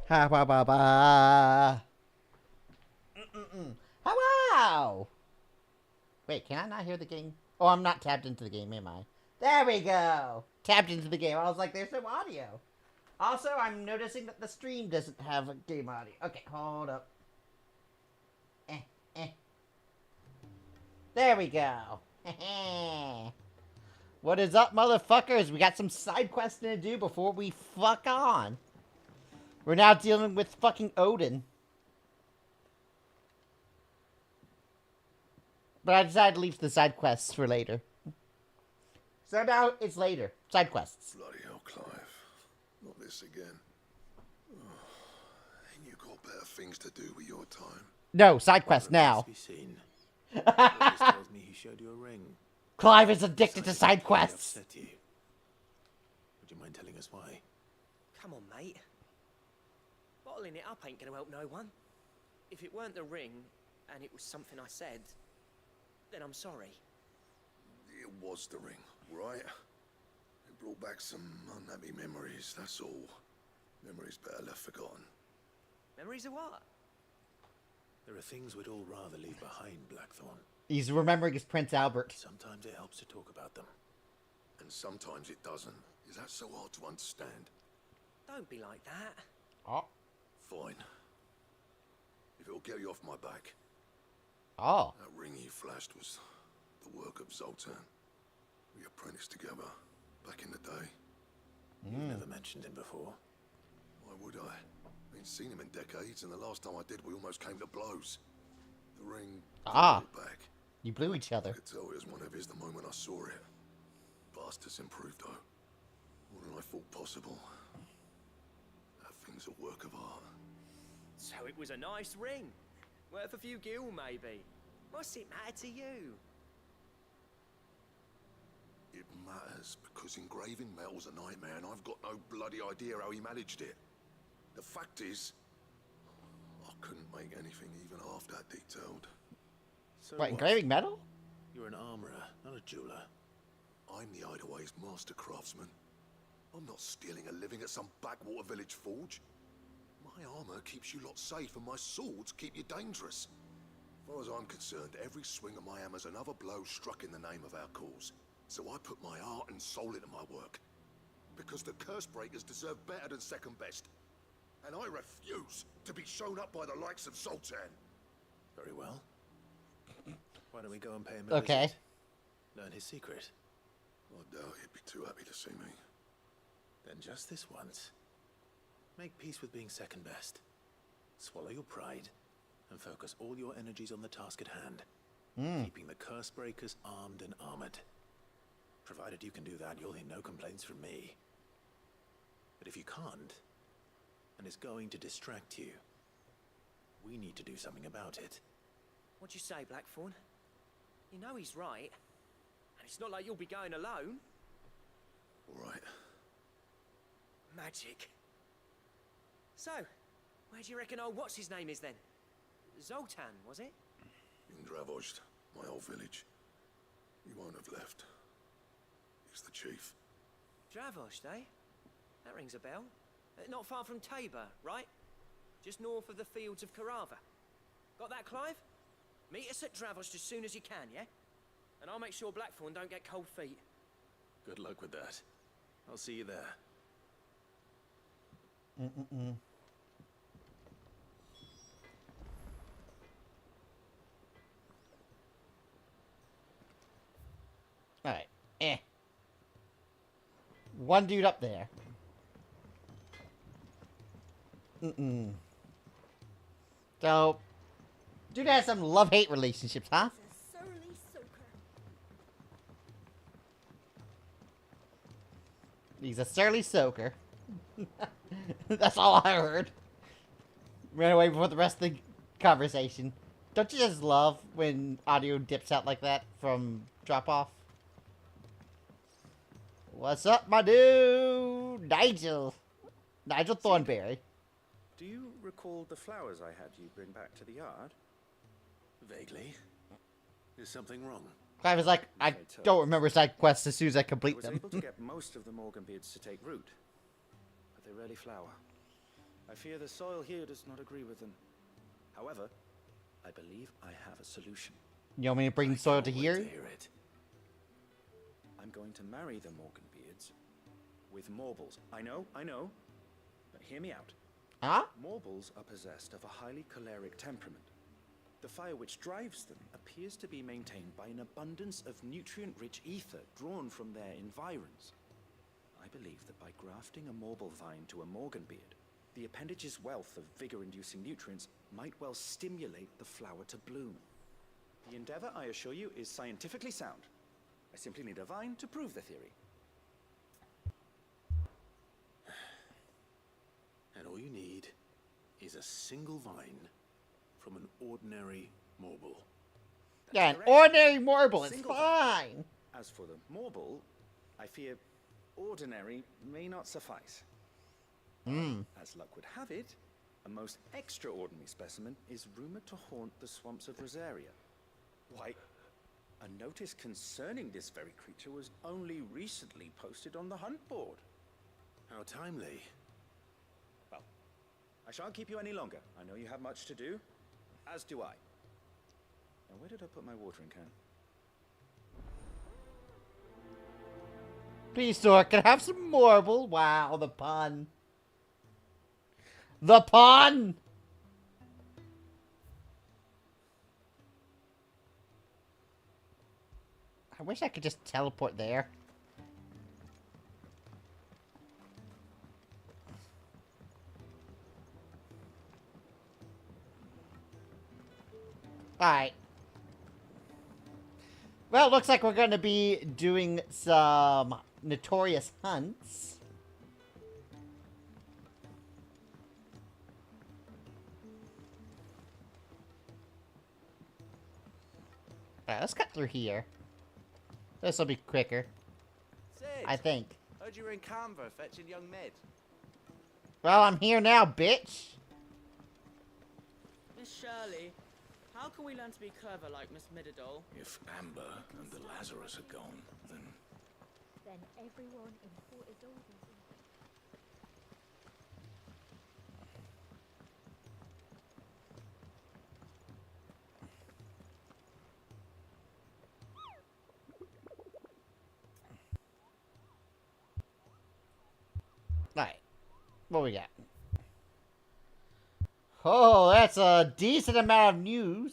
Ha ba ba ba. Hello. Wait, can I not hear the game? Oh, I'm not tapped into the game, am I? There we go. Tapped into the game. I was like, there's no audio. Also, I'm noticing that the stream doesn't have a game audio. Okay, hold up. There we go. What is up, motherfuckers? We got some side questing to do before we fuck on. We're now dealing with fucking Odin. But I decided to leave the side quests for later. So now it's later. Side quests. Bloody hell, Clive. Not this again. Oh, ain't you got better things to do with your time? No, side quest now. Be seen. tells me he showed you a ring. Clive is addicted to side quests. Would you mind telling us why? Come on, mate. Bottling it up ain't gonna help no one. If it weren't the ring, and it was something I said, then I'm sorry. It was the ring, right? It brought back some unhappy memories, that's all. Memories better left forgotten. Memories of what? There are things we'd all rather leave behind, Blackthorn. He's remembering his Prince Albert. Sometimes it helps to talk about them. And sometimes it doesn't. Is that so hard to understand? Don't be like that. Oh. Fine. If it'll get you off my back. Oh. That ring you flashed was the work of Zoltan. We apprenticed together back in the day. You've never mentioned him before. Why would I? Ain't seen him in decades, and the last time I did, we almost came to blows. The ring back. You blew each other. I could tell it was one of his the moment I saw it. Bastard's improved though. More than I thought possible. That thing's a work of art. So it was a nice ring. Worth a few gil, maybe. What's it matter to you? It matters because engraving metal's a nightmare, and I've got no bloody idea how he managed it. The fact is, I couldn't make anything even half that detailed. So What, engraving metal? You're an armorer, not a jeweler. I'm the Hideaway's master craftsman. I'm not stealing a living at some backwater village forge. My armor keeps you lot safe, and my swords keep you dangerous. As far as I'm concerned, every swing of my hammer's another blow struck in the name of our cause. So I put my heart and soul into my work. Because the curse breakers deserve better than second best. And I refuse to be shown up by the likes of Zoltan. Very well. Why don't we go and pay him a Okay. visit? Learn his secret. I doubt he'd be too happy to see me. Then just this once, make peace with being second best. Swallow your pride and focus all your energies on the task at hand. Keeping the curse breakers armed and armored. Provided you can do that, you'll hear no complaints from me. But if you can't, and it's going to distract you, we need to do something about it. What'd you say, Blackthorn? You know he's right. And it's not like you'll be going alone. All right. Magic. So, where do you reckon old what's-his-name is then? Zoltan, was it? In Dravozd, my old village. He won't have left. He's the chief. Dravozd, eh? That rings a bell. Not far from Tabor, right? Just north of the fields of Carava. Got that, Clive? Meet us at Dravozd as soon as you can, yeah? And I'll make sure Blackthorn don't get cold feet. Good luck with that. I'll see you there. Alright. One dude up there. So, dude has some love-hate relationships, huh? He's a surly soaker. That's all I heard. Ran away before the rest of the conversation. Don't you just love when audio dips out like that from drop-off? What's up, my dude? Nigel Thornberry. Do you recall the flowers I had you bring back to the yard? Vaguely. Is something wrong? Clive is like, I don't remember side quests as soon as I I complete was them. able to get most of the Morgan beards to take root, but they rarely flower. I fear the soil here does not agree with them. However, I believe I have a solution. You want me to bring the soil to Can't wait here? to hear it. I'm going to marry the Morganbeards with Morbles. I know, but hear me out. Huh? Morbles are possessed of a highly choleric temperament. The fire which drives them appears to be maintained by an abundance of nutrient-rich ether drawn from their environs. I believe that by grafting a Morble vine to a Morganbeard, the appendage's wealth of vigor-inducing nutrients might well stimulate the flower to bloom. The endeavor, I assure you, is scientifically sound. I simply need a vine to prove the theory. And all you need is a single vine from an ordinary Morble. Yeah, an correct. ordinary marble. It's Single fine. As for the Morble, I fear ordinary may not suffice. As luck would have it, a most extraordinary specimen is rumored to haunt the swamps of Rosaria. Why, a notice concerning this very creature was only recently posted on the hunt board. How timely. Well, I shan't keep you any longer. I know you have much to do, as do I. Now, where did I put my watering can? Please, sir, can I have some marble? Wow, the pun. The pun! I wish I could just teleport there. Alright. Well, it looks like we're going to be doing some notorious hunts. Alright, let's cut through here. This will be quicker, Sid, I think. heard you were in Canberra fetching young Med. Well, I'm here now, bitch. Miss Shirley, how can we learn to be clever like Miss Midadol? If Amber and the Lazarus are gone, then Then everyone in Fort Adolphus. Alright. What we got? Oh, that's a decent amount of news.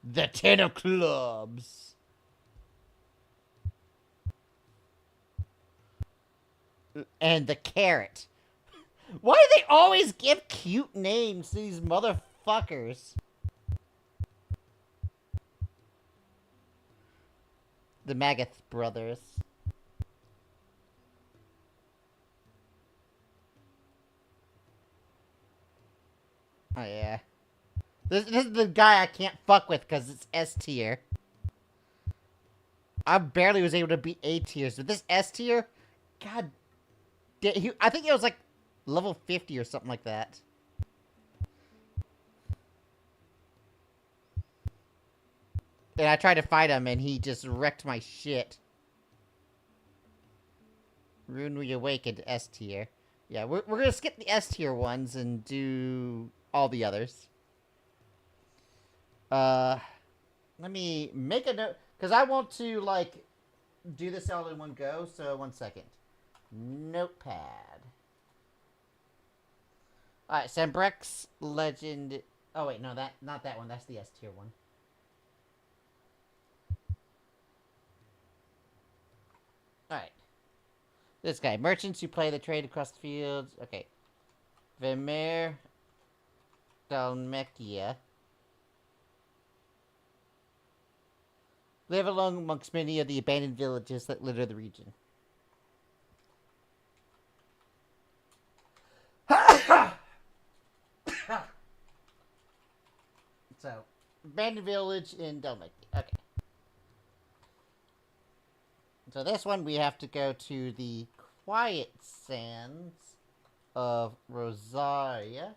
The Ten of Clubs. And the Carrot. Why do they always give cute names to these motherfuckers? The Magath brothers. Oh, yeah. This is the guy I can't fuck with because it's S tier. I barely was able to beat A tiers, but this S tier, god damn, I think it was like level 50 or something like that. And I tried to fight him and he just wrecked my shit. Rune Reawakened S tier. Yeah, we're gonna skip the S tier ones and do all the others. Let me make a note, because I want to, like, do this all in one go, so 1 second. Notepad. Alright, Sambrex Legend. Oh, wait, no, not that one. That's the S tier one. Alright. This guy. Merchants who play the trade across the fields. Okay. Vemer Dalmekia. Live along amongst many of the abandoned villages that litter the region. So, abandoned village in Dalmekia. Okay. So this one we have to go to the quiet sands of Rosaria.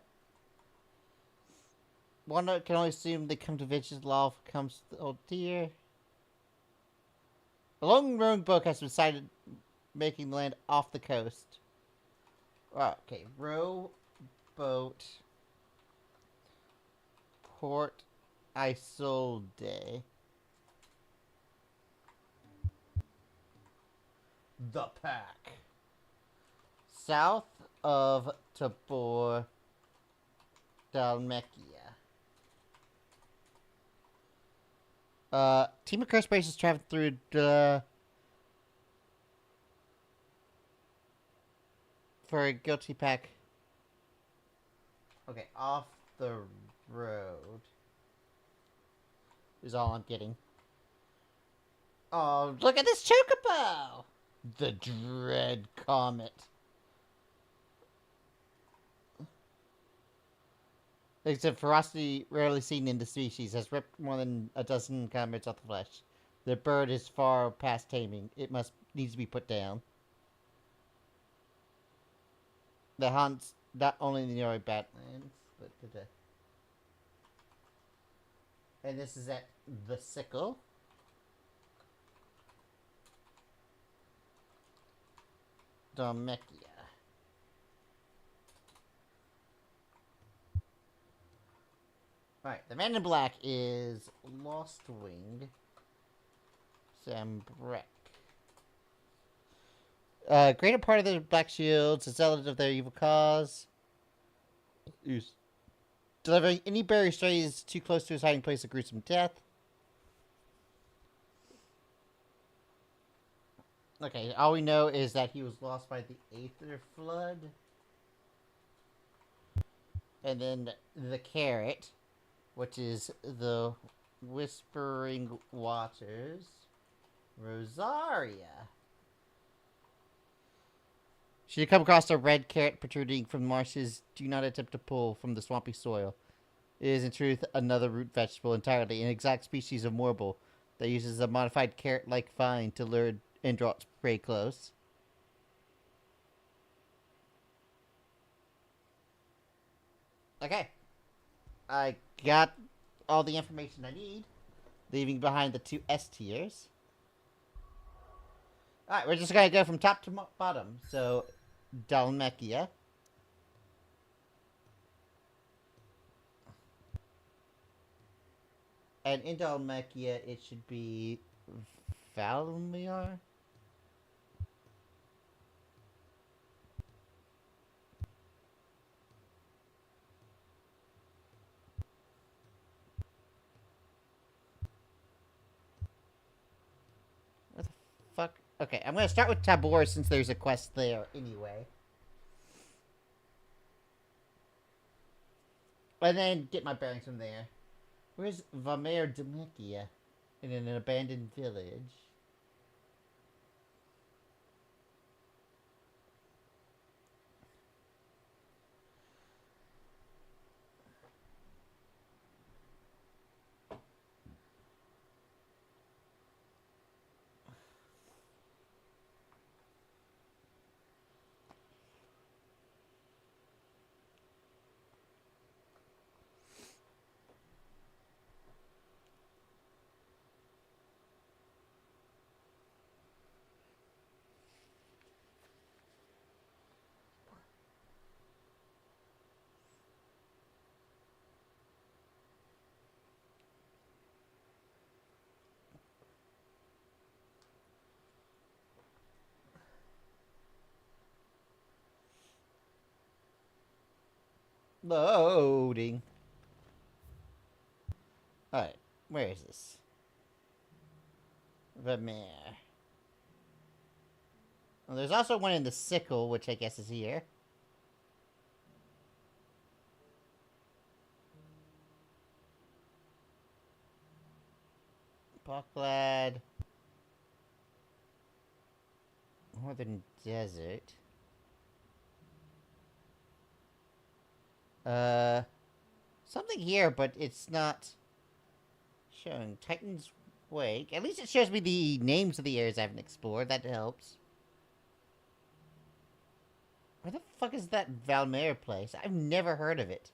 One can only assume they come to Visions Law comes to oh dear. A long rowing boat has been sighted making the land off the coast. Okay, row, boat, Port Isolde. The pack. South of Tabor, Dalmacia. Team of curse braces travel through the... for a guilty pack. Okay, off the road is all I'm getting. Oh, look at this chocobo! The Dread Comet. Except ferocity rarely seen in the species has ripped more than a dozen comets off the flesh. The bird is far past taming. It needs to be put down. The hunts not only in the Ori Badlands, but today. And this is at the Sickle. Dalmacia. Alright, the man in black is Lost Wing Sambrek. Greater part of the Black Shields, a zealot of their evil cause. Delivering any buried strays too close to his hiding place of gruesome death. Okay, all we know is that he was lost by the Aether Flood. And then the Carrot, which is the Whispering Waters, Rosaria. Should you come across a red carrot protruding from the marshes, do not attempt to pull from the swampy soil. It is in truth another root vegetable entirely, an exact species of morble that uses a modified carrot-like vine to lure and draw its prey close. Okay. I got all the information I need, leaving behind the 2 S tiers. Alright, we're just gonna go from top to bottom. So, Dalmacia. And in Dalmacia, it should be Valmir? What the fuck? Okay, I'm gonna start with Tabor since there's a quest there anyway. And then get my bearings from there. Where's Vamer Dalmacia? In an abandoned village. Loading. Alright, where is this? Vamer. Well, there's also one in the Sickle, which I guess is here. Bucklad. Northern Desert. Something here, but it's not showing. Titan's Wake. At least it shows me the names of the areas I haven't explored. That helps. Where the fuck is that Valmer place? I've never heard of it.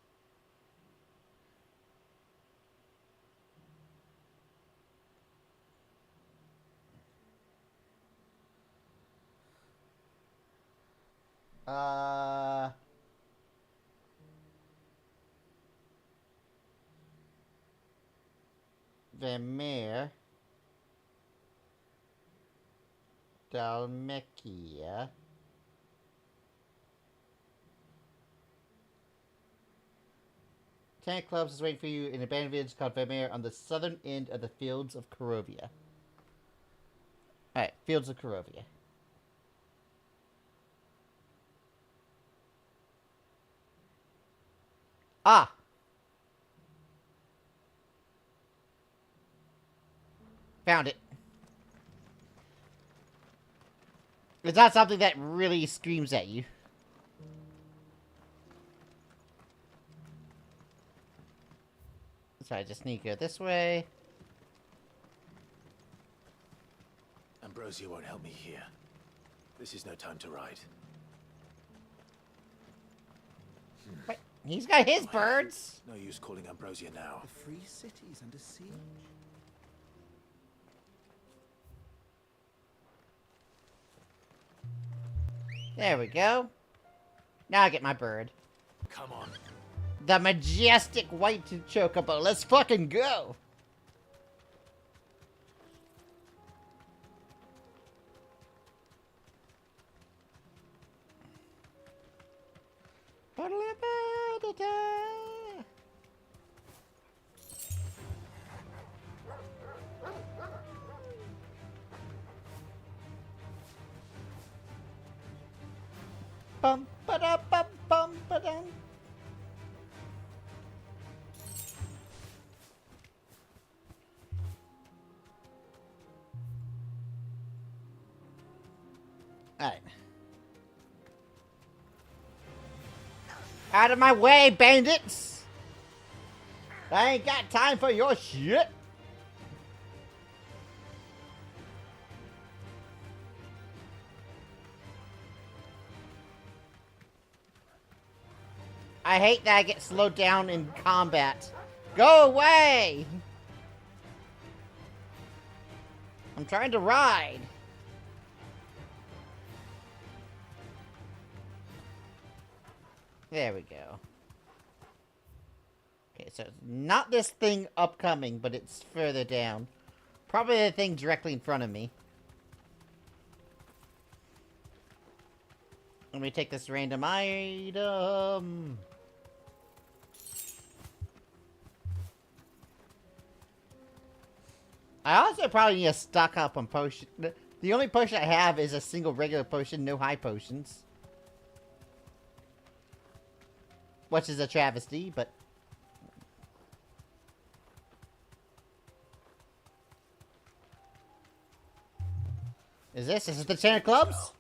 Vermeer. Dalmekia. Ten clubs is waiting for you in an abandoned village called Vermeer on the southern end of the Fields of Carovia. Alright, Fields of Carovia. Ah! Found it. It's not something that really screams at you. So I just need to go this way. Ambrosia won't help me here. This is no time to ride. Wait, he's got his birds! No use calling Ambrosia now. The free city's under siege. There we go. Now I get my bird. Come on. The majestic white chocobo. Let's fucking go! Bum ba da bum bum ba dum. Alright. Out of my way, bandits! I ain't got time for your shit! I hate that I get slowed down in combat. Go away! I'm trying to ride. There we go. Okay, so it's not this thing upcoming, but it's further down. Probably the thing directly in front of me. Let me take this random item. I also probably need to stock up on potion. The only potion I have is a single regular potion, no high potions. Which is a travesty, but... Is this the 10 of clubs?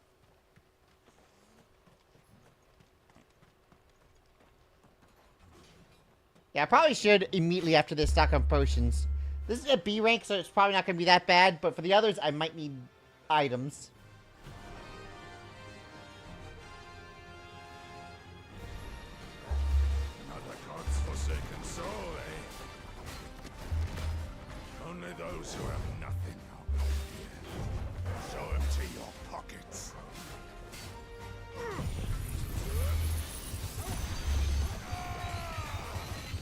Yeah, I probably should immediately after this stock up potions. This is a B rank, so it's probably not going to be that bad, but for the others, I might need items. Another God's forsaken soul, eh? Only those who have nothing are here. So empty your pockets.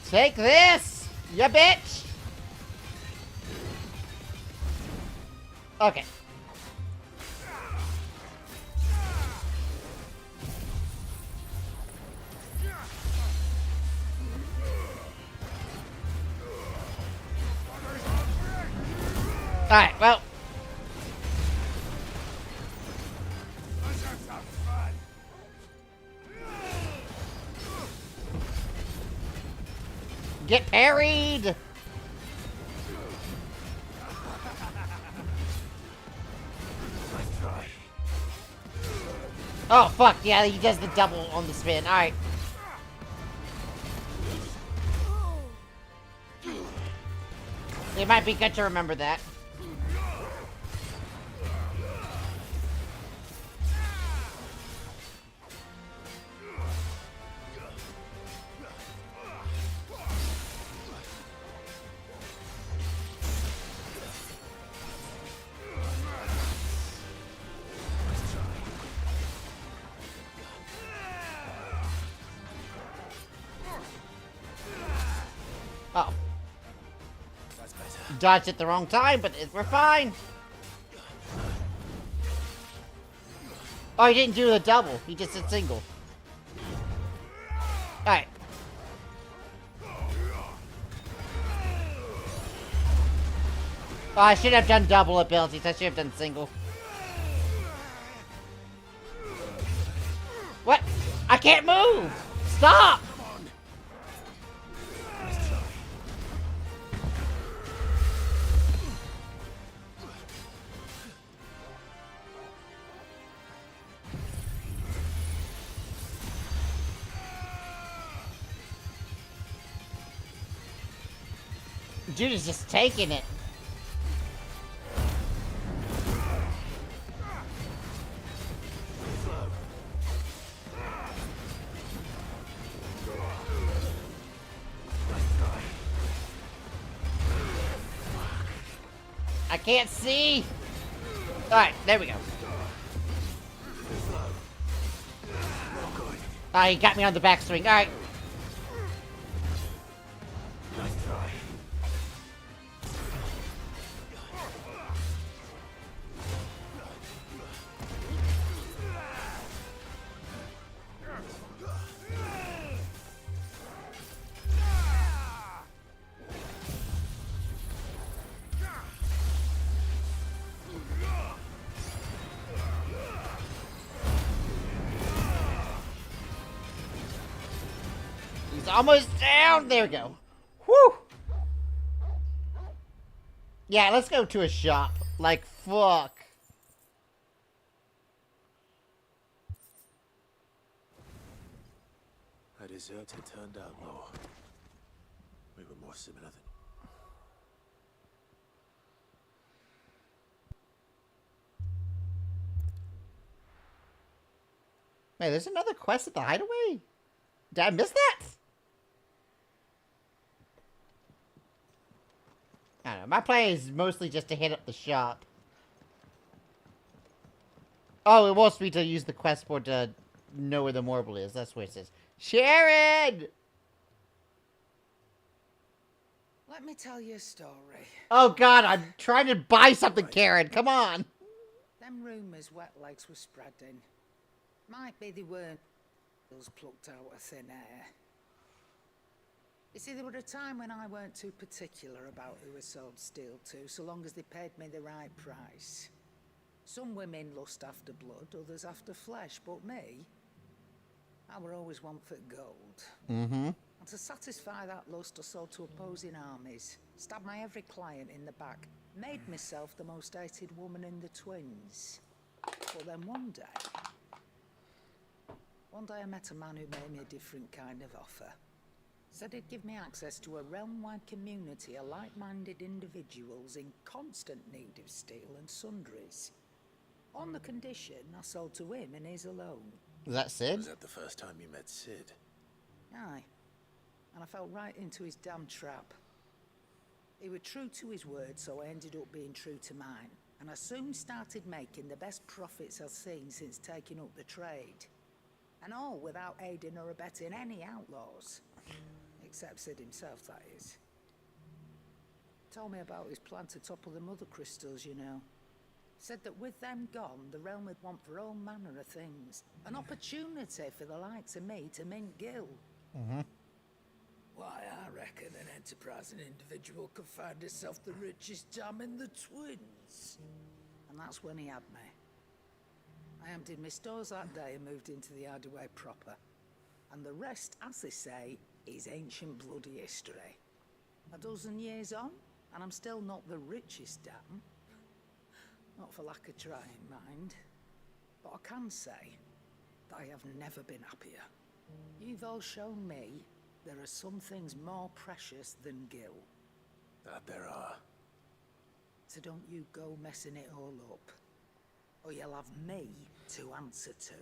Take this, you bitch! Okay. Alright, well. Let's have some fun. Get parried! Oh, fuck, yeah, he does the double on the spin. Alright. It might be good to remember that. Oh. dodged at the wrong time, but we're fine. Oh, he didn't do the double. He just did single. Alright. Oh, I should have done double abilities. I should have done single. What? I can't move! Stop! Dude is just taking it. I can't see. Alright, there we go. Ah, he got me on the backswing. Alright. He's almost down. There we go. Whew. Yeah, let's go to a shop. Like, fuck. A deserter turned outlaw. We were more similar than... Wait, there's another quest at the hideaway? Did I miss that? I don't know. My plan is mostly just to hit up the shop. Oh, it wants me to use the quest board to know where the marble is. That's where it says. Sharon! Let me tell you a story. Oh god, I'm trying to buy something, Karen. Come on. Them rumours wet legs were spreading. Might be they weren't plucked out of thin air. You see, there were a time when I weren't too particular about who I sold steel to, so long as they paid me the right price. Some women lust after blood, others after flesh, but me, I were always one for gold. Mm-hmm. And to satisfy that lust, I sold to opposing armies, stabbed my every client in the back, made myself the most hated woman in the twins. But then one day I met a man who made me a different kind of offer. Said he'd give me access to a realm-wide community of like-minded individuals in constant need of steel and sundries. On the condition I sold to him and his alone. Is that Sid? Was that the first time you met Sid? Aye. And I fell right into his damn trap. He was true to his word, so I ended up being true to mine. And I soon started making the best profits I've seen since taking up the trade. And all without aiding or abetting any outlaws. Except Sid himself, that is. Told me about his plan to topple the mother crystals, you know. Said that with them gone, the realm would want for all manner of things. An opportunity for the likes of me to mint gil. Mm-hmm. Why, I reckon an enterprising individual could find himself the richest dam in the twins. And that's when he had me. I emptied my stores that day and moved into the hideaway proper. And the rest, as they say, is ancient bloody history. A dozen years on, and I'm still not the richest dam. Not for lack of trying, mind. But I can say that I have never been happier. You've all shown me there are some things more precious than gil. That there are. So don't you go messing it all up, or you'll have me to answer to.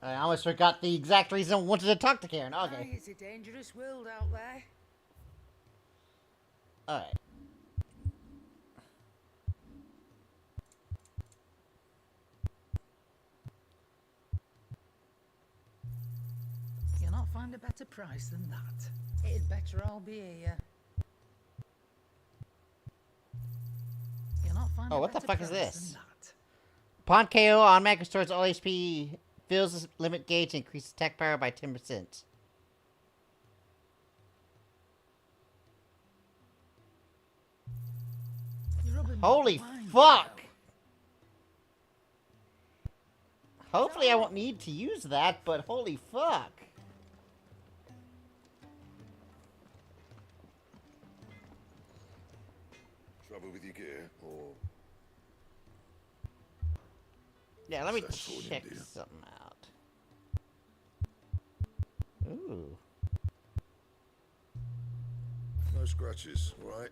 I almost forgot the exact reason I wanted to talk to Karen. Okay. Aye, it's a dangerous world out there. Alright. find a better price than that. It'd better all be here. You'll not find Oh, a what the better fuck is price this? than that. Upon KO, automatic restores all HP, fills the limit gauge, and increases attack power by 10%. You're rubbing me Holy blind, fuck! girl. Hopefully I won't need to use that, but holy fuck. Trouble with your gear, or Yeah, let me Sounds good, check dear. something out. Ooh. no scratches, all right?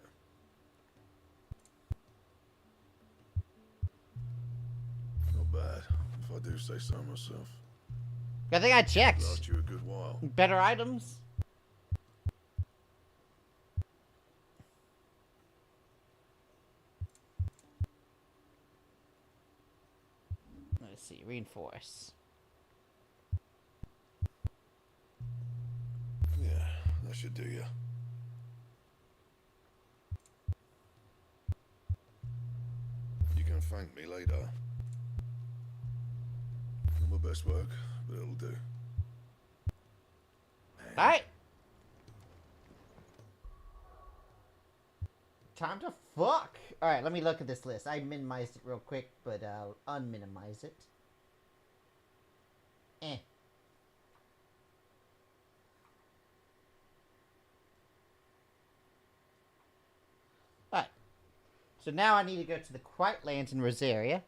Not bad, if I do say so myself. I think I checked. Last you a good while. Better items? Let's see, reinforce. Yeah, that should do you. You can thank me later. Not my best work, but it'll do. Alright. Time to fuck. Alright, let me look at this list. I minimized it real quick, but I'll unminimize it. Eh. Alright. So now I need to go to the Quiet Lands in Rosaria.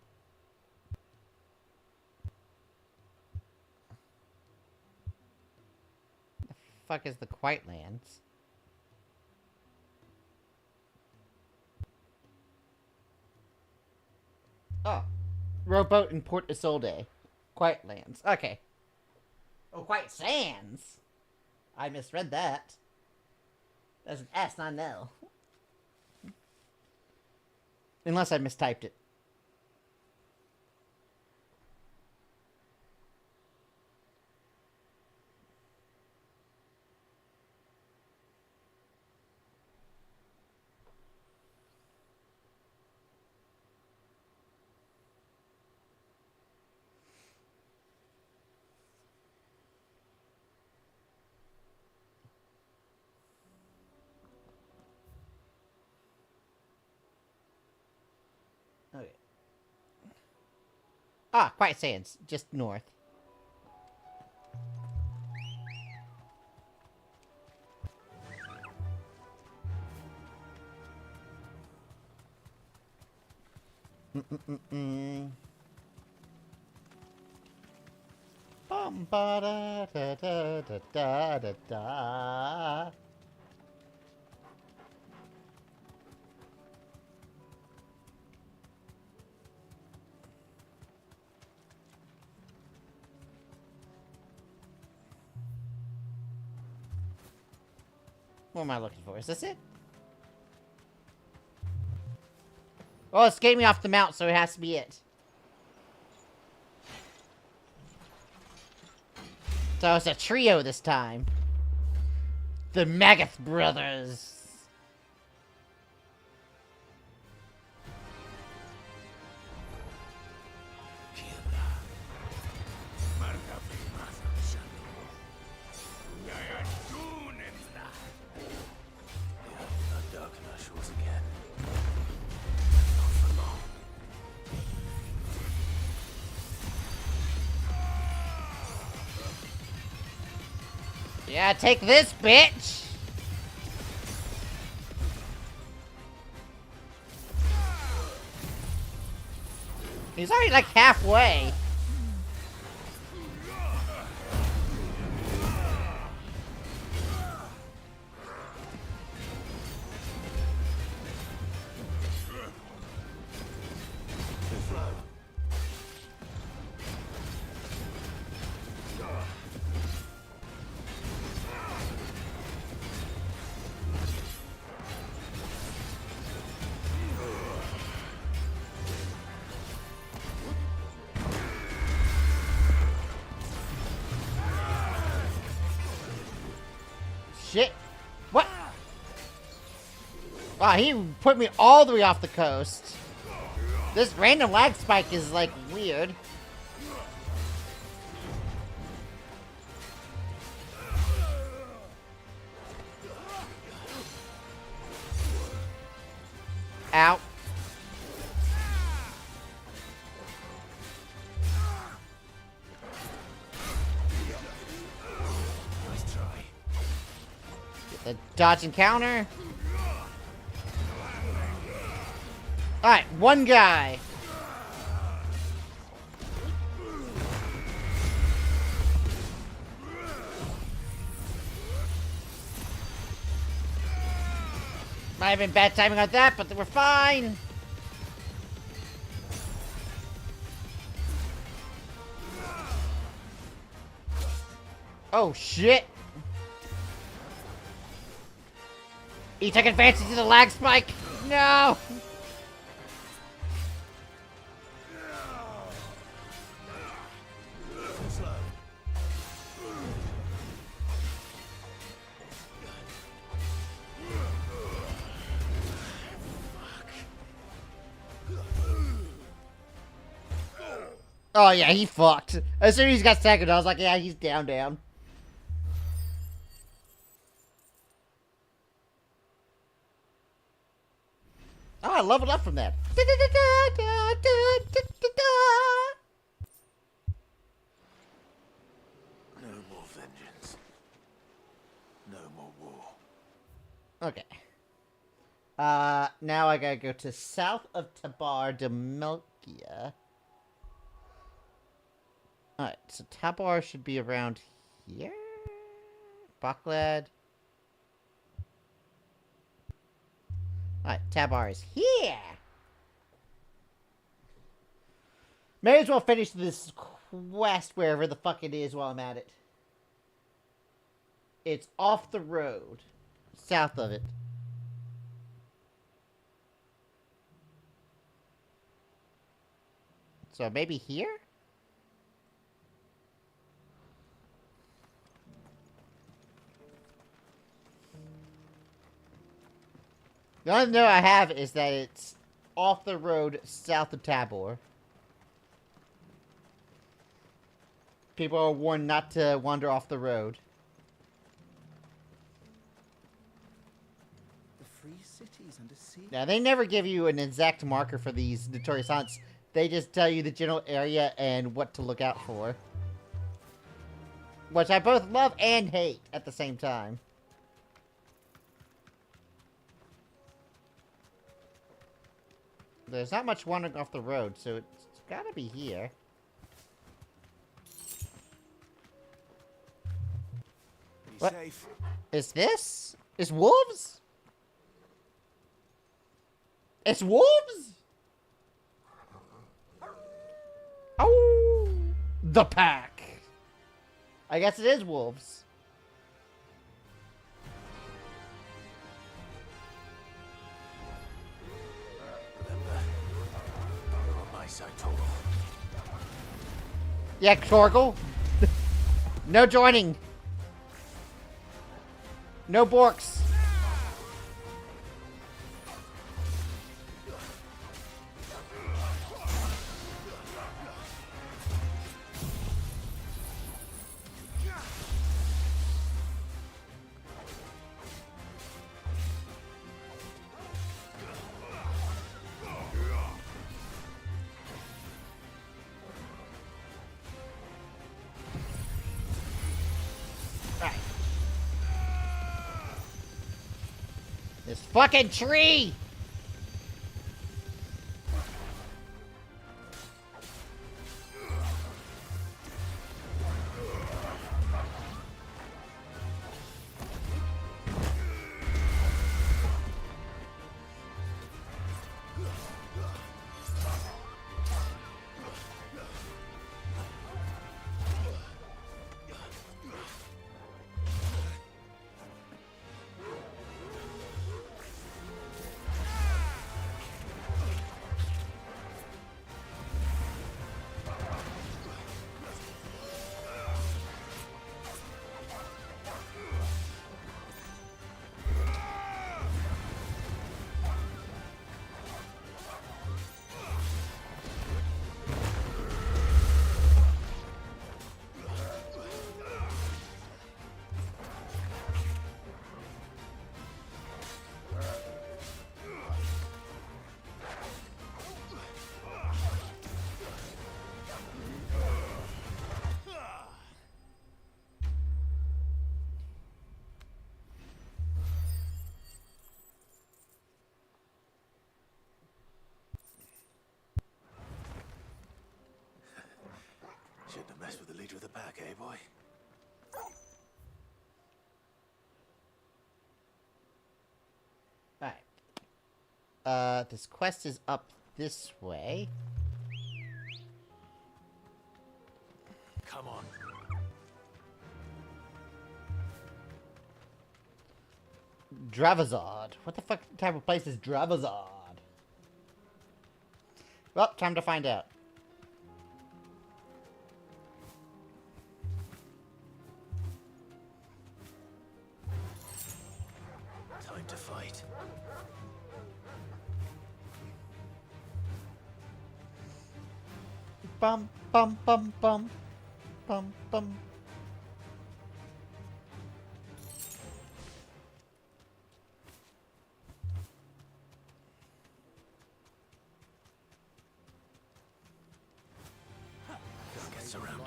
The fuck is the Quiet Lands? Oh. Rowboat in Port Isolde. Quiet Lands. Okay. Oh, Quiet Sands! I misread that. That's an S, not an L. Unless I mistyped it. Okay. Ah, Quiet Sands, just north. Bum ba da da da da da da. What am I looking for? Is this it? Oh, it's getting me off the mount, so it has to be it. So it's a trio this time. The Magath brothers. Yeah, take this, bitch! He's already like halfway. shit. What? Wow, he put me all the way off the coast. This random lag spike is, like, weird. Ow. Nice try. Get the dodge and counter. Alright, one guy. Might have been bad timing on that, but we're fine. Oh, shit. He took advantage of the lag spike. No. Oh yeah, he fucked. As soon as he got second, I was like, yeah, he's down, down. Oh, I leveled up from that. No more vengeance. No more war. Okay. Now I gotta go to south of Tabar de Melkia. Alright, so Tabar should be around here? Baklad. Alright, Tabar is here! May as well finish this quest wherever the fuck it is while I'm at it. It's off the road. South of it. So maybe here? The only note I have is that it's off the road south of Tabor. People are warned not to wander off the road. The free cities under siege. Now, they never give you an exact marker for these notorious haunts. They just tell you the general area and what to look out for. Which I both love and hate at the same time. There's not much wandering off the road, so it's gotta be here. Be What? safe. Is this? Is wolves? It's wolves? Oh! The pack! I guess it is wolves. Yeah, Torgal. No joining. No Borks. This fucking tree! back, eh, boy? Alright. This quest is up this way. Come on. Dravazard. What the fuck type of place is Dravazard? Well, time to find out. Time to fight. Bum, bum, bum, bum. Bum, bum. Don't get surrounded.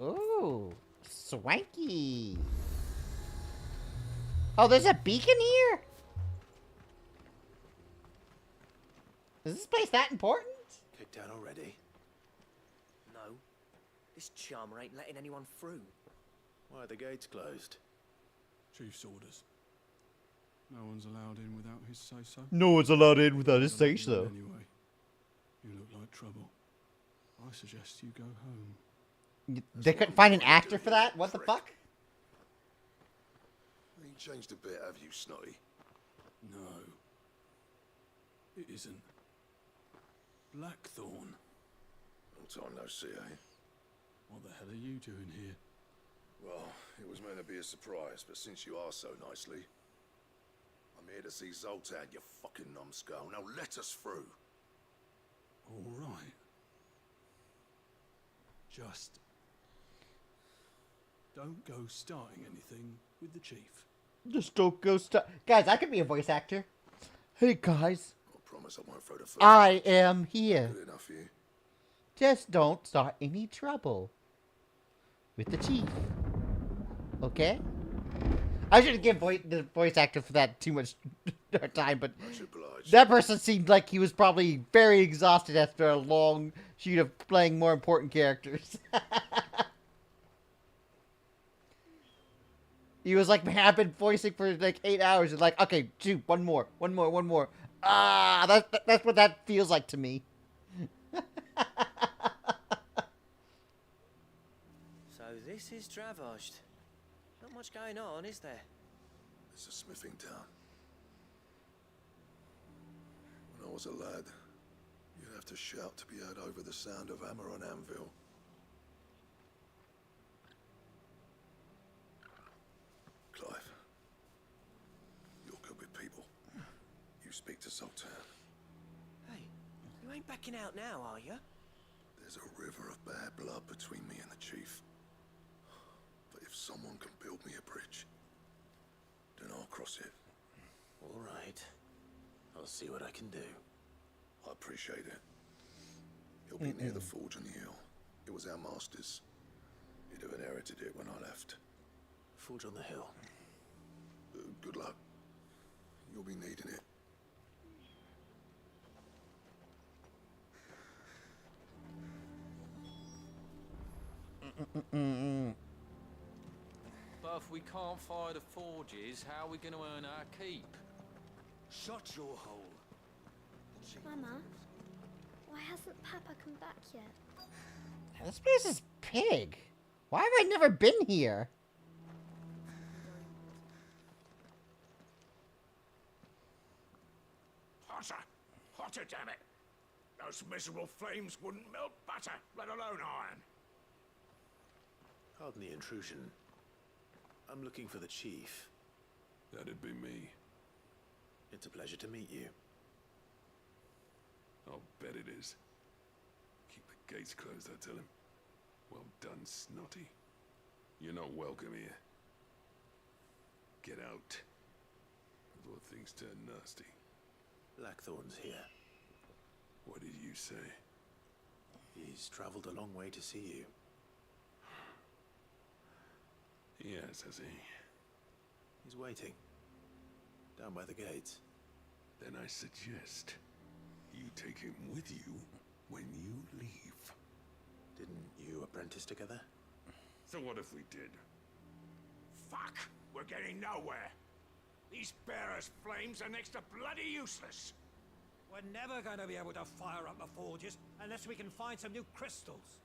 Ooh, swanky. Oh, there's a beacon here? Is this place that important? Kicked out already? No. This charmer ain't letting anyone through. Why are the gates closed? Chief's orders. No one's allowed in without his say-so. No one's allowed in without his Anyway, say-so. you look like trouble. I suggest you go home. They couldn't find an actor for that? What the fuck? Ain't changed a bit, have you, Snotty? No. It isn't. Blackthorn. Long time no see, eh? What the hell are you doing here? Well, it was meant to be a surprise, but since you are so nicely, I'm here to see Zoltan, you fucking numbskull. Now let us through. All right. Just don't go starting anything with the chief. Just don't go Guys, I could be a voice actor. Hey, guys. I promise I won't throw the first. I am here. Good enough for you. Just don't start any trouble with the chief. Okay? I should give the voice actor for that too much time, but Much obliged. that person seemed like he was probably very exhausted after a long shoot of playing more important characters. He was like, man, I've been voicing for like 8 hours. And like, okay, shoot, one more. Ah, that's what that feels like to me. So this is Dravozd. Not much going on, is there? It's a smithing town. When I was a lad, you'd have to shout to be heard over the sound of hammer on anvil. Clive, you're good with people. You speak to Sultan. Hey, you ain't backing out now, are you? There's a river of bad blood between me and the chief. But if someone can build me a bridge, then I'll cross it. All right. I'll see what I can do. I appreciate it. It'll be near the forge on the hill. It was our master's. He'd have inherited it when I left. Forge on the hill. Good luck. You'll be needing it. But if we can't fire the forges, how are we going to earn our keep? Shut your hole. Mama, why hasn't Papa come back yet? This place is big. Why have I never been here? Hotter! Hotter, damn it! Those miserable flames wouldn't melt butter, let alone iron. Pardon the intrusion. I'm looking for the chief. That'd be me. It's a pleasure to meet you. I'll bet it is. Keep the gates closed, I tell him. Well done, Snotty. You're not welcome here. Get out before things turn nasty. Blackthorn's here. What did you say? He's traveled a long way to see you. Yes, has he? He's waiting. Down by the gates. Then I suggest you take him with you when you leave. Didn't you apprentice together? So what if we did? Fuck! We're getting nowhere. These bearers' flames are next to bloody useless. We're never going to be able to fire up the forges unless we can find some new crystals.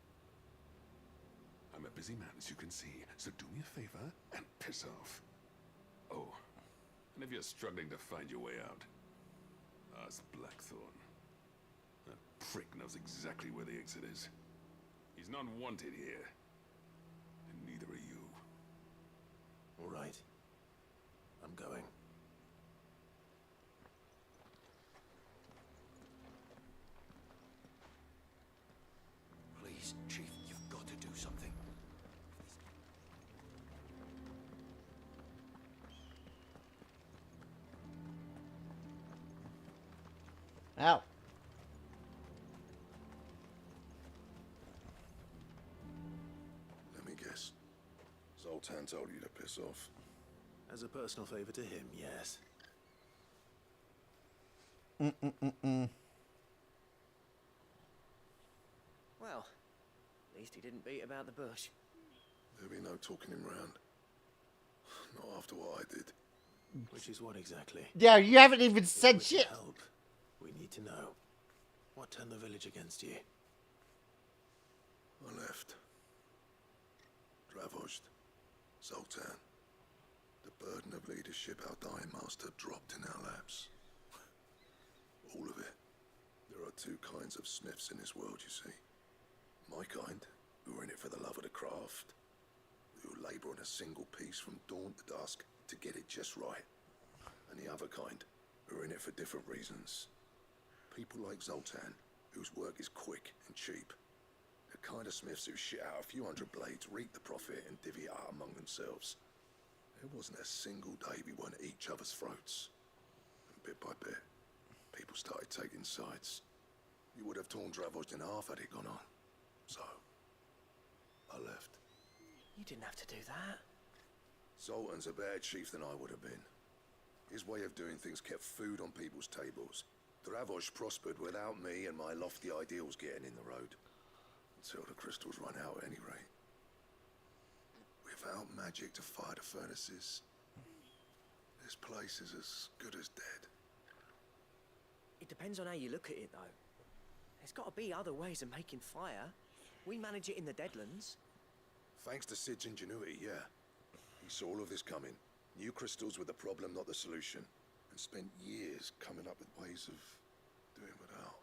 I'm a busy man, as you can see, so do me a favor and piss off. Oh, and if you're struggling to find your way out, ask Blackthorn. That prick knows exactly where the exit is. He's not wanted here, and neither are you. All right. I'm going. Please, Chief, you've got to do something. Ow. Let me guess. Zoltan told you to piss off. As a personal favor to him, yes. Well, at least he didn't beat about the bush. There'll be no talking him round. Not after what I did. Which is what exactly? Yeah, you haven't even said With shit. help, we need to know. What turned the village against you? I left. Dravozd. Zoltan. The burden of leadership our dying master dropped in our laps. All of it. There are two kinds of smiths in this world, you see. My kind, who are in it for the love of the craft, who labour on a single piece from dawn to dusk to get it just right. And the other kind, who are in it for different reasons. People like Zoltan, whose work is quick and cheap. The kind of smiths who shit out a few hundred blades, reap the profit, and divvy it out among themselves. There wasn't a single day we weren't at each other's throats. And bit by bit, people started taking sides. You would have torn Dravozd in half had it gone on. So, I left. You didn't have to do that. Zoltan's a better chief than I would have been. His way of doing things kept food on people's tables. Dravozd prospered without me and my lofty ideals getting in the road. Until the crystals run out at any rate. Without magic to fire the furnaces, this place is as good as dead. It depends on how you look at it, though. There's got to be other ways of making fire. We manage it in the Deadlands. Thanks to Sid's ingenuity, yeah. He saw all of this coming. New crystals were the problem, not the solution. And spent years coming up with ways of doing without.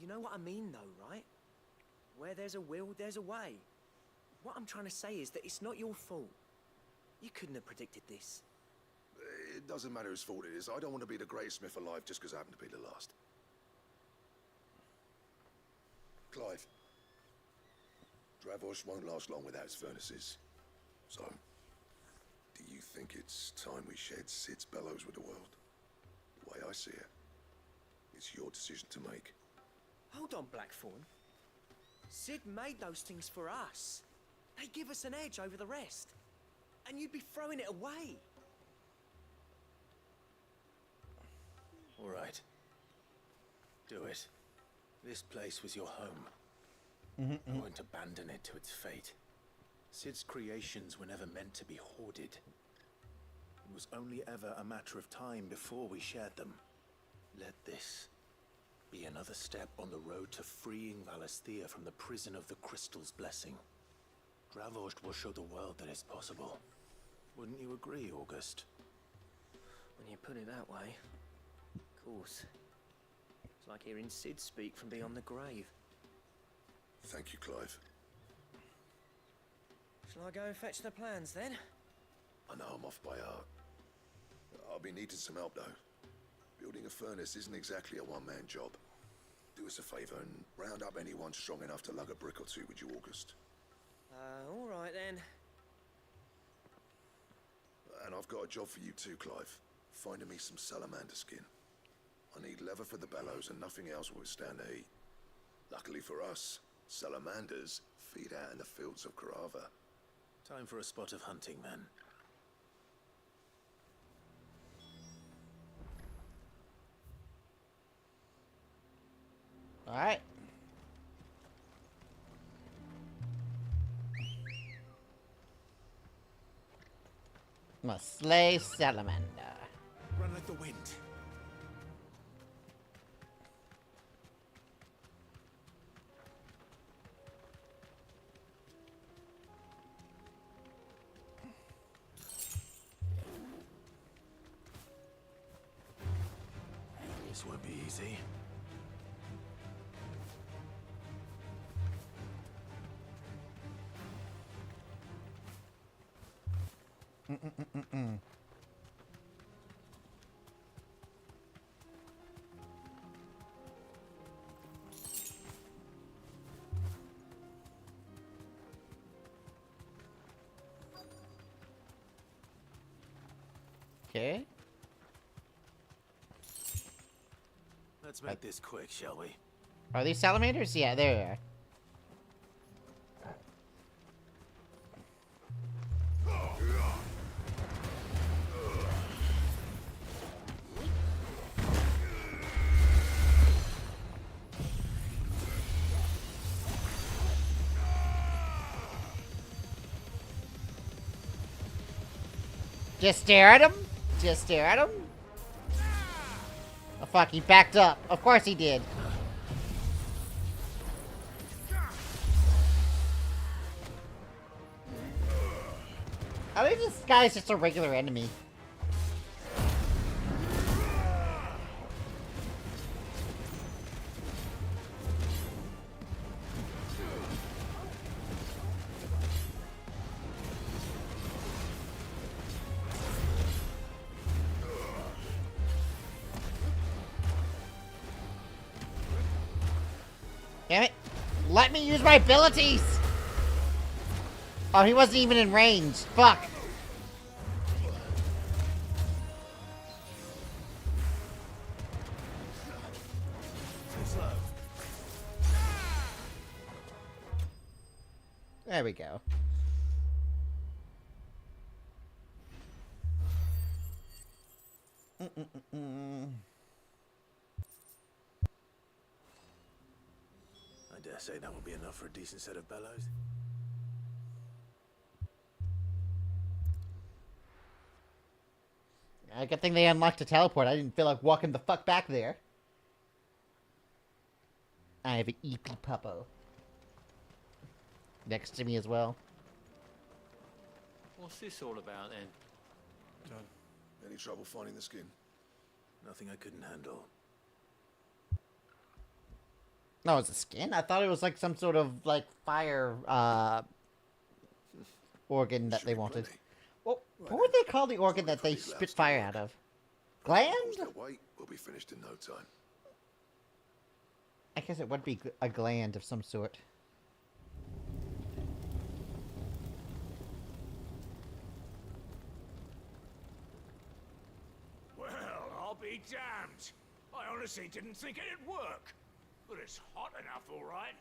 You know what I mean, though, right? Where there's a will, there's a way. What I'm trying to say is that it's not your fault. You couldn't have predicted this. It doesn't matter whose fault it is. I don't want to be the greatest smith alive just because I happen to be the last. Clive. Dravozd won't last long without his furnaces. So, do you think it's time we shared Sid's bellows with the world? The way I see it, it's your decision to make. Hold on, Blackthorn. Sid made those things for us. They give us an edge over the rest. And you'd be throwing it away. All right. Do it. This place was your home. I won't abandon it to its fate. Sid's creations were never meant to be hoarded. It was only ever a matter of time before we shared them. Let this be another step on the road to freeing Valisthea from the prison of the Crystal's blessing. Dravozd will show the world that it's possible. Wouldn't you agree, August? When you put it that way, of course. It's like hearing Sid speak from beyond the grave. Thank you, Clive. Shall I go and fetch the plans, then? I know I'm off by heart. I'll be needing some help, though. Building a furnace isn't exactly a one-man job. Do us a favor and round up anyone strong enough to lug a brick or two, would you, August? All right, then. And I've got a job for you too, Clive. Finding me some salamander skin. I need leather for the bellows and nothing else will withstand the heat. Luckily for us, Salamanders feed out in the fields of Carava. Time for a spot of hunting, then. All right. Must slay salamander. Run like the wind. This won't be easy. Okay. Let's make this quick, shall we? Are these salamanders? Yeah, there they are. Just stare at him? Just stare at him? Oh fuck, he backed up. Of course he did. I think this guy's just a regular enemy. Damn it. Let me use my abilities! Oh, he wasn't even in range. Fuck. There we go. I dare say that will be enough for a decent set of bellows. Good thing they unlocked a teleport. I didn't feel like walking the fuck back there. I have an EP puppo next to me as well. What's this all about then? Done. Any trouble finding the skin? Nothing I couldn't handle. No, it's a skin? I thought it was like some sort of like fire organ that they wanted. Well, what would they call the organ that they spit fire out of? Gland? Wait, we'll be finished in no time. I guess it would be a gland of some sort. Well, I'll be damned. I honestly didn't think it'd work. But it's hot enough, all right.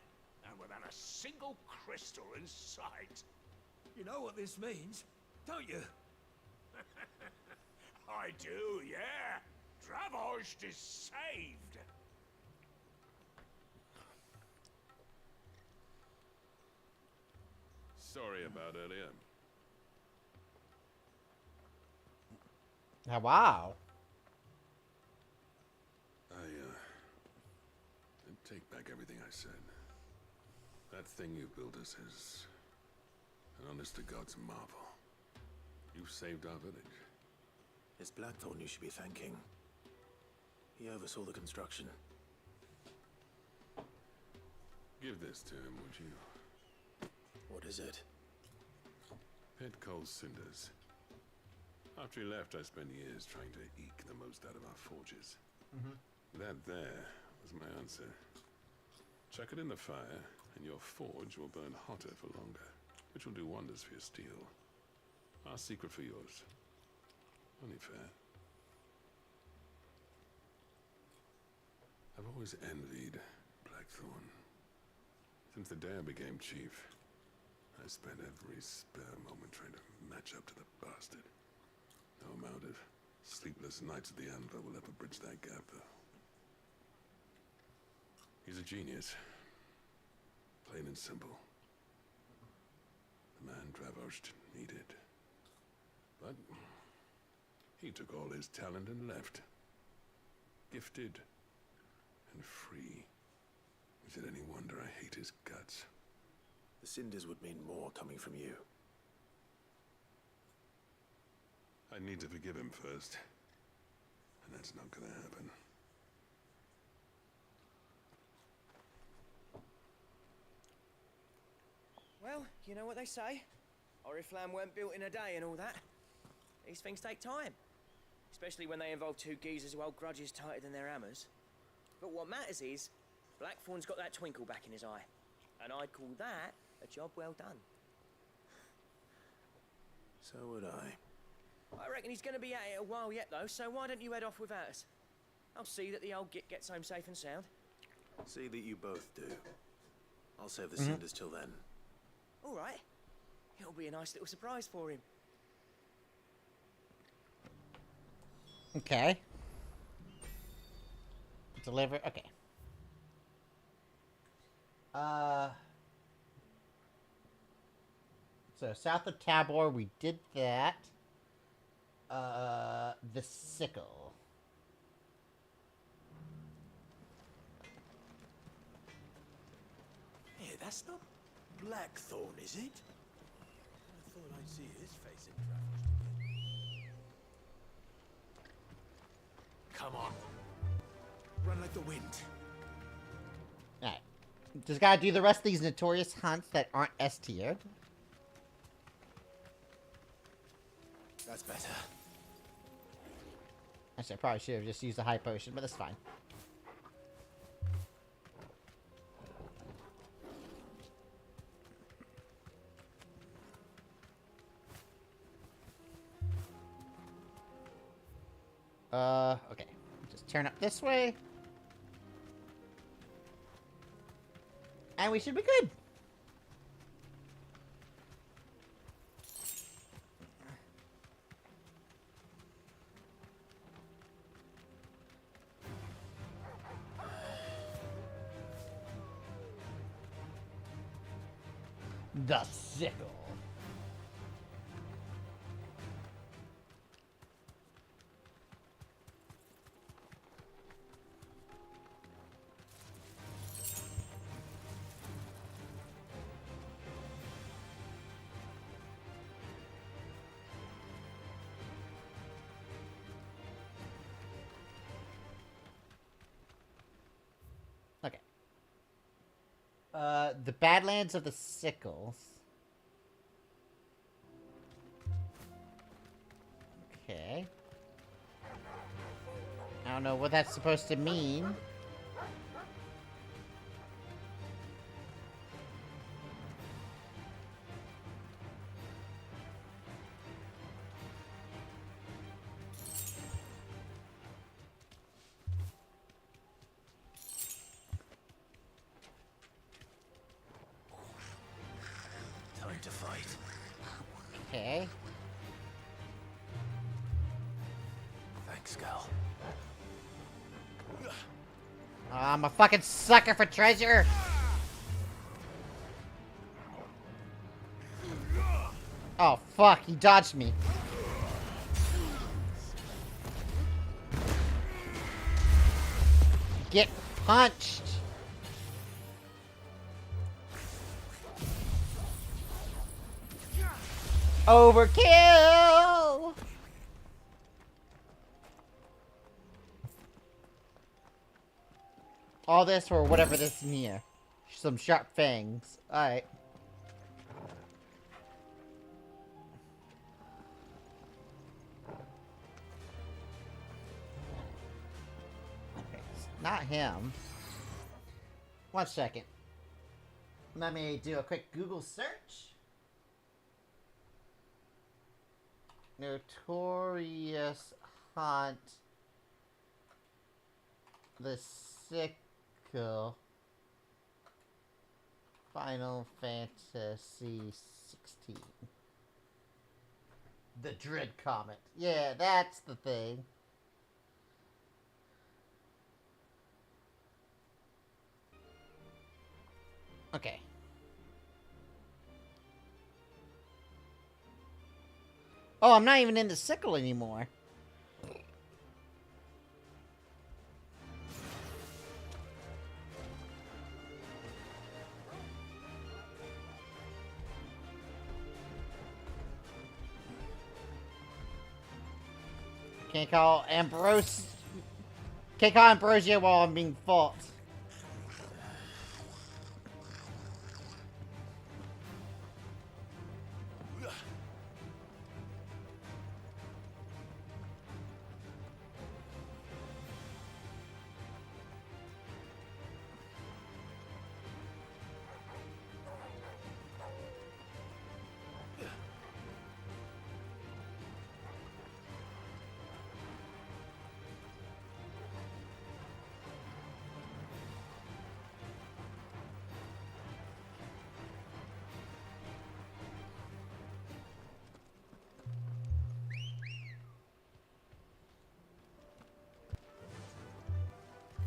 And without a single crystal in sight. You know what this means, don't you? I do, yeah. Dravost is saved. Sorry about earlier. Oh, wow. I take back everything I said. That thing you built us is an honest-to-God's marvel. You've saved our village. It's Blackthorn you should be thanking. He oversaw the construction. Give this to him, would you? What is it? Pet coal cinders. After he left, I spent years trying to eke the most out of our forges. That there was my answer. Chuck it in the fire, and your forge will burn hotter for longer, which will do wonders for your steel. Our secret for yours. Only fair. I've always envied Blackthorn. Since the day I became chief, I spent every spare moment trying to match up to the bastard. No amount of sleepless nights at the anvil will ever bridge that gap, though. He's a genius. Plain and simple. The man Dravosht needed. But he took all his talent and left. Gifted and free. Is it any wonder I hate his guts? The cinders would mean more coming from you. I need to forgive him first. And that's not gonna happen. Well, you know what they say. Oriflamme weren't built in a day and all that. These things take time. Especially when they involve two geezers who hold grudges tighter than their hammers. But what matters is, Blackthorn's got that twinkle back in his eye. And I'd call that a job well done. So would I. I reckon he's going to be at it a while yet, though, so why don't you head off without us? I'll see that the old git gets home safe and sound. See that you both do. I'll save the cinders till then. All right. It'll be a nice little surprise for him. Okay. Deliver. Okay. So south of Tabor, we did that. The sickle. Hey, that's not Blackthorn, is it? I thought I'd see his face in Dravosht. Come on. Run like the wind. Alright. Just gotta do the rest of these notorious hunts that aren't S tier. That's better. Actually, I probably should have just used the high potion, but that's fine. Okay. Just turn up this way. And we should be good. The sickle. Okay. The Badlands of the Sickles. Okay. I don't know what that's supposed to mean. Time to fight. Okay. Thanks, Gal. I'm a fucking sucker for treasure. Oh, fuck. He dodged me. Get punched. Overkill. All this for whatever this is near. Some sharp fangs. Alright. Okay, not him. 1 second. Let me do a quick Google search. Notorious hunt. The sickle Final Fantasy 16. The Dread Comet. Yeah, that's the thing. Okay. Oh, I'm not even in the sickle anymore. Can't call Ambrosia while I'm being fought.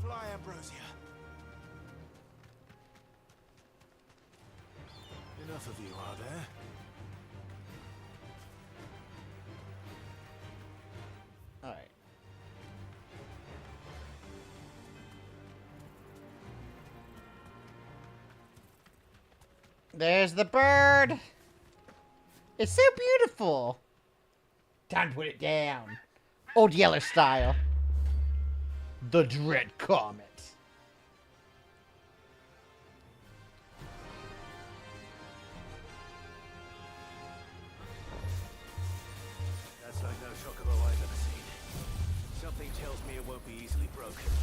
Fly, Ambrosia. Enough of you, are there? Alright. There's the bird! It's so beautiful! Time to put it down. Old Yeller style. The Dread Comet. That's like no chocobo I've ever seen. Something tells me it won't be easily broken.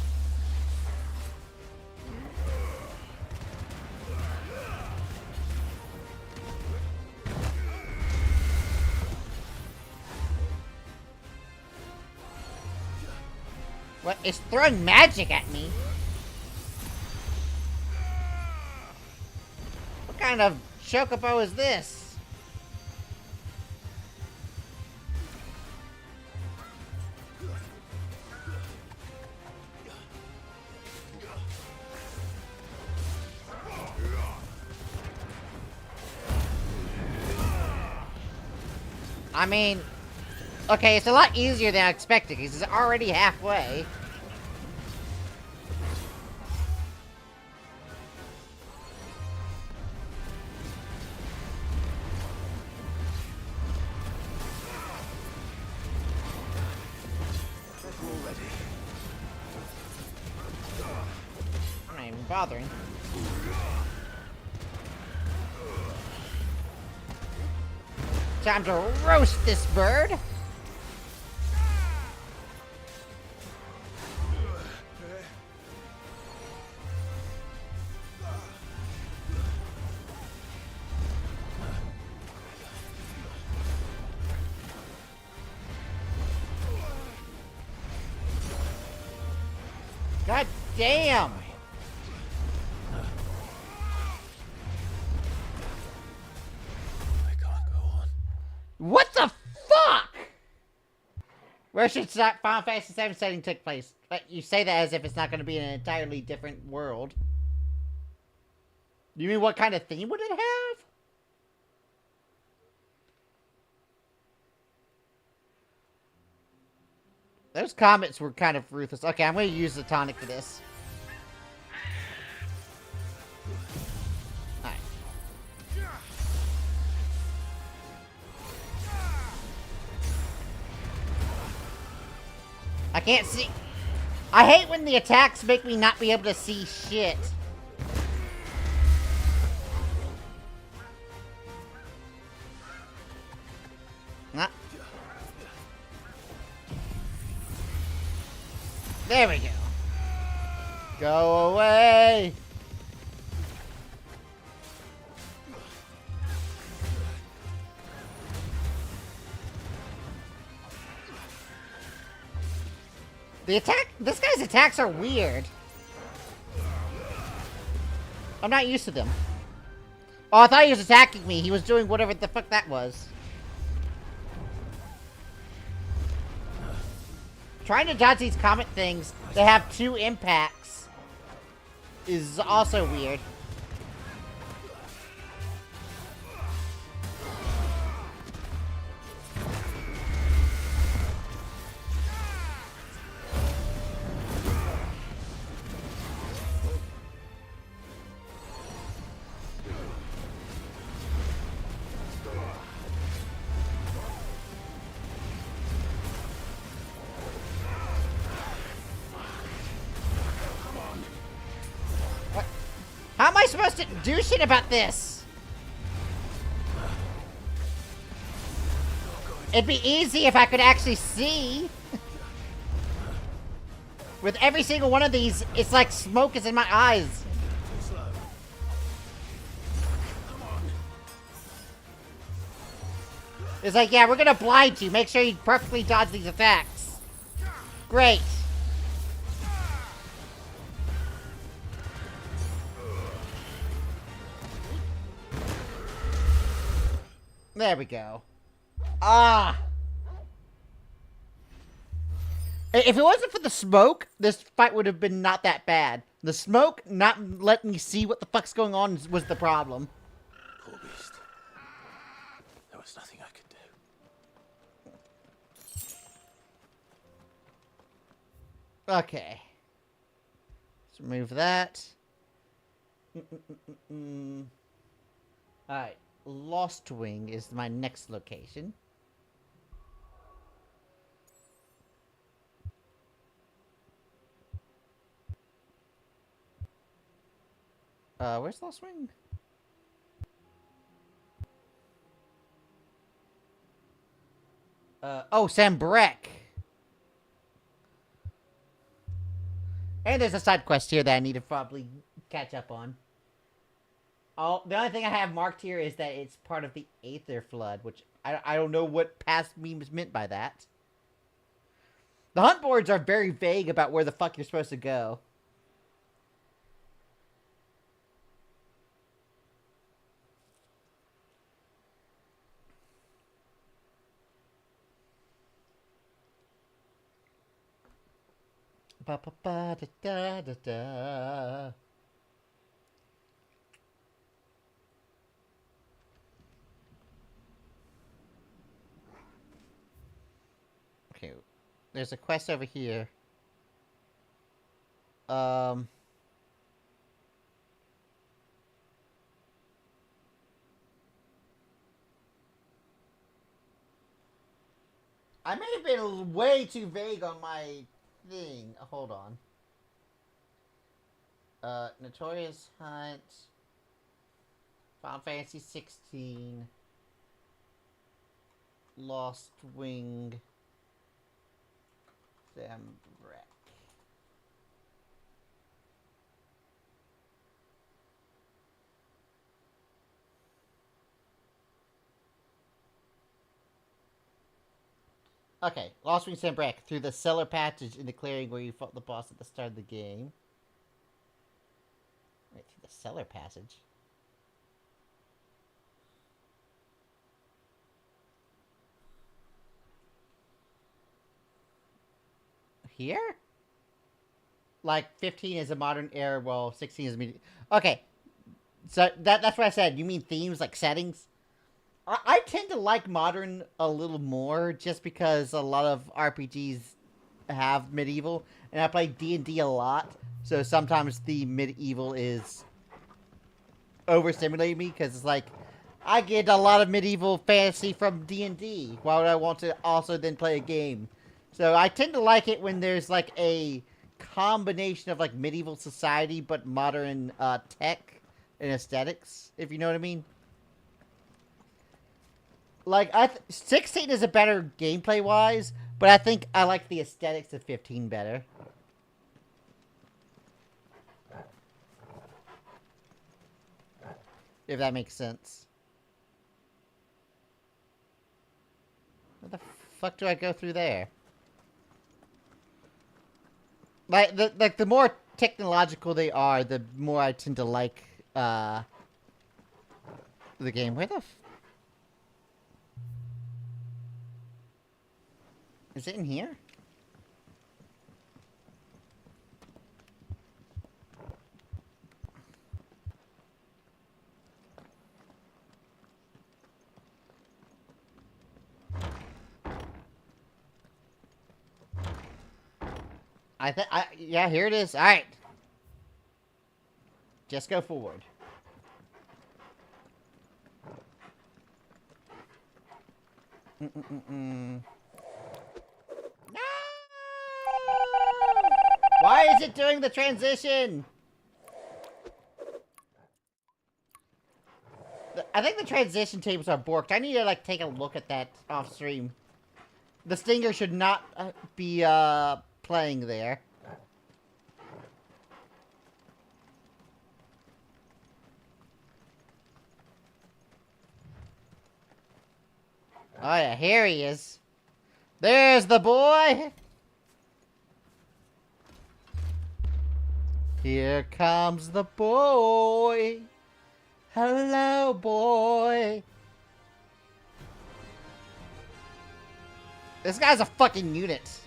What? It's throwing magic at me. What kind of chocobo is this? I mean, okay, it's a lot easier than I expected because it's already halfway. I'm not even bothering. Time to roast this bird. God damn! What the fuck? Where should Final Fantasy VII setting take place? But you say that as if it's not going to be in an entirely different world. You mean what kind of theme would it have? Those comments were kind of ruthless. Okay, I'm going to use the tonic for this. Alright. I can't see. I hate when the attacks make me not be able to see shit. Nah. There we go. Go away. This guy's attacks are weird. I'm not used to them. Oh, I thought he was attacking me. He was doing whatever the fuck that was. Trying to dodge these comet things that have 2 impacts is also weird. How am I supposed to do shit about this? It'd be easy if I could actually see. With every single one of these, it's like smoke is in my eyes. It's like, yeah, we're gonna blind you. Make sure you perfectly dodge these attacks. Great. There we go. Ah! If it wasn't for the smoke, this fight would have been not that bad. The smoke not letting me see what the fuck's going on was the problem. Poor beast. There was nothing I could do. Okay. Let's remove that. Alright. Lost Wing is my next location. Where's Lost Wing? Oh, Sambrek. And there's a side quest here that I need to probably catch up on. Oh, the only thing I have marked here is that it's part of the Aether Flood, which I don't know what past memes meant by that. The hunt boards are very vague about where the fuck you're supposed to go. Ba ba ba da da da da. Okay, there's a quest over here. I may have been way too vague on my thing. Hold on. Notorious Hunt. Final Fantasy 16. Lost Wing. Sambrek. Okay, Lost Wing Sambrek through the cellar passage in the clearing where you fought the boss at the start of the game. Wait, through the cellar passage? Here? Like, 15 is a modern era, while 16 is a medium. Okay. So, that's what I said. You mean themes, like settings? I tend to like modern a little more, just because a lot of RPGs have medieval. And I play D&D a lot, so sometimes the medieval is overstimulating me, because it's like, I get a lot of medieval fantasy from D&D. Why would I want to also then play a game? So I tend to like it when there's like a combination of like medieval society but modern tech and aesthetics, if you know what I mean. Like 16 is a better gameplay wise, but I think I like the aesthetics of 15 better. If that makes sense. Where the fuck do I go through there? Like the more technological they are, the more I tend to like the game. Where the f... Is it in here? Yeah, here it is. All right. Just go forward. No! Why is it doing the transition? I think the transition tables are borked. I need to, like, take a look at that off stream. The stinger should not be, playing there. Oh yeah, here he is. There's the boy! Here comes the boy. Hello, boy. This guy's a fucking unit.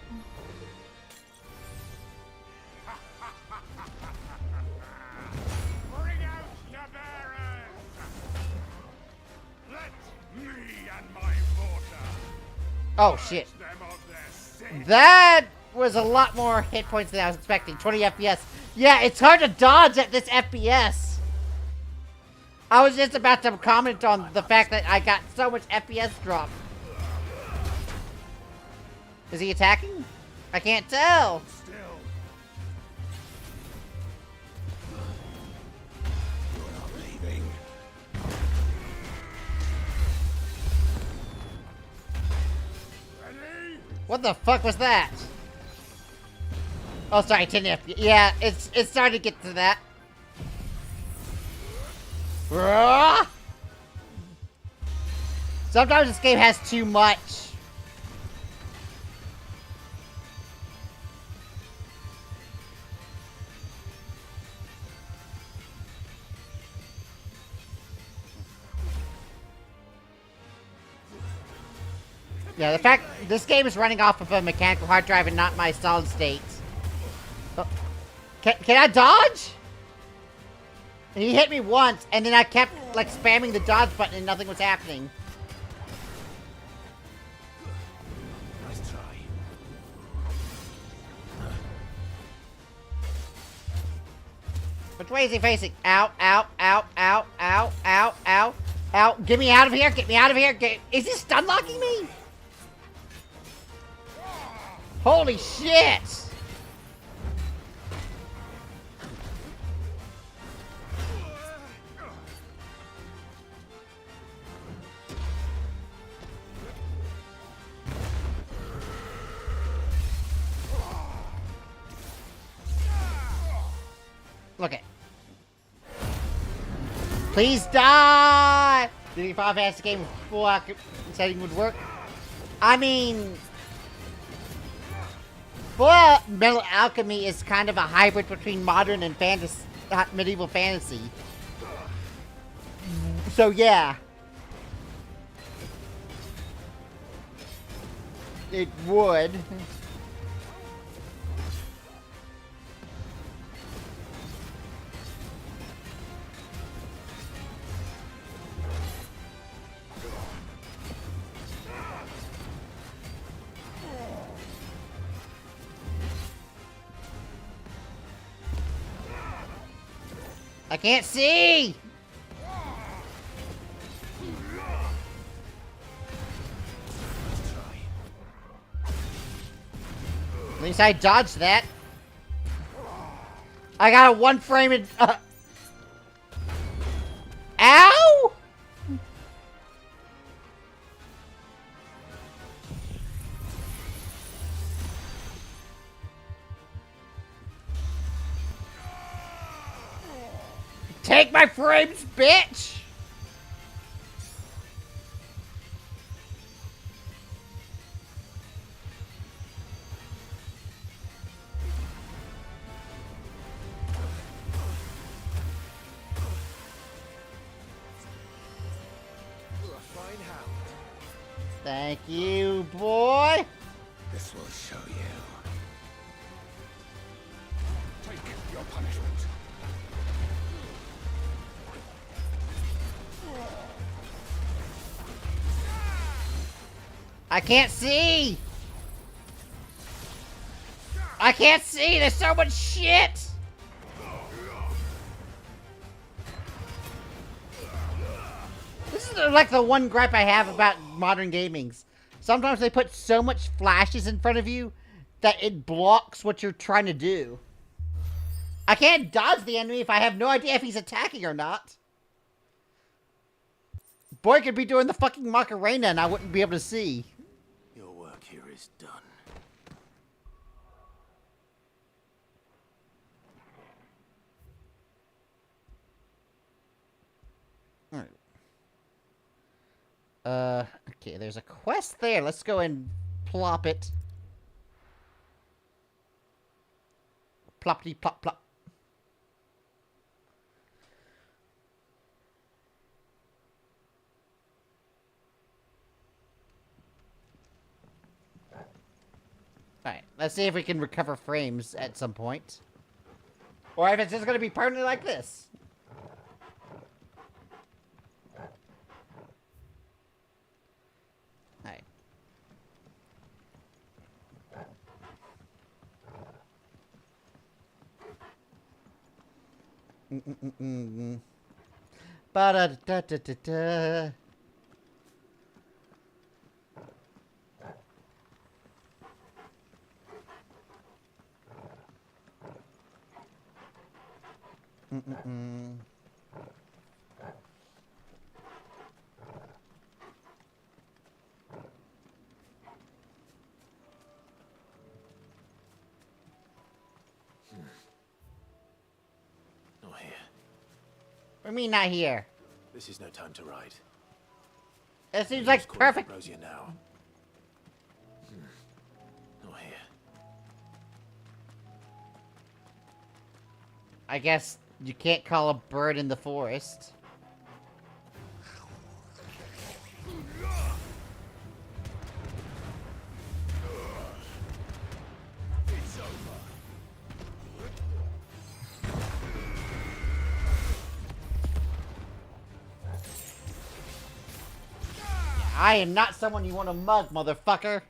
Bring out your bearers! Let me and my water Oh shit. them of their sin. That was a lot more hit points than I was expecting. 20 FPS. Yeah, it's hard to dodge at this FPS. I was just about to comment on the fact that I got so much FPS drop. Is he attacking? I can't tell. Still. You're not leaving. Ready? What the fuck was that? Oh, sorry, 10 FPS. Yeah, it's starting to get to that. Sometimes this game has too much. Yeah, the fact this game is running off of a mechanical hard drive and not my solid state. Oh. Can I dodge? He hit me once, and then I kept, like, spamming the dodge button and nothing was happening. Nice try. Which way is he facing? Ow, ow, ow, ow, ow, ow, ow, ow. Get me out of here, get me out of here. Is he stun locking me? Holy shit! Okay. Please die! Did he Final Fantasy game with full setting would work? I mean, Full Metal Alchemy is kind of a hybrid between modern and fantasy, medieval fantasy. So yeah. It would. I can't see! At least I dodged that. I got a one frame in, Ow! Take my frames, bitch! Thank you, boy. This will show you. Take your punishment. I can't see. I can't see. There's so much shit. This is like the one gripe I have about modern gamings. Sometimes they put so much flashes in front of you that it blocks what you're trying to do. I can't dodge the enemy if I have no idea if he's attacking or not. Boy could be doing the fucking Macarena and I wouldn't be able to see. Your work here is done. Okay, there's a quest there. Let's go and plop it. Ploppity plop plop. Alright, let's see if we can recover frames at some point. Or if it's just gonna be permanently like this. Alright. Ba-da-da-da-da-da. Not here. What do you mean not here? This is no time to ride. It seems like perfect. Rosia now. Not here. I guess you can't call a bird in the forest. It's over. I am not someone you want to mug, motherfucker.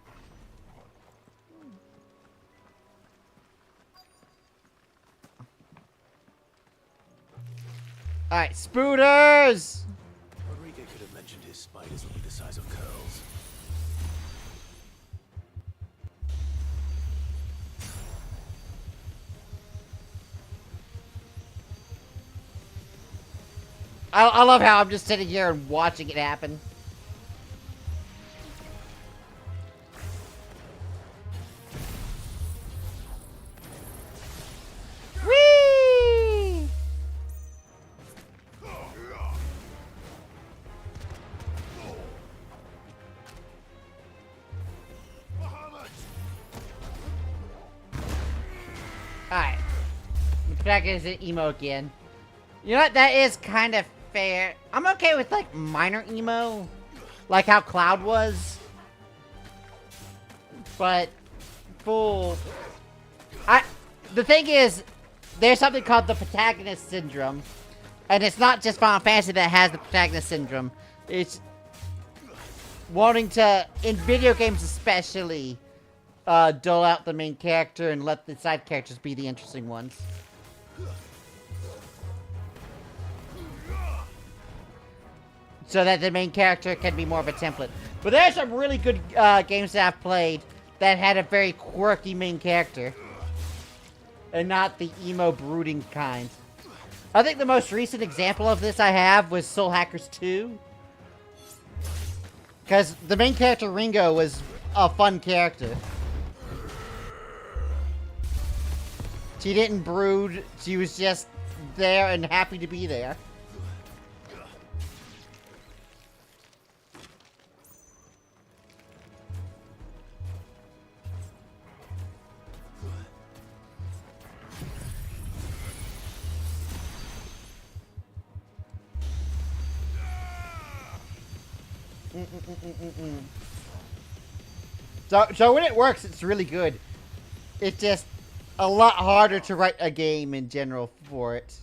Alright, spooters! Rodrigo could have mentioned his spiders would be the size of curls. I love how I'm just sitting here and watching it happen. Whee! Alright. The protagonist is emo again. You know what? That is kind of fair. I'm okay with, like, minor emo. Like how Cloud was. But, full... The thing is, there's something called the protagonist syndrome. And it's not just Final Fantasy that has the protagonist syndrome. It's wanting to, in video games especially, dull out the main character and let the side characters be the interesting ones. So that the main character can be more of a template. But there are some really good games that I've played that had a very quirky main character. And not the emo brooding kind. I think the most recent example of this I have was Soul Hackers 2. Because the main character, Ringo, was a fun character. She didn't brood, she was just there and happy to be there. So when it works, it's really good. It's just a lot harder to write a game in general for it.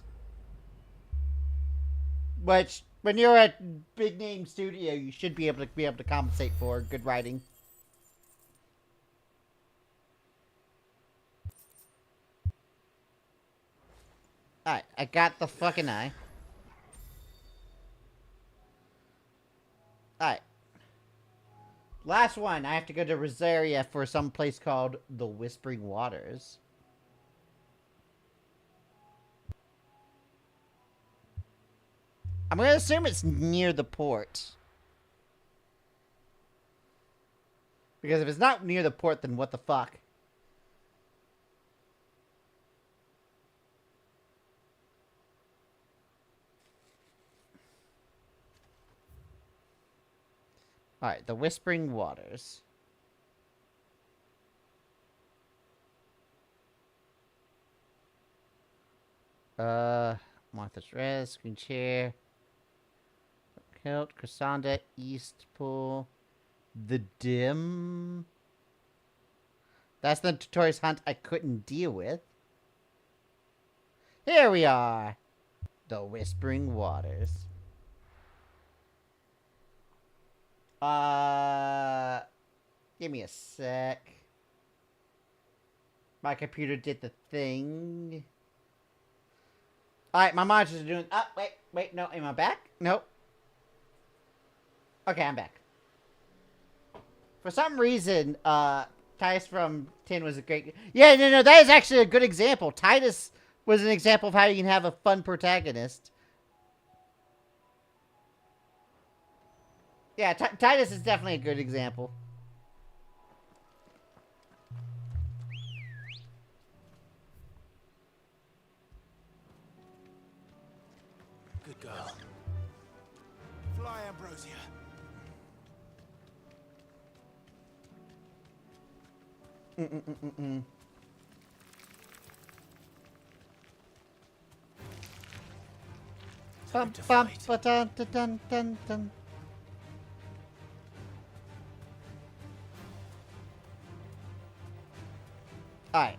Which, when you're a big name studio, you should be able to compensate for good writing. Alright, I got the fucking eye. Alright. Last one, I have to go to Rosaria for some place called the Whispering Waters. I'm gonna assume it's near the port. Because if it's not near the port, then what the fuck? Alright, the Whispering Waters. Martha's Res, Screen Chair. Kilt, Crescenda, East Pool. The Dim. That's the notorious hunt I couldn't deal with. Here we are. The Whispering Waters. Give me a sec. My computer did the thing. Alright, my monitors are doing... Oh, wait, no, am I back? Nope. Okay, I'm back. For some reason, Titus from 10 was a great... Yeah, no, that is actually a good example. Titus was an example of how you can have a fun protagonist. Yeah, Titus is definitely a good example. Good girl. Fly, Ambrosia. Bum, bum, ba-dun, dun, dun, dun. Alright.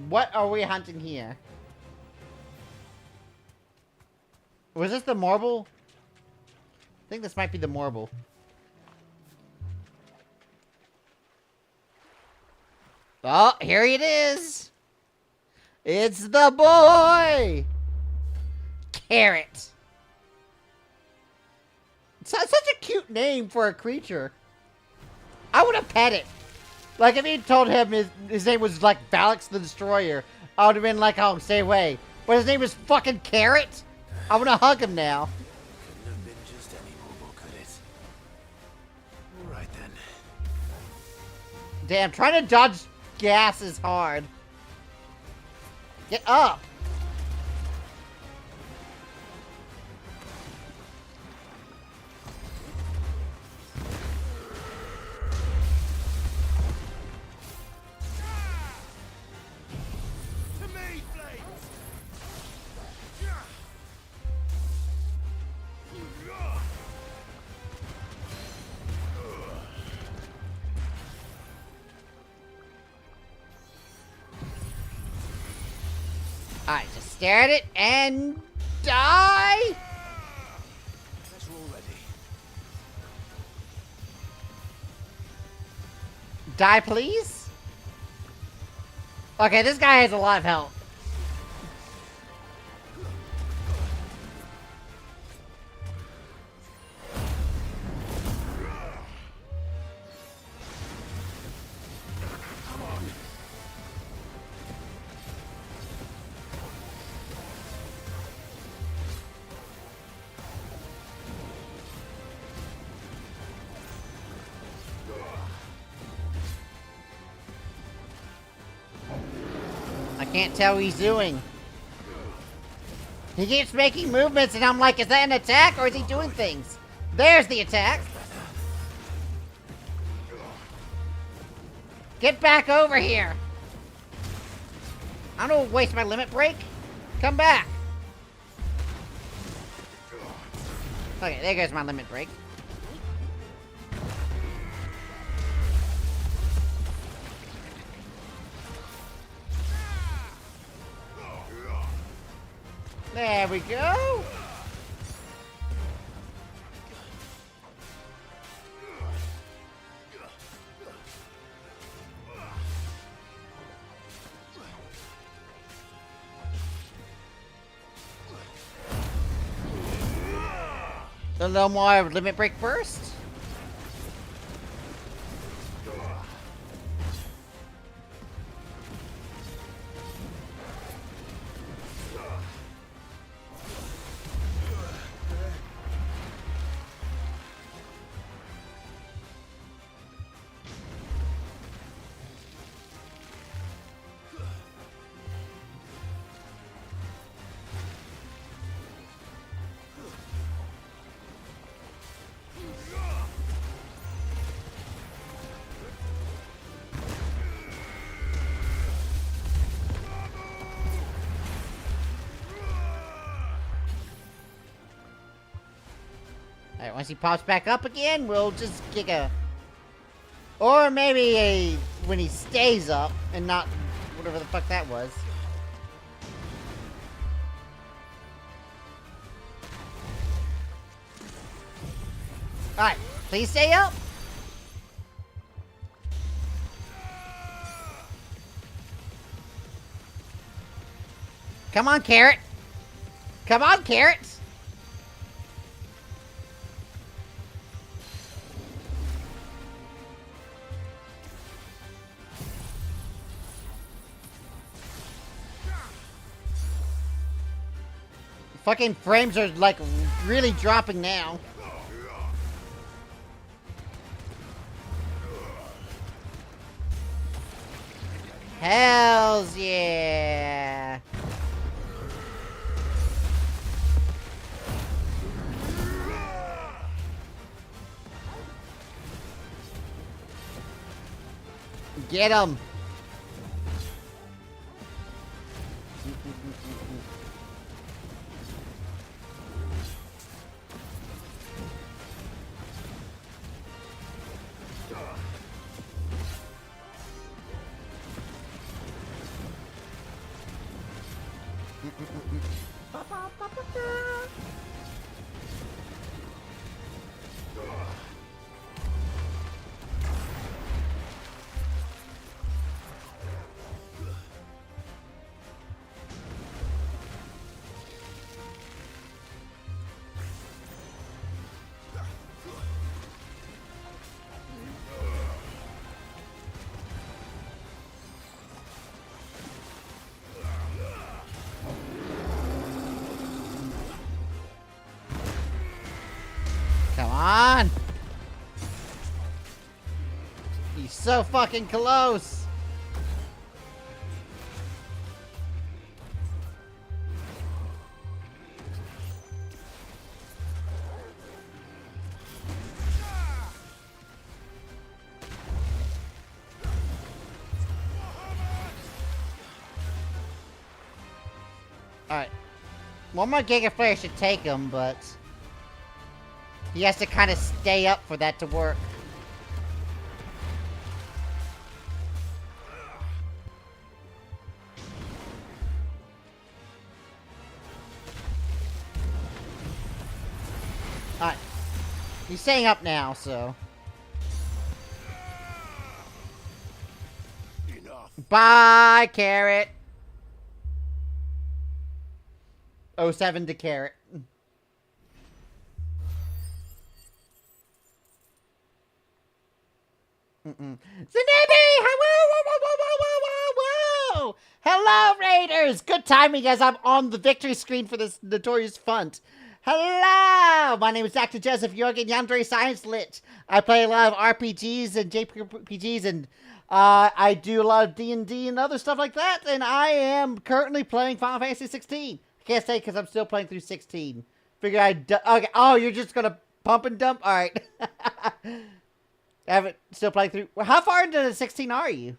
What are we hunting here? Was this the marble? I think this might be the marble. Oh, here it is! It's the boy! Carrot. It's such a cute name for a creature. I would have pet it. Like, if he told him his name was, like, Valix the Destroyer, I would have been like, oh, stay away. But his name is fucking Carrot? I want to hug him now. Couldn't have been just any bauble, could it? Alright then. Damn, trying to dodge gas is hard. Get up. Alright, just stare at it and die! Let's roll ready. Die, please? Okay, this guy has a lot of health. Can't tell what he's doing. He keeps making movements and I'm like, is that an attack or is he doing things? There's the attack. Get back over here. I don't waste my limit break. Come back. Okay, there goes my limit break. There we go. A little more limit break burst. Alright, once he pops back up again, we'll just kick a... Or maybe when he stays up and not whatever the fuck that was. Alright, please stay up. Come on, Carrot. Come on, Carrot. Fucking frames are like really dropping now. Hells yeah. Get him. Come on! He's so fucking close! Alright. One more Giga Flare should take him, but... he has to kind of stay up for that to work. Alright. He's staying up now, so... Enough. Bye, Carrot! 07 to Carrot. Zanabi! Whoa! Hello, Raiders! Good timing as I'm on the victory screen for this notorious font. Hello! My name is Dr. Joseph Jorgen Yandere Science Lit. I play a lot of RPGs and JRPGs, and I do a lot of D&D and other stuff like that, and I am currently playing Final Fantasy 16. I can't say because I'm still playing through 16. Figure okay. Oh, you're just gonna pump and dump? Alright. I haven't still playing through. Well, how far into the 16 are you?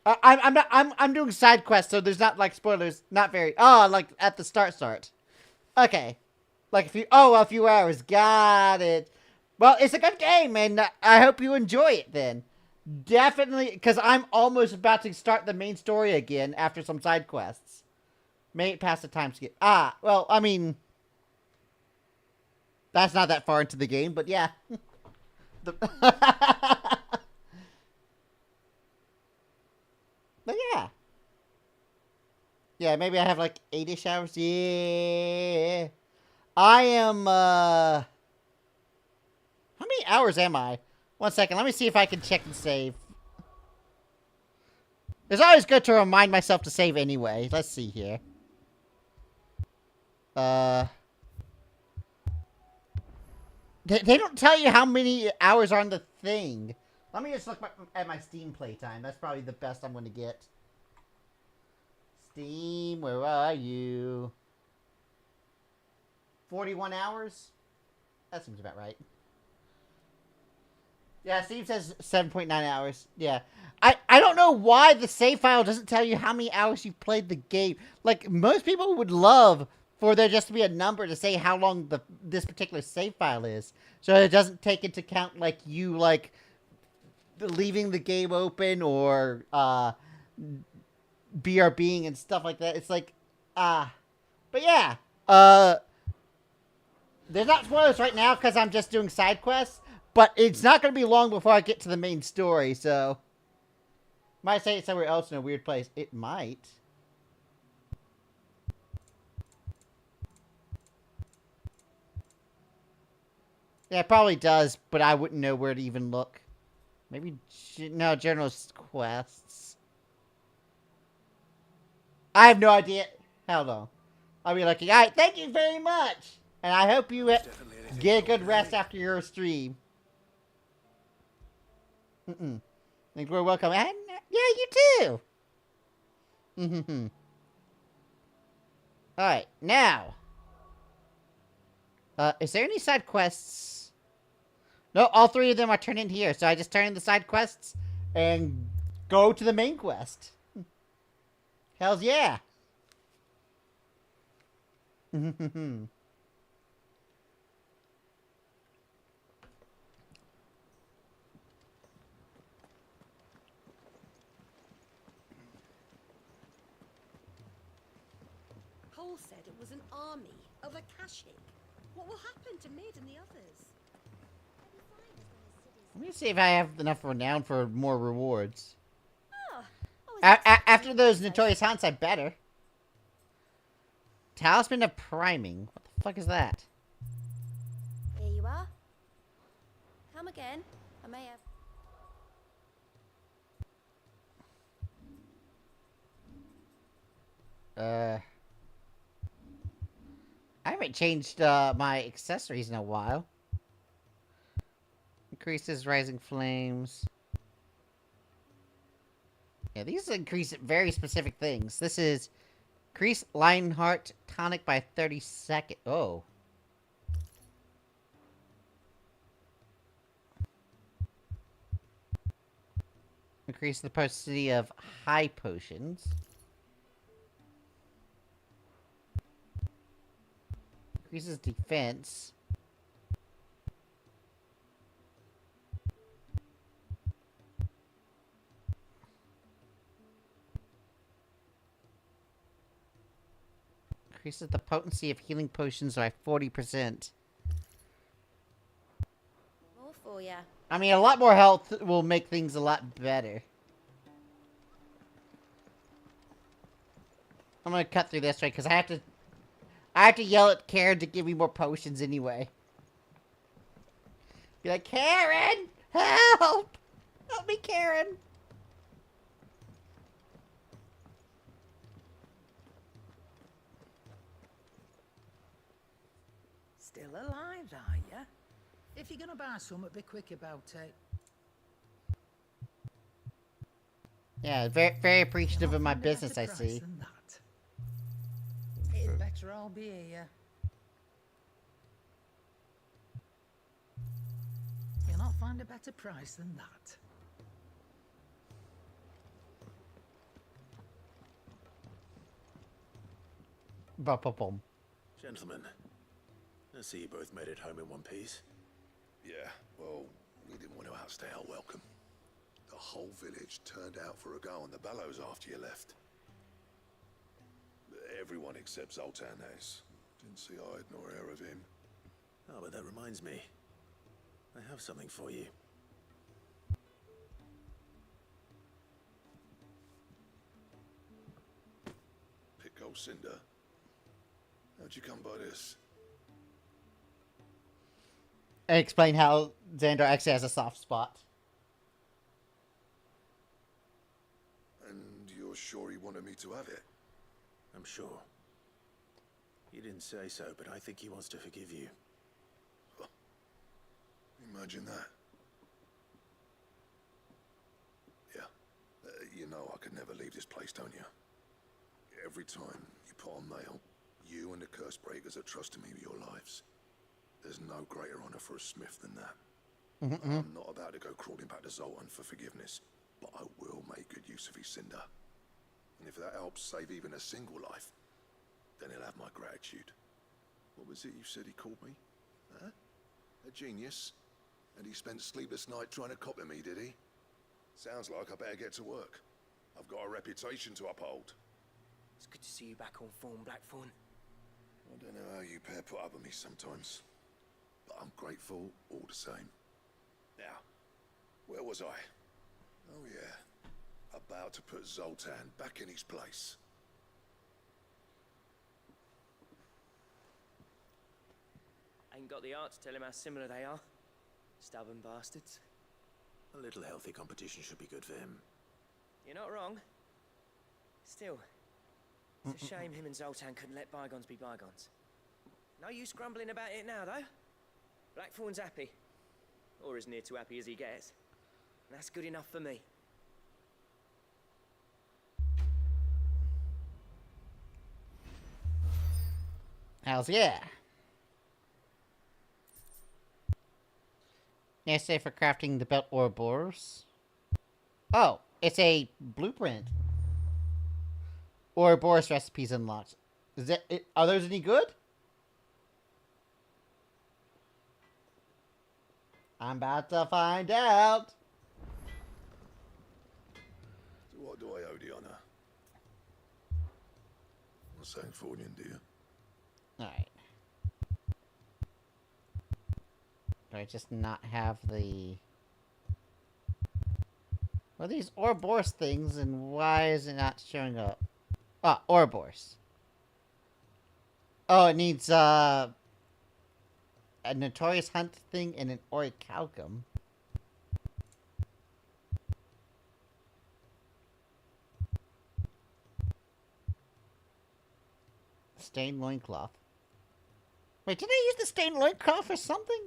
I'm doing side quests, so there's not like spoilers. Not very. Oh, like at the start. Okay, like a few hours. Got it. Well, it's a good game, and I hope you enjoy it then. Definitely, because I'm almost about to start the main story again after some side quests. Made it past the time skip. Ah, well, I mean, that's not that far into the game, but yeah. But yeah. Yeah, maybe I have like 8-ish hours. Yeah. I am, how many hours am I? 1 second, let me see if I can check and save. It's always good to remind myself to save anyway. Let's see here. They don't tell you how many hours are on the thing. Let me just look at my Steam playtime. That's probably the best I'm going to get. Steam, where are you? 41 hours? That seems about right. Yeah, Steam says 7.9 hours. Yeah. I don't know why the save file doesn't tell you how many hours you've played the game. Like, most people would love for there just to be a number to say how long this particular save file is. So it doesn't take into account, like, you, like, leaving the game open or, BRBing and stuff like that. It's like, but yeah. There's not spoilers right now because I'm just doing side quests. But it's not going to be long before I get to the main story, so... Might say it's somewhere else in a weird place. It might. Yeah, it probably does, but I wouldn't know where to even look. Maybe... No, general quests. I have no idea. Hold on. I'll be looking. Alright, thank you very much! And I hope you get a good rest after your stream. Think we're welcome. And, yeah, you too! Alright, now. Is there any side quests? No, all 3 of them are turned in here. So I just turn in the side quests and go to the main quest. Hells yeah! Cole said it was an army of Akashic. What will happen to Mid and the others? Let me see if I have enough renown for more rewards. Oh, After those notorious hunts, I better. Talisman of Priming. What the fuck is that? Here you are. Come again. I may have... I haven't changed my accessories in a while. Increases rising flames. Yeah, these increase very specific things. This is increase Lionheart tonic by 30 seconds. Oh. Increase the potency of high potions. Increases defense. Increases the potency of healing potions by 40%. More for ya. I mean, a lot more health will make things a lot better. I'm gonna cut through this way because I have to yell at Karen to give me more potions anyway. Be like, Karen, help! Help me, Karen! Still alive, are ya? If you're gonna buy something, be quick about it. Yeah, very, very appreciative of my business, I see. It'd better all be here. You'll not find a better price than that. Ba-ba-bum. Gentlemen, I see you both made it home in one piece. Yeah, well, we didn't want to outstay our welcome. The whole village turned out for a go on the bellows after you left. Everyone except Zoltan has. Didn't see hide nor hair of him. Oh, but that reminds me. I have something for you. Pick old Cinder. How'd you come by this? And explain how Xander actually has a soft spot. And you're sure he wanted me to have it? I'm sure. He didn't say so, but I think he wants to forgive you. Imagine that. Yeah. You know I could never leave this place, don't you? Every time you put on mail, you and the curse breakers are trusting me with your lives. There's no greater honor for a smith than that. I'm not about to go crawling back to Zoltan for forgiveness, but I will make good use of his cinder. And if that helps save even a single life, then he'll have my gratitude. What was it you said he called me? Huh? A genius? And he spent sleepless night trying to copy me, did he? Sounds like I better get to work. I've got a reputation to uphold. It's good to see you back on form, Blackthorn. I don't know how you pair put up with me sometimes, but I'm grateful all the same. Now, where was I? Oh yeah, about to put Zoltan back in his place. Ain't got the art to tell him how similar they are. Stubborn bastards. A little healthy competition should be good for him. You're not wrong. Still, it's a shame him and Zoltan couldn't let bygones be bygones. No use grumbling about it now, though. Blackthorn's happy. Or as near to happy as he gets. And that's good enough for me. Hells yeah. Necessary for crafting the belt or bores. Oh, it's a blueprint. Ouroboros recipes unlocked. Is that it? Are those any good? I'm about to find out. So what do I owe the honor? Not saying fortune, do you? Alright. Do I just not have the... What are these Ouroboros things, and why is it not showing up? Ah, Ouroboros. Oh, it needs, a notorious hunt thing and an orichalcum. Stained loincloth. Wait, did I use the stained loincloth for something?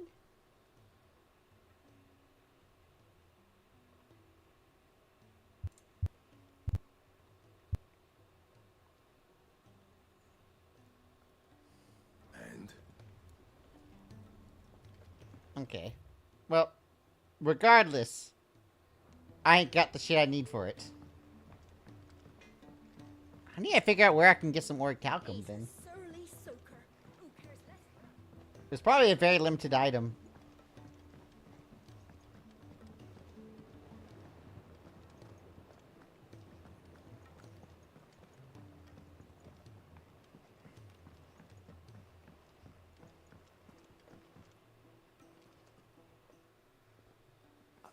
And? Okay. Well, regardless, I ain't got the shit I need for it. I need to figure out where I can get some orichalcum then. It's probably a very limited item.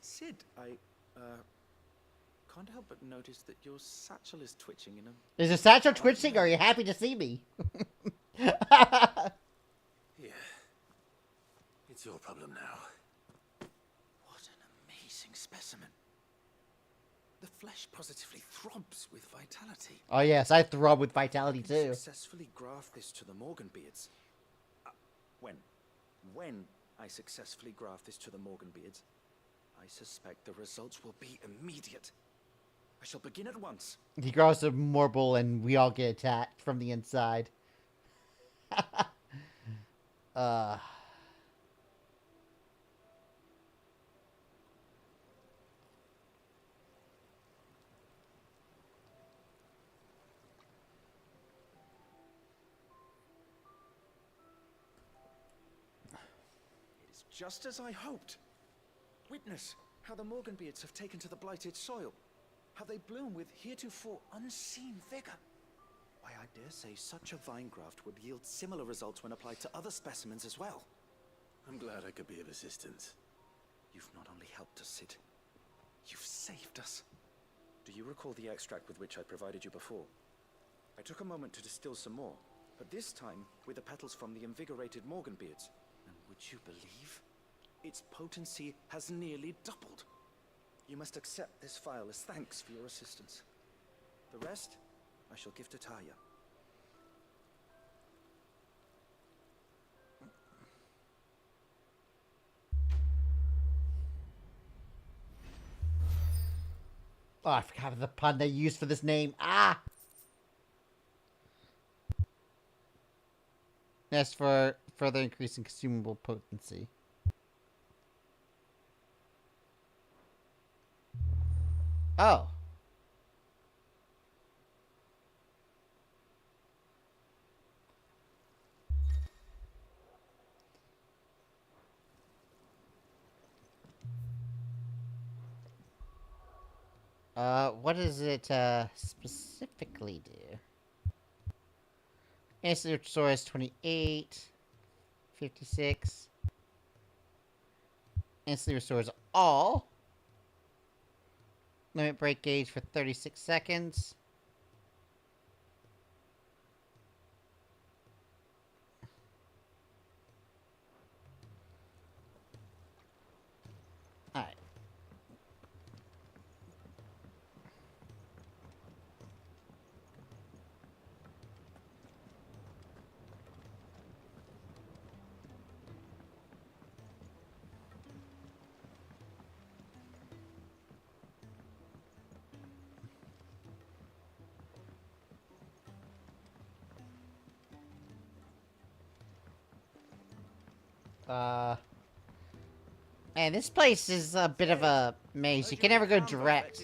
Sid, I can't help but notice that your satchel is twitching in a... Is the satchel twitching, or are you happy to see me? Yeah. It's your problem now. What an amazing specimen. The flesh positively throbs with vitality. Oh yes, I throb with vitality I too. successfully graft this to the Morganbeards. When I successfully graft this to the Morganbeards, I suspect the results will be immediate. I shall begin at once. He grows a marble and we all get attacked from the inside. It is just as I hoped. Witness How the Morganbeards have taken to the blighted soil. How they bloom with heretofore unseen vigor. Why, I dare say such a vine graft would yield similar results when applied to other specimens as well. I'm glad I could be of assistance. You've not only helped us, Sid, you've saved us. Do you recall the extract with which I provided you before? I took a moment to distill some more, but this time with the petals from the invigorated Morganbeards. And would you believe? Its potency has nearly doubled. You must accept this file as thanks for your assistance. The rest, I shall give to Taya. Oh, I forgot the pun they used for this name. Ah! That's for further increasing consumable potency. Oh. What does it, specifically do? Ancillary resource 28, 56. Ancillary restores all. Limit break gauge for 36 seconds. Alright. Man, this place is a bit of a maze. You can never go direct.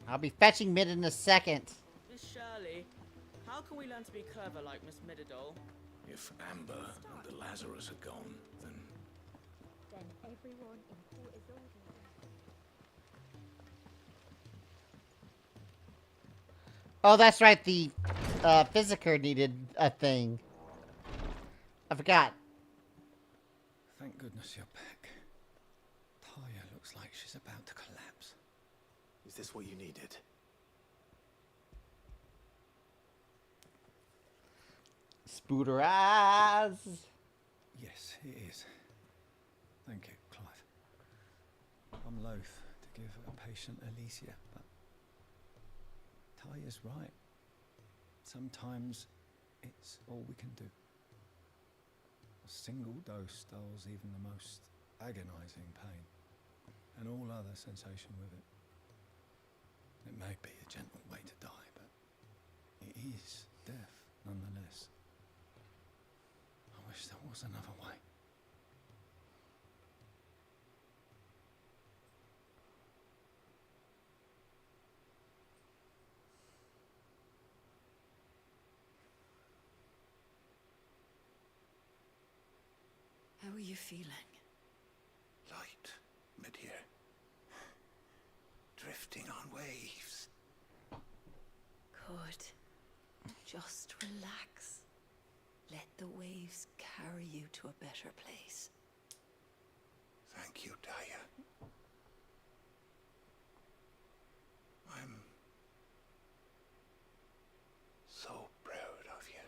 I'll be fetching Mid in a second. Miss Shirley, how can we learn to be clever like Miss Mididol? If Amber and the Lazarus are gone, then everyone in court is ordered. Oh, that's right. The Physiker needed a thing. I forgot. Thank goodness you're back. Taya looks like she's about to collapse. Is this what you needed? Spooter eyes. Yes, it is. Thank you, Clive. I'm loath to give a patient Alicia, but Taya's right. Sometimes it's all we can do. A single dose dulls even the most agonizing pain, and all other sensation with it. It may be a gentle way to die, but it is death nonetheless. I wish there was another way. How are you feeling? light, mid-here. Drifting on waves. Good. Just relax. Let the waves carry you to a better place. Thank you, Taya. I'm so proud of you.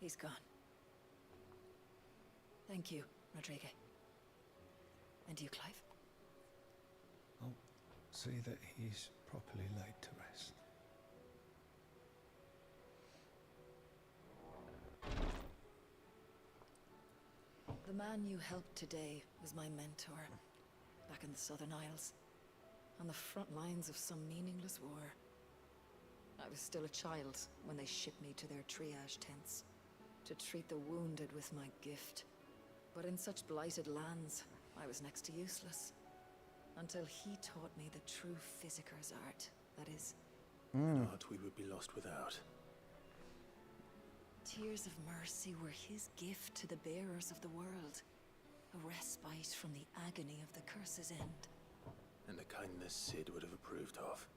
He's gone. Thank you, Rodrigue. And you, Clive? I'll see that he's properly laid to rest. The man you helped today was my mentor, back in the Southern Isles. on the front lines of some meaningless war. I was still a child when they shipped me to their triage tents to treat the wounded with my gift. But in such blighted lands, I was next to useless. Until he taught me the true physicker's art, that is. An art we would be lost without. Tears of mercy were his gift to the bearers of the world. A respite from the agony of the curse's end. And a kindness Sid would have approved of.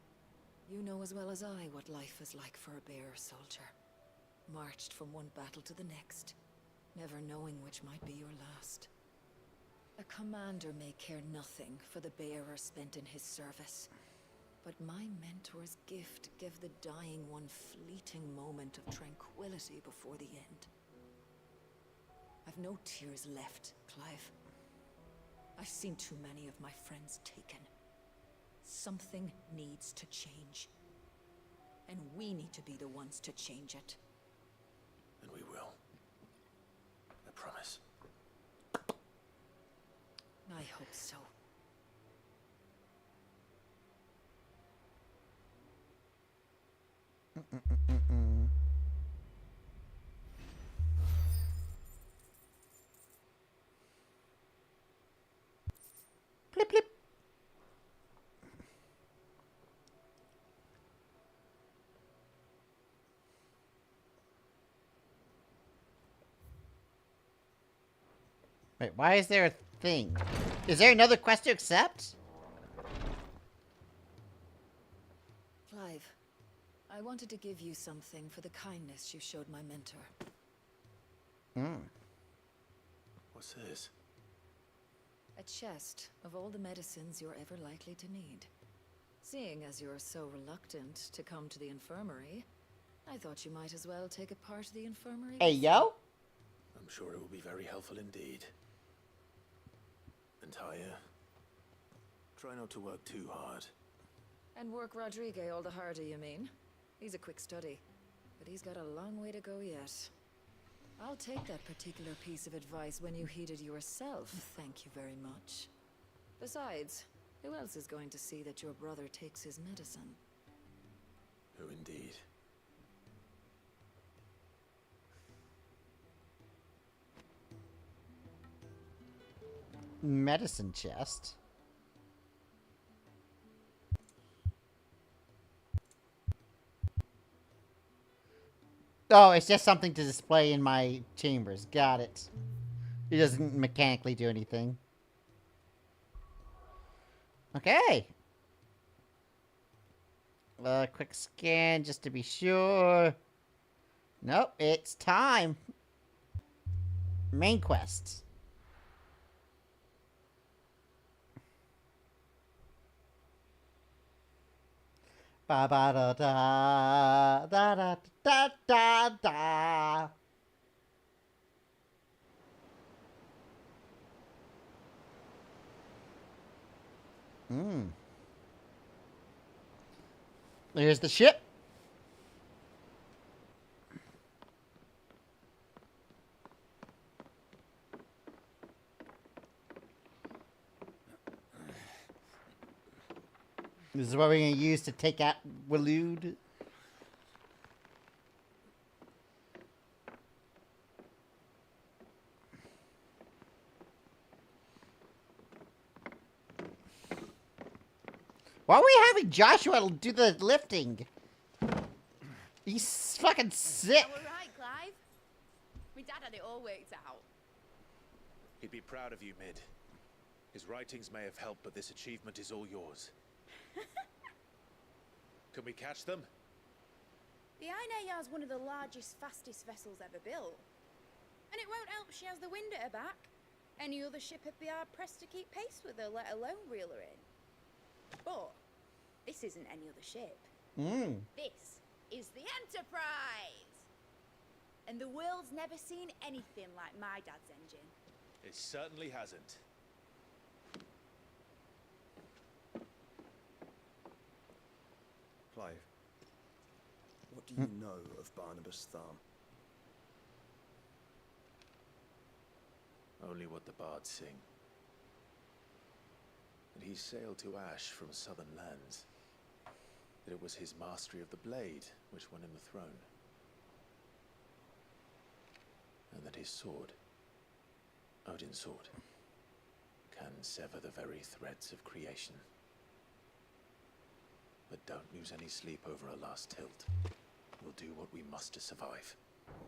You know as well as I what life is like for a bearer soldier. Marched from one battle to the next, never knowing which might be your last. A commander may care nothing for the bearer spent in his service. But my mentor's gift gave the dying one fleeting moment of tranquility before the end. I've no tears left, Clive. I've seen too many of my friends taken. Something needs to change. And we need to be the ones to change it. And we will. I promise. I hope so. Blip, blip. Wait, why is there a thing? Is there another quest to accept? Clive, I wanted to give you something for the kindness you showed my mentor. What's this? A chest of all the medicines you're ever likely to need. Seeing as you're so reluctant to come to the infirmary, I thought you might as well take a part of the infirmary. Hey, yo? I'm sure it will be very helpful indeed. And Taya, try not to work too hard. And work Rodrigue all the harder, you mean? He's a quick study, but he's got a long way to go yet. I'll take that particular piece of advice when you heed it yourself, thank you very much. Besides, who else is going to see that your brother takes his medicine? Who indeed? Medicine chest. Oh, it's just something to display in my chambers. Got it. It doesn't mechanically do anything. Okay. Quick scan just to be sure. Nope, it's time. Main quest. Ba ba da da da da da da da. There's the ship. This is what we're going to use to take out Waloed. Why are we having Joshua do the lifting? He's fucking sick. All right, Clive. My dad had it all worked out. He'd be proud of you, Mid. His writings may have helped, but this achievement is all yours. Can we catch them? The Ainayar's one of the largest, fastest vessels ever built. And it won't help she has the wind at her back. Any other ship would be hard-pressed to keep pace with her, let alone reel her in. But this isn't any other ship. This is the Enterprise! And the world's never seen anything like my dad's engine. It certainly hasn't. Clive, what do you know of Barnabas Thumb? Only what the bards sing. And he sailed to Ash from southern lands. That it was his mastery of the blade which won him the throne. And that his sword, Odin's sword, can sever the very threads of creation. But don't lose any sleep over a last tilt. We'll do what we must to survive.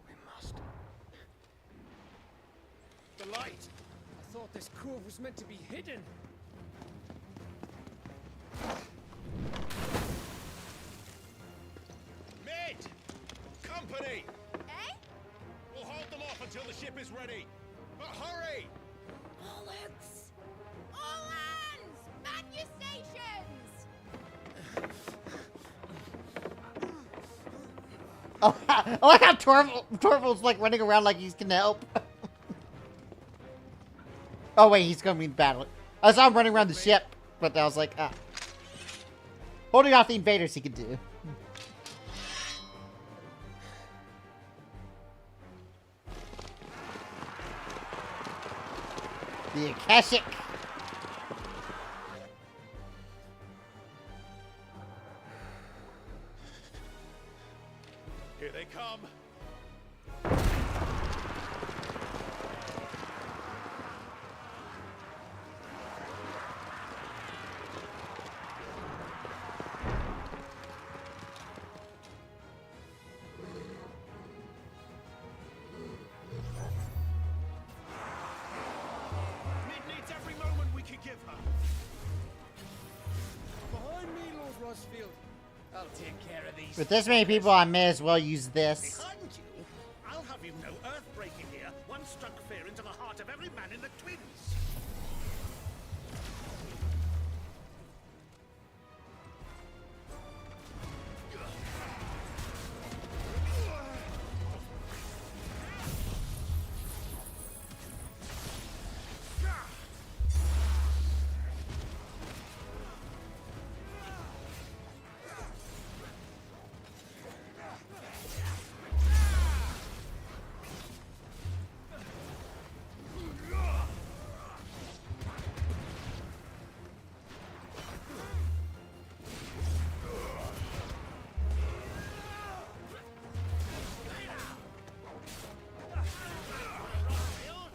We must. The light! I thought this cove was meant to be hidden. Mid! Company! Eh? We'll hold them off until the ship is ready. But hurry! Bollocks! All hands! Man your stations! Oh, I like how Torval's like running around like he's gonna help. Oh wait, he's gonna be battling. I saw him running around the ship, but I was like, ah. Holding off the invaders he could do. The Akashic. Here they come. Mid needs every moment we can give her. Behind me, Lord Rosfield. I'll take care of these. With this many people, I may as well use this. Behind you, I'll have you know earth breaking here. One struck fear into the heart of every man in the Twins.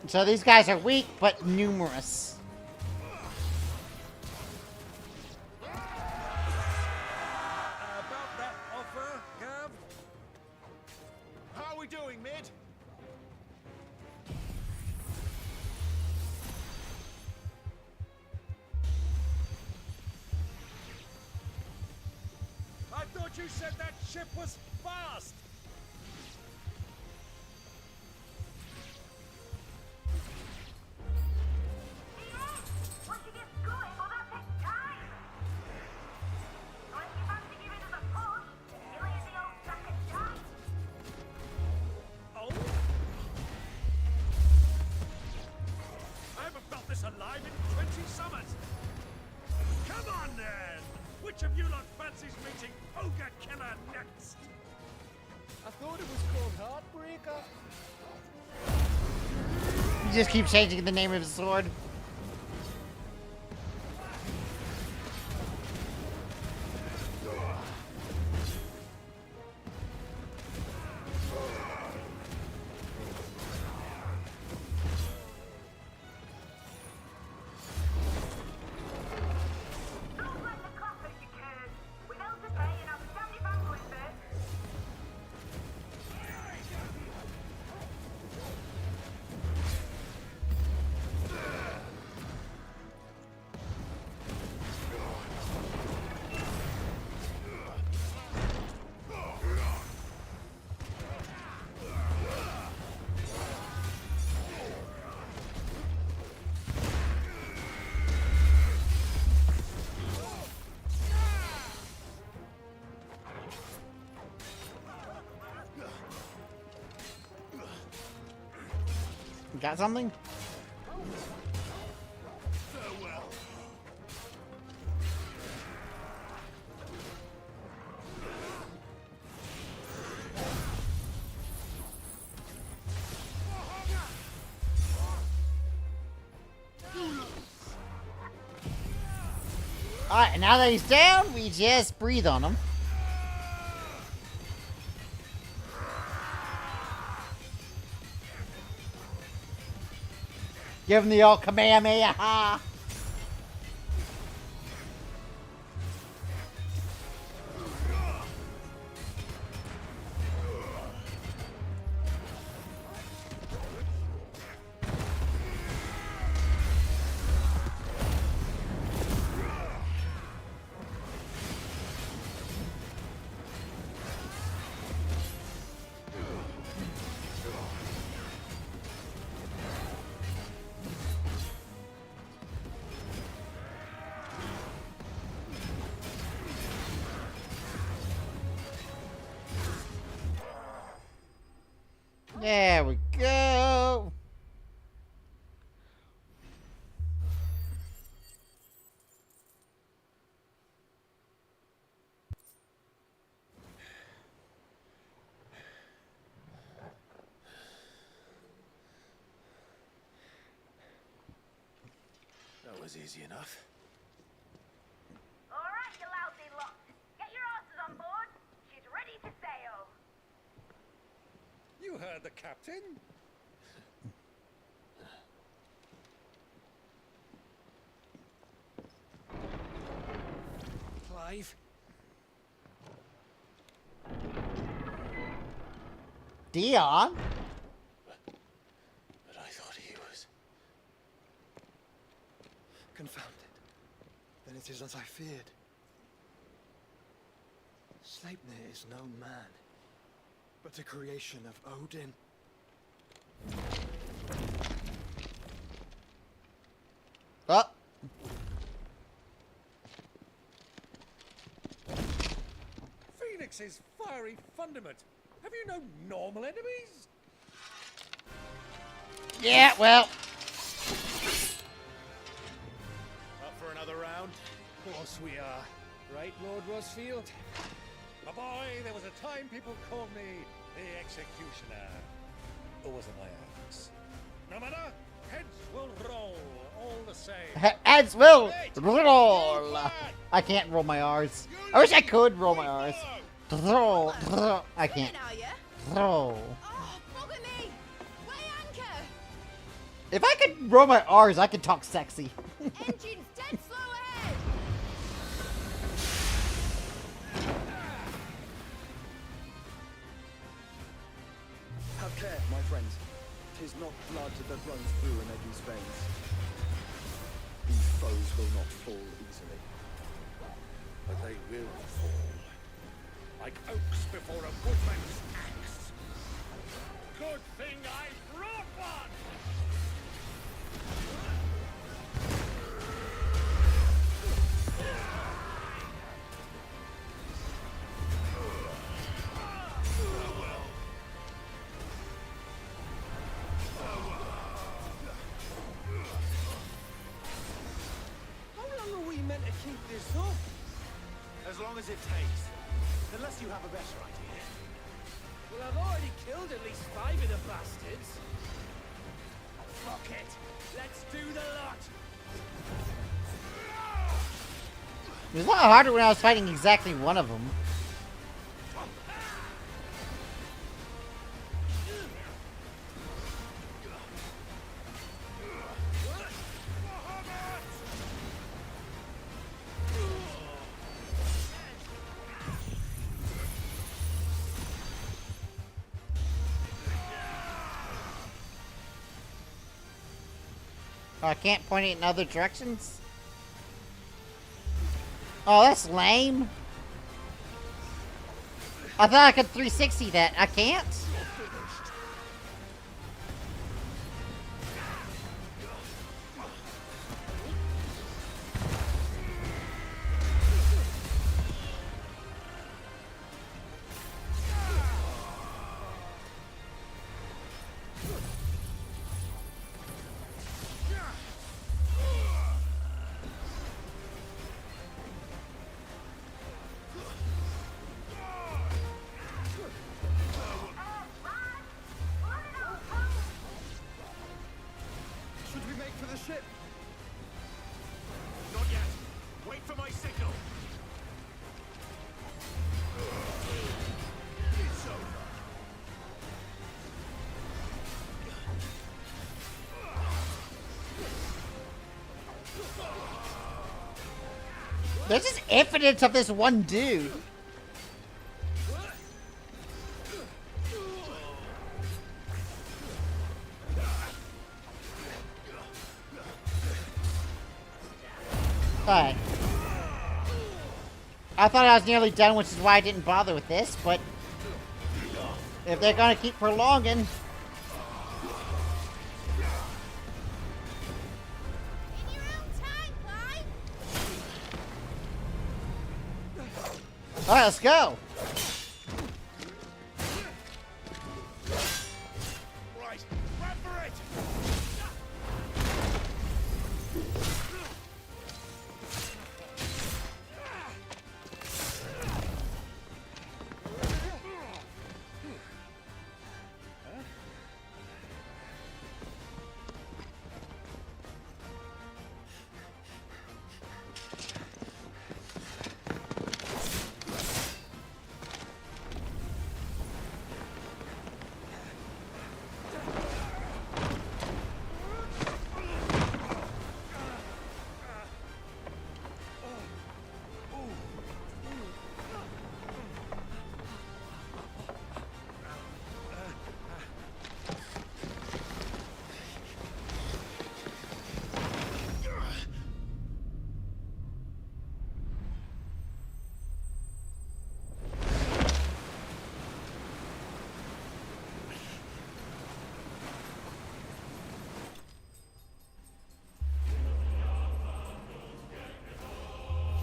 So these guys are weak, but numerous. About that offer, Gav? How are we doing, Mid? I thought you said that ship was fast. Oh? I haven't felt this alive in 20 summers. Come on then! Which of you lot fancies meeting Ogre Killer next? I thought it was called Heartbreaker. You just keep changing the name of his sword. Got something? Farewell. Alright, and now that he's down, we just breathe on him. Give him the old Kamehameha! There we go. That was easy enough. All right, you lousy lot. Get your asses on board. She's ready to sail. You heard the captain. Clive. Dion? But I thought he was... Confounded. Then it is as I feared. Sleipnir is no man, but a creation of Odin. Oh. Phoenix's fiery fundament. Have you no normal enemies? Yeah, well. Up for another round? Of course we are. Right, Lord Rosfield? My boy, there was a time people called me the Executioner. Or was it my axe? No matter, heads will roll all the same. Heads will roll. I can't roll my R's. I wish I could roll my R's. Roll. I can't. Roll. Oh, bugger me! Weigh anchor! If I could roll my R's, I could talk sexy. Engine's dead slow ahead! Have care, my friends. 'Tis not blood that runs through an Eddie's veins. These foes will not fall easily. But they will fall. Like oaks before a woodman's axe. Good thing I brought one! How long are we meant to keep this up? As long as it takes. Unless you have a better idea. Well, I've already killed at least 5 of the bastards. Fuck it. Let's do the lot. It was a lot harder when I was fighting exactly one of them. I can't point it in other directions? Oh, that's lame. I thought I could 360 that. I can't? Should we make for the ship? Not yet. Wait for my There's just infinite of this one dude. Alright. I thought I was nearly done, which is why I didn't bother with this, but if they're gonna keep prolonging. Alright, let's go. Right, run for it!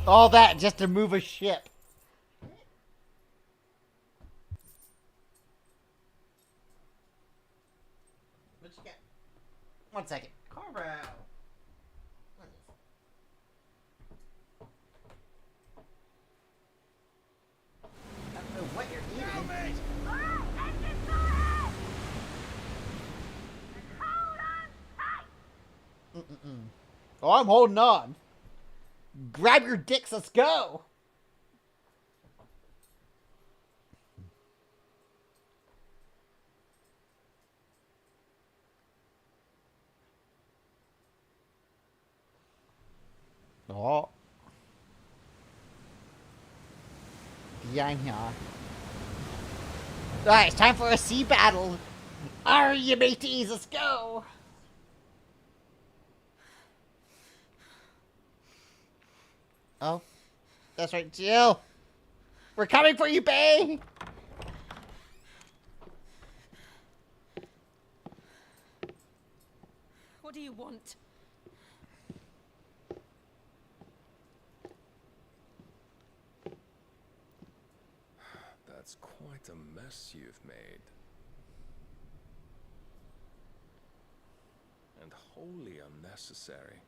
All that just to move a ship. What you got? 1 second. Carbo. What is it? I don't know what you're eating. Alright, engine started! And hold on tight! Oh, I'm holding on. Grab your dicks, let's go! Oh. Yeah, I'm here. Alright, it's time for a sea battle. Are you mateys? Let's go! Oh, that's right, Jill. We're coming for you, Bay. What do you want? That's quite a mess you've made. And wholly unnecessary.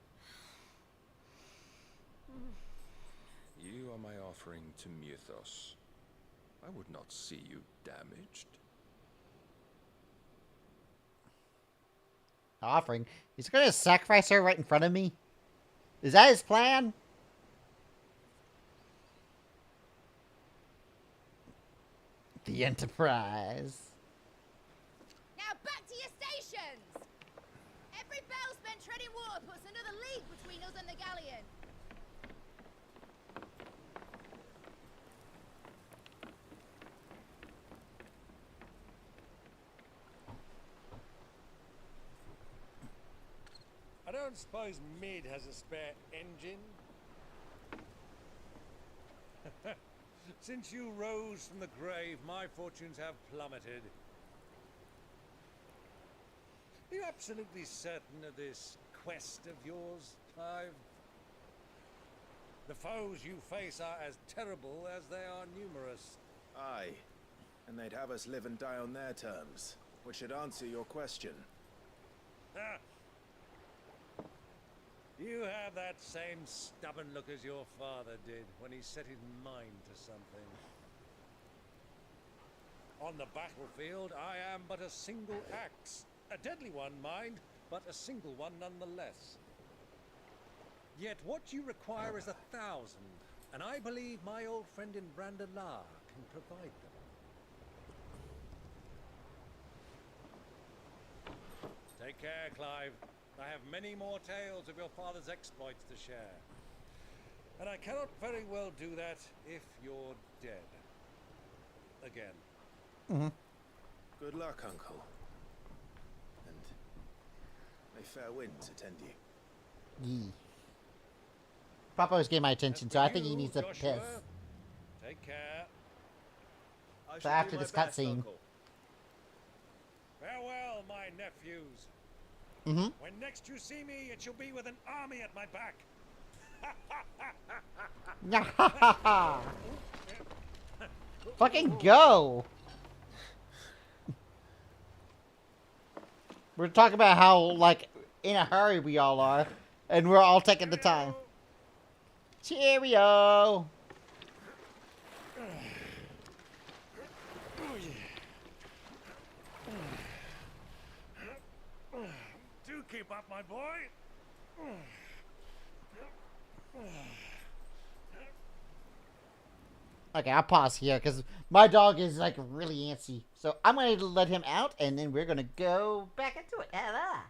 You are my offering to Mythos. I would not see you damaged. Offering? He's gonna sacrifice her right in front of me? Is that his plan? The Enterprise. Now back to your stations! Every bell spent treading water puts another league between us and the galleon. I don't suppose Mid has a spare engine? Since you rose from the grave, my fortunes have plummeted. Are you absolutely certain of this quest of yours, Clive? The foes you face are as terrible as they are numerous. Aye. And they'd have us live and die on their terms, which should answer your question. Ah. You have that same stubborn look as your father did when he set his mind to something. On the battlefield, I am but a single axe. A deadly one, mind, but a single one nonetheless. Yet what you require is 1,000, and I believe my old friend in Brandalar can provide them. Take care, Clive. I have many more tales of your father's exploits to share. And I cannot very well do that if you're dead. Again. Mm-hmm. Good luck, Uncle. And may fair winds attend you. Yee. Papa always gave my attention, so I think he needs to piss. Take care. So after this cutscene. Farewell, my nephews. Mm-hmm. When next you see me, it shall be with an army at my back. Fucking go! We're talking about how, like, in a hurry we all are, and we're all taking the time. Cheerio! Do keep up, my boy. Okay, I'll pause here because my dog is like really antsy. So I'm going to let him out and then we're going to go back into it. Hello.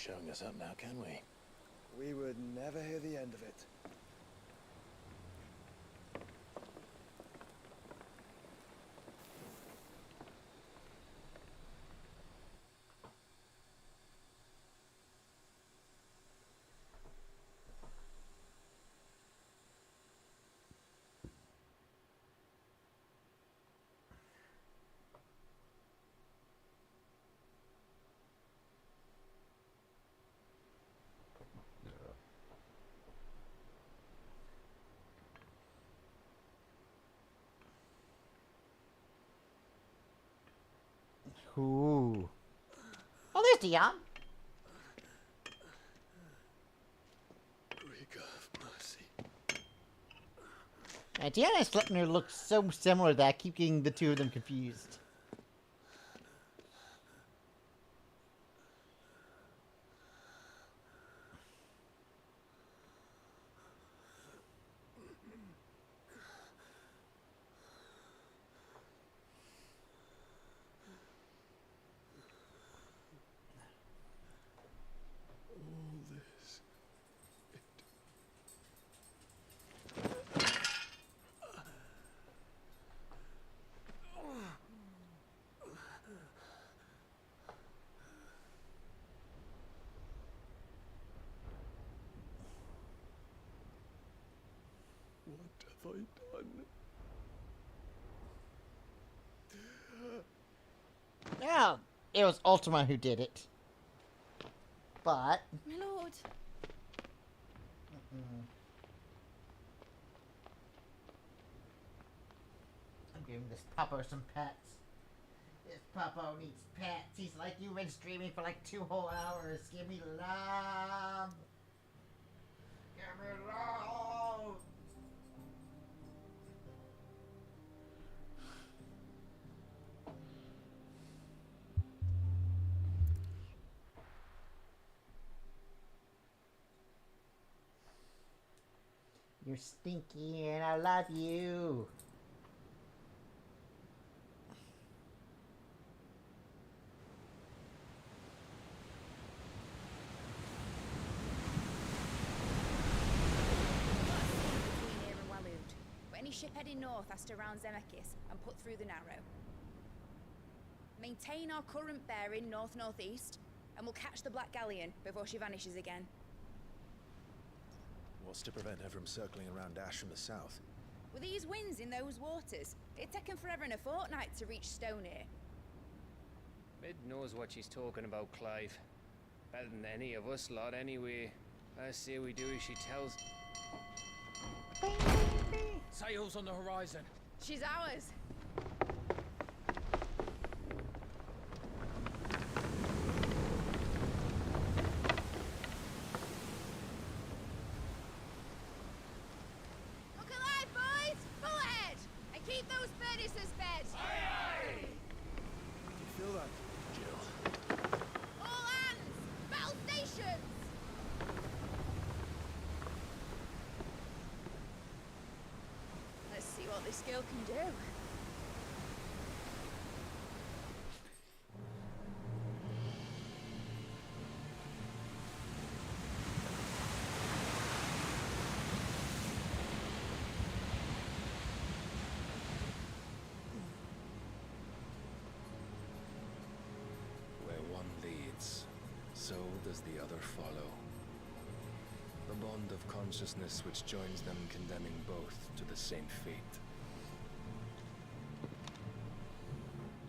showing us up now, can we? We would never hear the end of it. Ooh. Oh, there's Dion. Rig of mercy. Dion and Sleipnir look so similar that I keep getting the two of them confused. What have I done? Yeah, it was Ultima who did it. But... My lord. I'm giving this puppo some pets. This puppo needs pets. He's like, you've been streaming for like 2 whole hours. Give me love. Give me love. You're stinky and I love you. Ship heading north has to round Zemeckis and put through the Narrow. Maintain our current bearing north-northeast, and we'll catch the Black Galleon before she vanishes again. What's to prevent her from circling around Ash from the south? With these winds in those waters, it'd taken forever and a fortnight to reach Stonehere. Mid knows what she's talking about, Clive. Better than any of us lot, anyway. I say we do as she tells. Sails on the horizon. She's ours. Look alive, boys! Pull ahead! And keep those furnaces fed! Aye, aye! Do you feel that, Jill? All hands! Battle stations! Let's see what this girl can do. Where one leads, so does the other follow. The bond of consciousness which joins them condemning both to the same fate.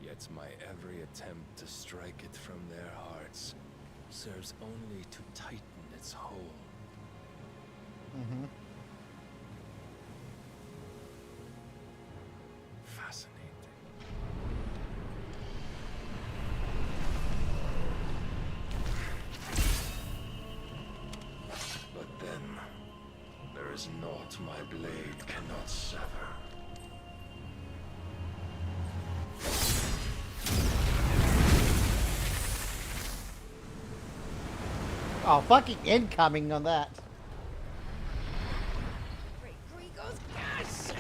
Yet my every attempt to strike it from their hearts serves only to tighten its hold. Fascinating. But then, there is naught my blade cannot sever. Oh, fucking incoming on that. Grigos, yes!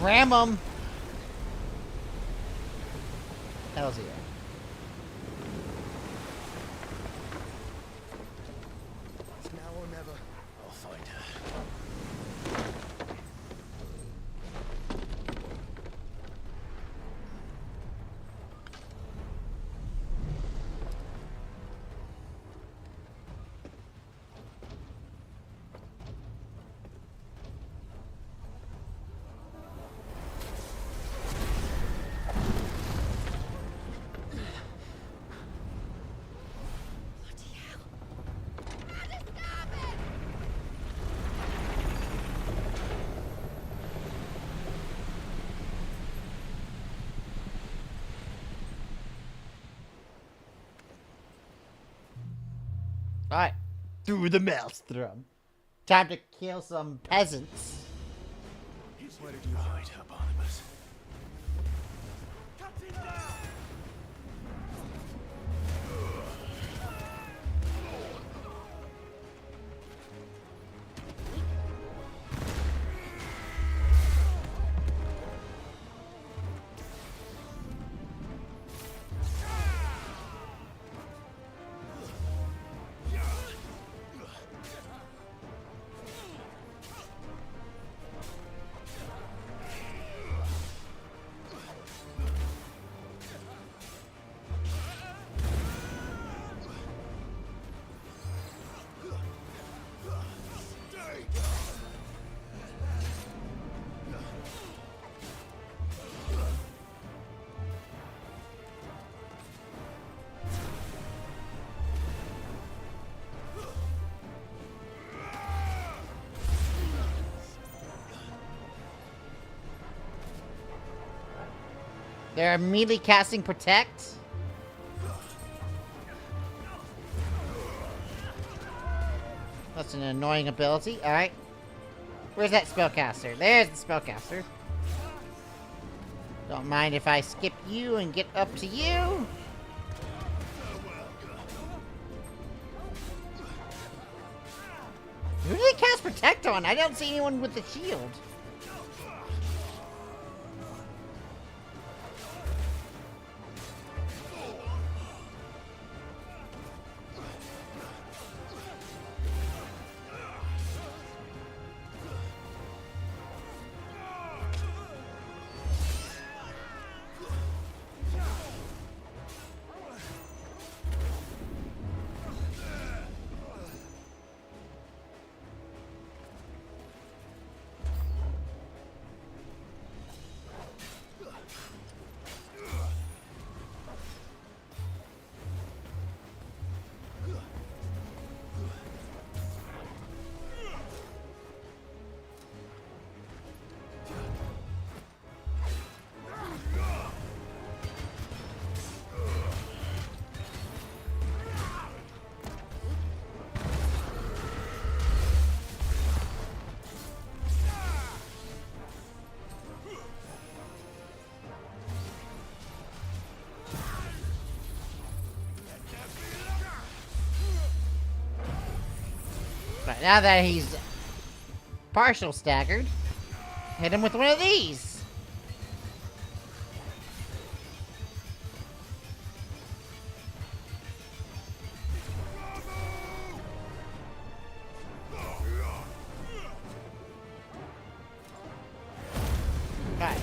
Ram him! Hell's yeah. It's now or never. I'll find her. Alright. Through the maelstrom. Time to kill some peasants. Where did you hide her, Barnabas? They're immediately casting Protect. That's an annoying ability. Alright. Where's that spellcaster? There's the spellcaster. Don't mind if I skip you and get up to you. Who did they cast Protect on? I don't see anyone with the shield. Right, now that he's partial staggered, hit him with one of these. Right.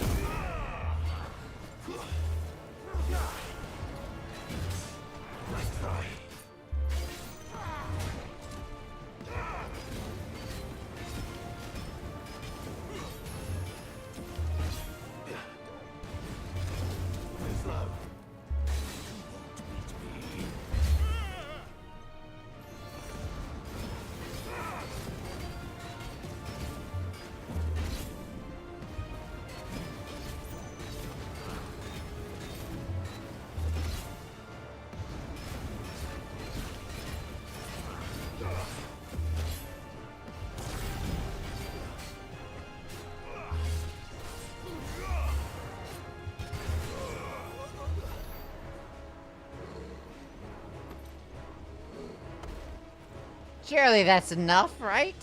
Surely that's enough, right?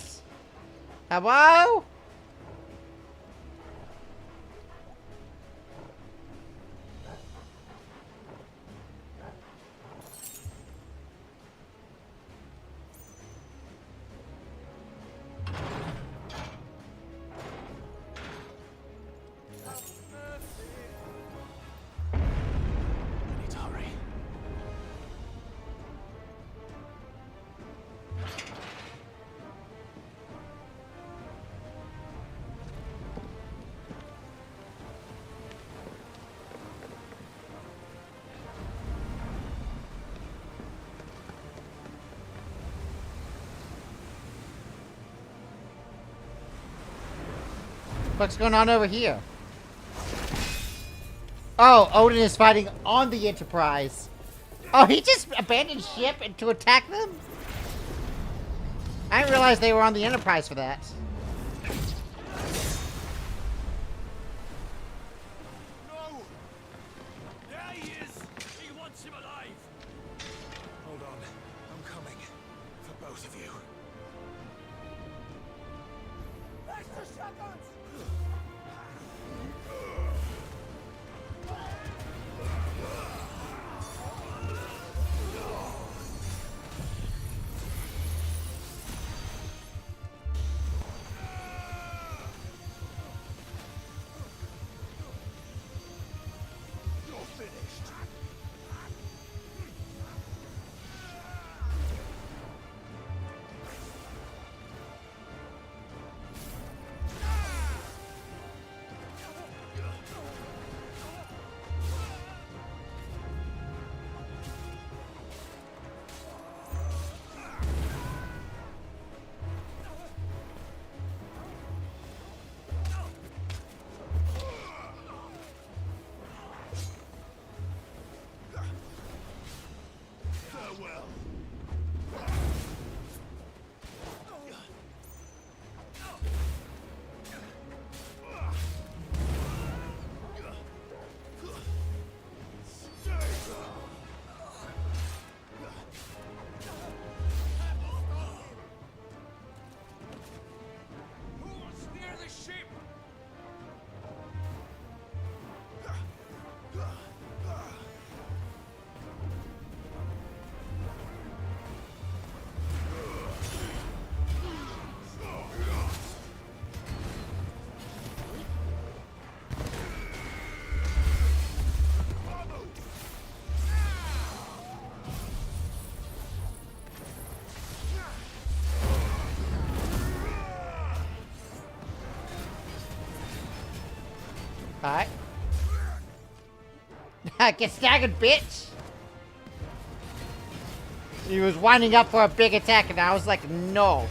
Hello? What's going on over here? Oh, Odin is fighting on the Enterprise. Oh, he just abandoned ship and to attack them? I didn't realize they were on the Enterprise for that. No! There he is! He wants him alive! Hold on. I'm coming. For both of you. Extra shotguns! Alright. Get staggered, bitch! He was winding up for a big attack and I was like, no.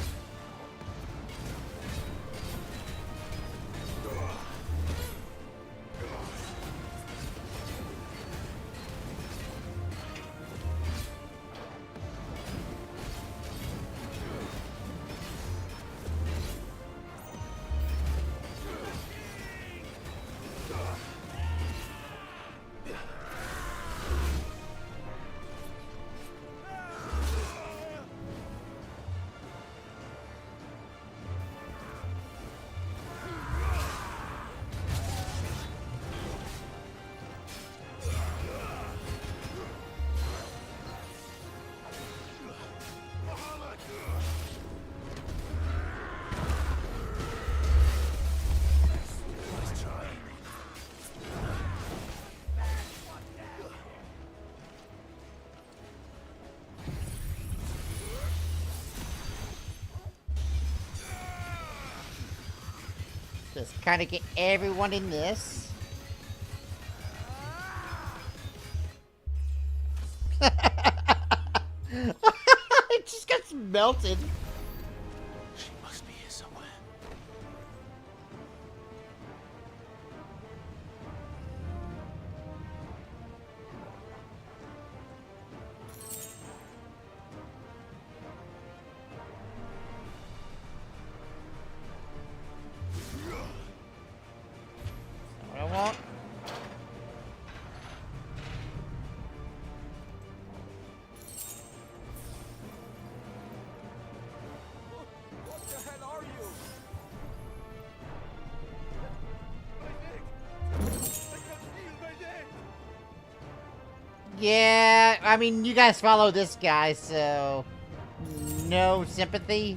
Just kind of get everyone in this. It just gets melted. She must be here somewhere. What I want. What the hell are you? Yeah, I mean, you guys follow this guy, so no sympathy.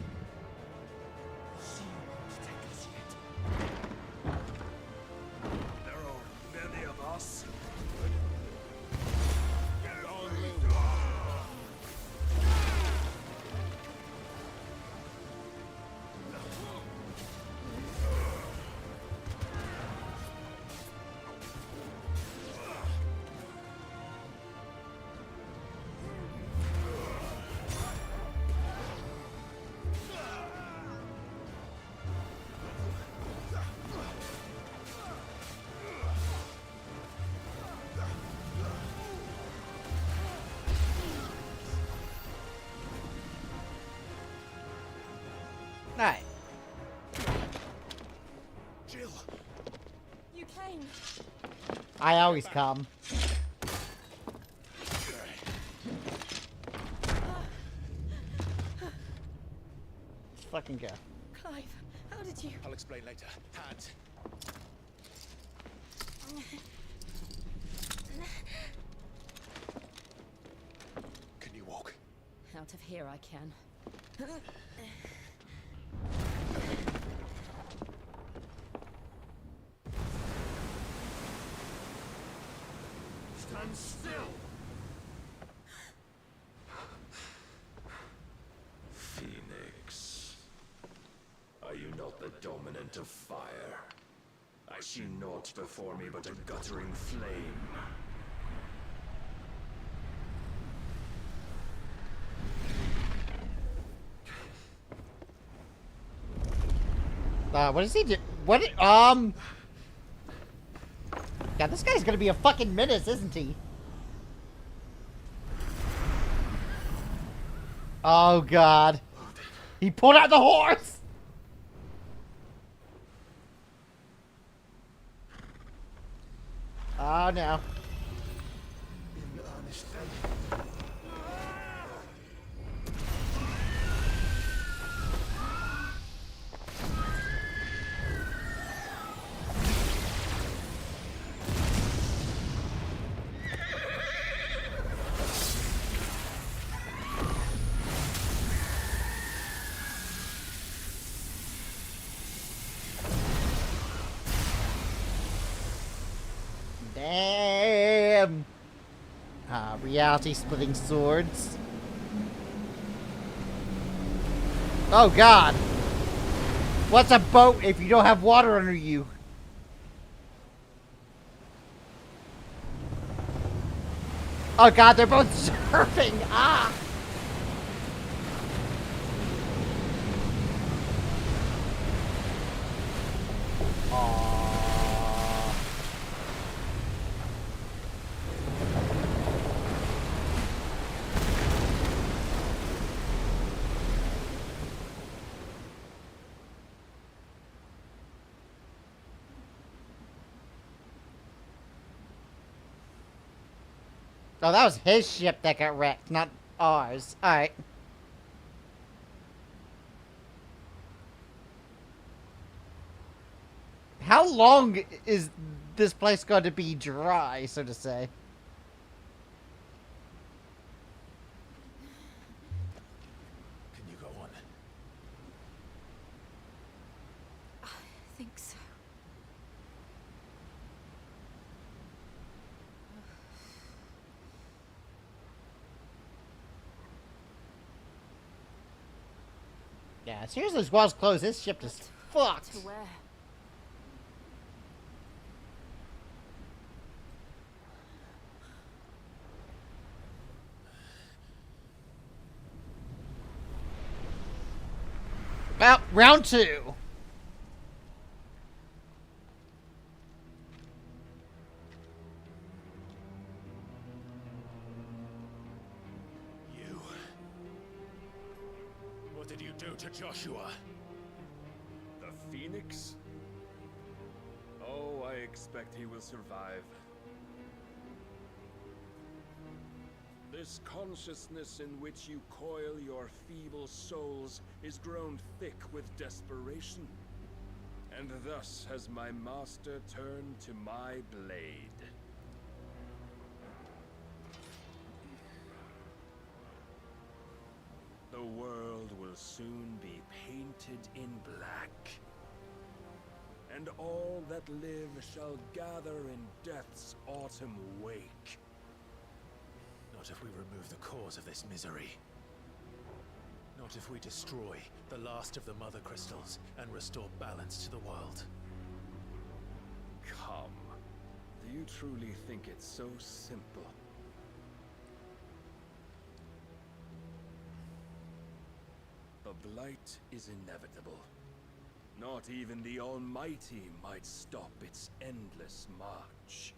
There are many of us. Alright. Jill! You came. I always come. Let's fucking go. Clive, how did you... I'll explain later. Hands. Can you walk? Out of here I can. Stand still! Phoenix. Are you not the dominant of fire? I see naught before me but a guttering flame. What does he do? What? Yeah, this guy's gonna be a fucking menace, isn't he? Oh god. He pulled out the horse! Oh no. Damn! Reality splitting swords. Oh god! What's a boat if you don't have water under you? Oh god, they're both surfing! Ah! Oh, that was his ship that got wrecked, not ours. Alright. How long is this place going to be dry, so to say? Can you go on? I think so. Yeah, seriously, as well as close, this ship is fucked. To where? Well, round two. You. What did you do to Joshua? The Phoenix? Oh, I expect he will survive. This consciousness in which you coil your feeble souls is grown thick with desperation. And thus has my master turned to my blade. The world will soon be painted in black. And all that live shall gather in death's autumn wake. Not if we remove the cause of this misery. Not if we destroy the last of the Mother Crystals and restore balance to the world. Come. Do you truly think it's so simple? The blight is inevitable. Not even the Almighty might stop its endless march.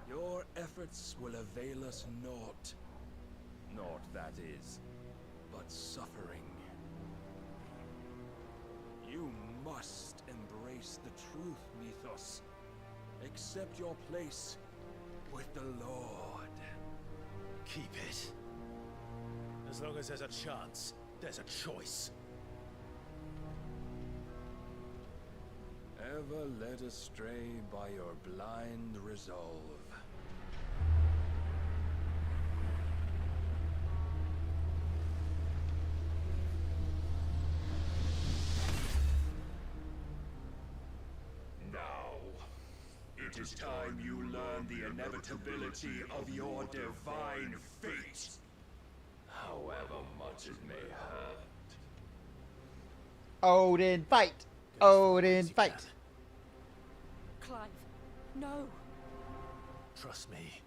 Your efforts will avail us naught. Naught, that is, but suffering. You must embrace the truth, Mythos. Accept your place with the Lord. Keep it. As long as there's a chance, there's a choice. Ever led astray by your blind resolve. Now, it is time you learn the inevitability of your divine fate. However much it may hurt. Odin, fight! Odin, fight! Clive, no. Trust me,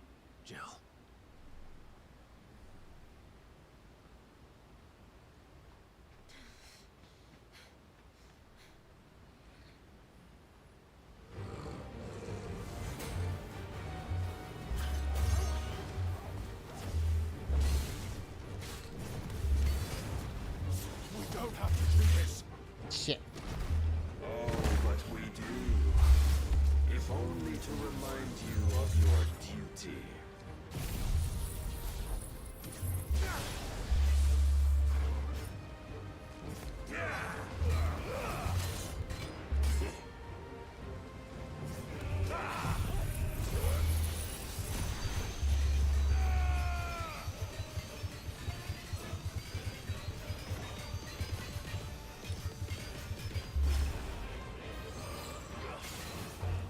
Jill. We don't have to do this. Shit. Oh, but we do. If only to remind you of your duty.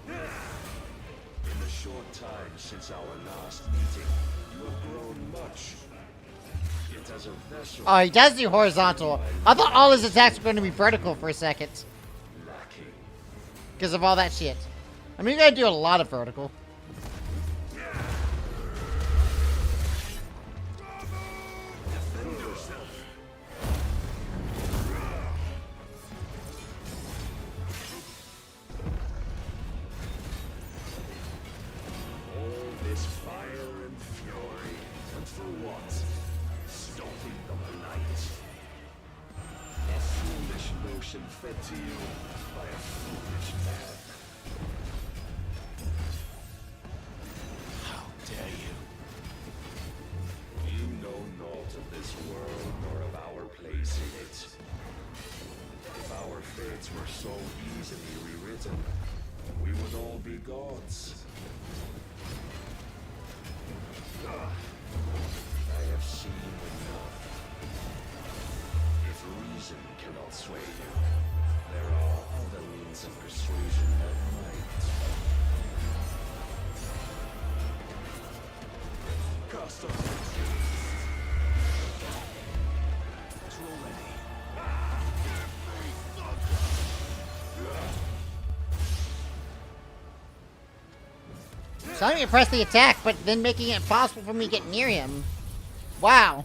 In the short time since our last meeting, you have grown much. Yet as a vessel, Oh, he does do horizontal. I thought all his attacks were going to be vertical for a second. lacking. Because of all that shit. I mean, you gotta do a lot of vertical. Defend yourself. All this fire and fury, and for what? Stopping the blight. A foolish notion fed to you by a foolish man. How dare you? You know naught of this world nor of our place in it. If our fates were so easily rewritten, we would all be gods. I have seen enough. If reason cannot sway you, there are other means of persuasion that might. Cast off. Draw ready. So I'm gonna press the attack, but then making it impossible for me to get near him. Wow.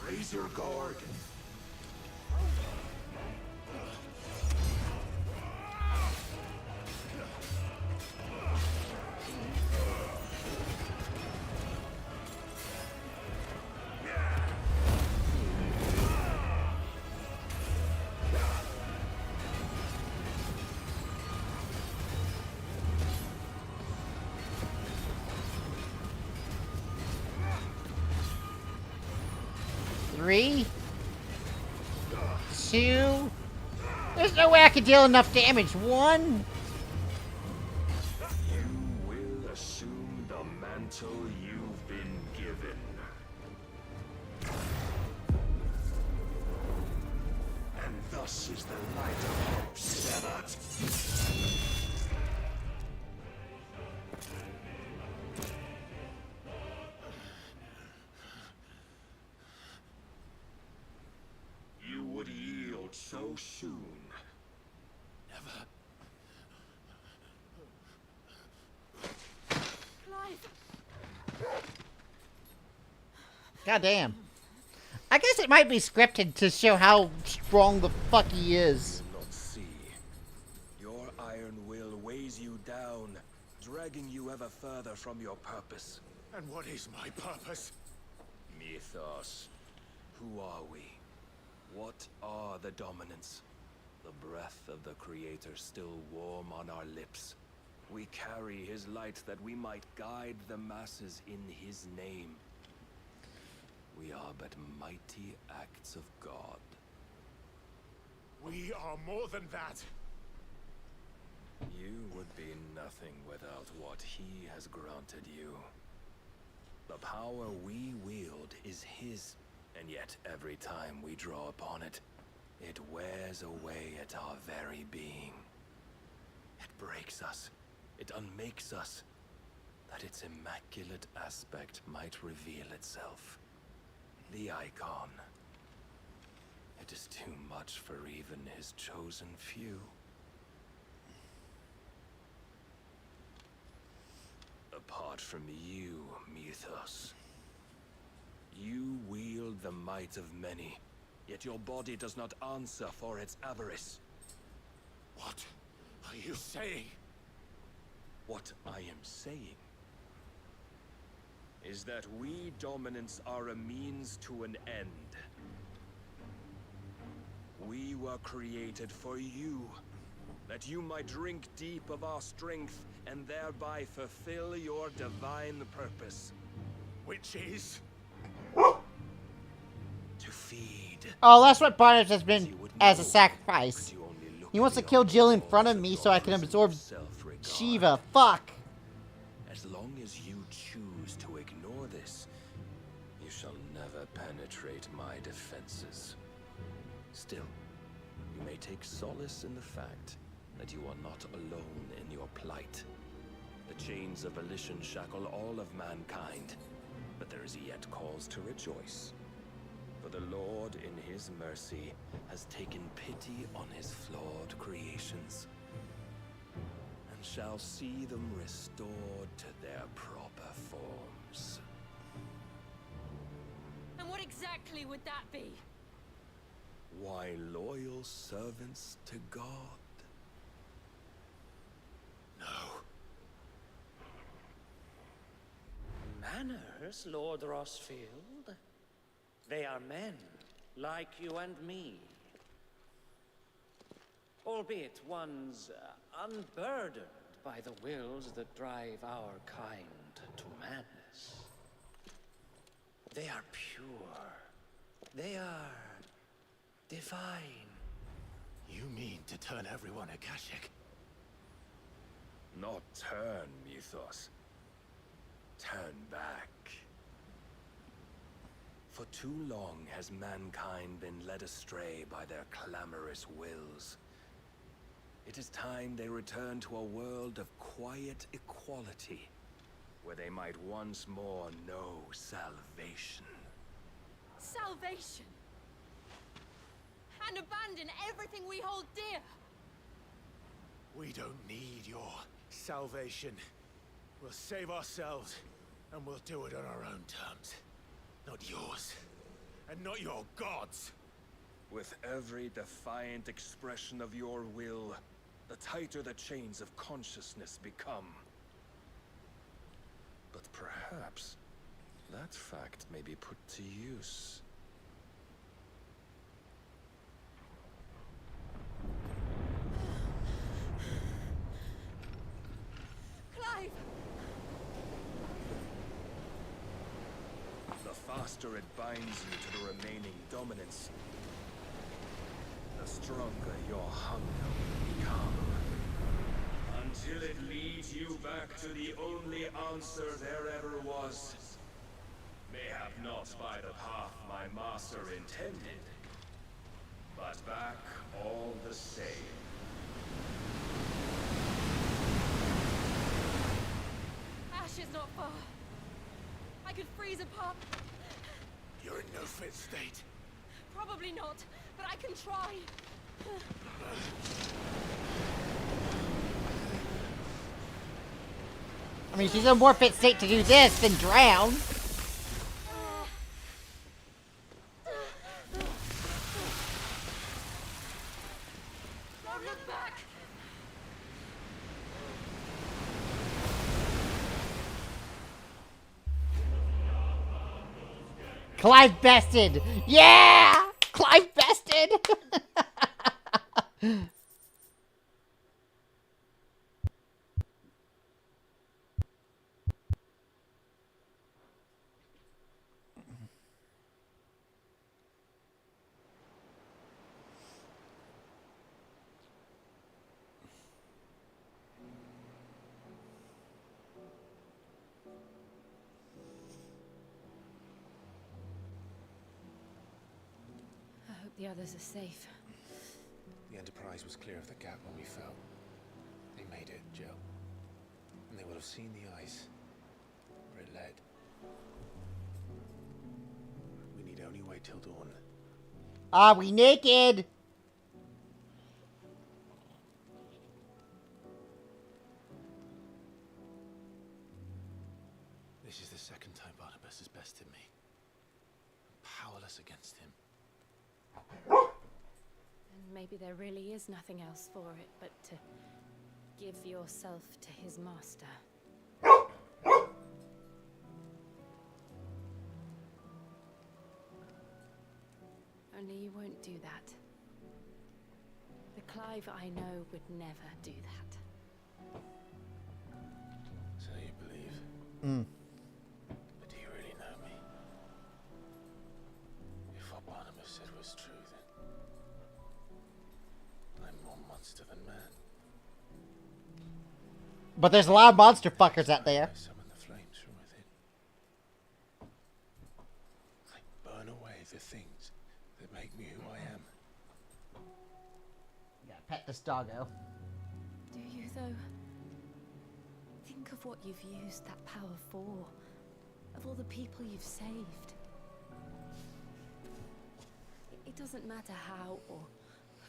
Raise your guard. Three. Two. There's no way I could deal enough damage. One. You will assume the mantle you've been given. And thus is the light of hope severed. You would yield so soon. Never. Clive! God damn. I guess it might be scripted to show how strong the fuck he is. Not see. Your iron will weighs you down ever further from your purpose. And what is my purpose? Mythos. Who are we? What are the dominants? The breath of the Creator still warm on our lips. We carry his light that we might guide the masses in his name. We are but mighty acts of God. We are more than that. You would be nothing without what he has granted you. The power we wield is his, and yet every time we draw upon it, it wears away at our very being. It breaks us, it unmakes us, that its immaculate aspect might reveal itself. The icon. It is too much for even his chosen few. Apart from you, Mythos, you wield the might of many, yet your body does not answer for its avarice. What are you saying? What I am saying is that we dominants are a means to an end. We were created for you, that you might drink deep of our strength and thereby fulfill your divine purpose. Which is? To feed. Oh, that's what Barnabas has been as a sacrifice. He wants to kill Jill in front of me so I can absorb Shiva. Fuck. As long as you choose to ignore this, you shall never penetrate my defenses. Still, you may take solace in the fact that you are not alone in your plight. The chains of volition shackle all of mankind, but there is yet cause to rejoice. For the Lord, in his mercy, has taken pity on his flawed creations, and shall see them restored to their proper forms. And what exactly would that be? Why, loyal servants to God. No. Manners, Lord Rossfield? They are men, like you and me. Albeit ones unburdened by the wills that drive our kind to madness. They are pure. They are divine. You mean to turn everyone Akashic? Not turn, Mythos. Turn back. For too long has mankind been led astray by their clamorous wills. It is time they return to a world of quiet equality, where they might once more know salvation. Salvation? And abandon everything we hold dear? We don't need your salvation. We'll save ourselves, and we'll do it on our own terms. Not yours, and not your gods. With every defiant expression of your will, the tighter the chains of consciousness become. But perhaps that fact may be put to use. Clive! The faster it binds you to the remaining dominance, the stronger your hunger will become. Until it leads you back to the only answer there ever was. Mayhap not by the path my master intended, but back all the same. Ash is not far. I could freeze a pup. You're in no fit state. Probably not, but I can try. I mean, she's in a more fit state to do this than drown. Don't look back. Clive bested! Yeah! Clive bested! I hope the others are safe. The Enterprise was clear of the gap when we fell. They made it, Jill. And they will have seen the ice where it led. We need only wait till dawn. Are we naked? This is the second time Barnabas has bested me. I'm powerless against him. And maybe there really is nothing else for it but to give yourself to his master. Only you won't do that. The Clive I know would never do that. So you believe? Mm. But do you really know me? If what Barnabas said was true, then I'm more monster than man. But there's a lot of monster fuckers out there. Summon the flames from within. I burn away the things that make me who I am. You gotta pet this doggo. Do you, though? Think of what you've used that power for. Of all the people you've saved. It doesn't matter how or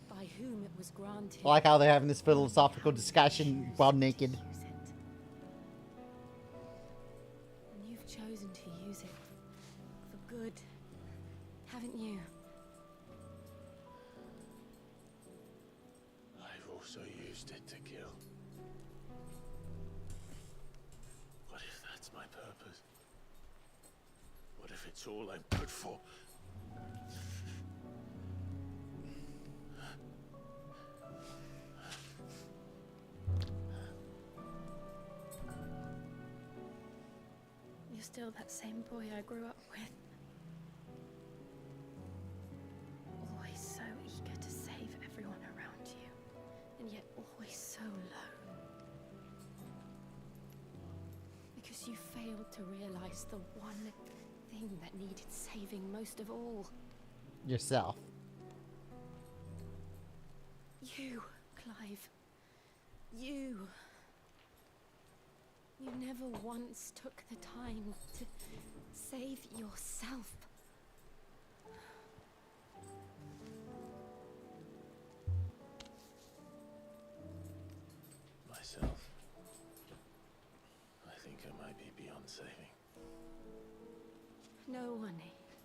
by whom it was granted. I like how they're having this philosophical discussion while naked. And you've chosen to use it for good, haven't you? I've also used it to kill. What if that's my purpose? What if it's all I'm good for? You're still that same boy I grew up with. Always so eager to save everyone around you, and yet always so low. Because you failed to realize the one thing that needed saving most of all. Yourself. You, Clive. You. You never once took the time to save yourself. Myself. I think I might be beyond saving. No one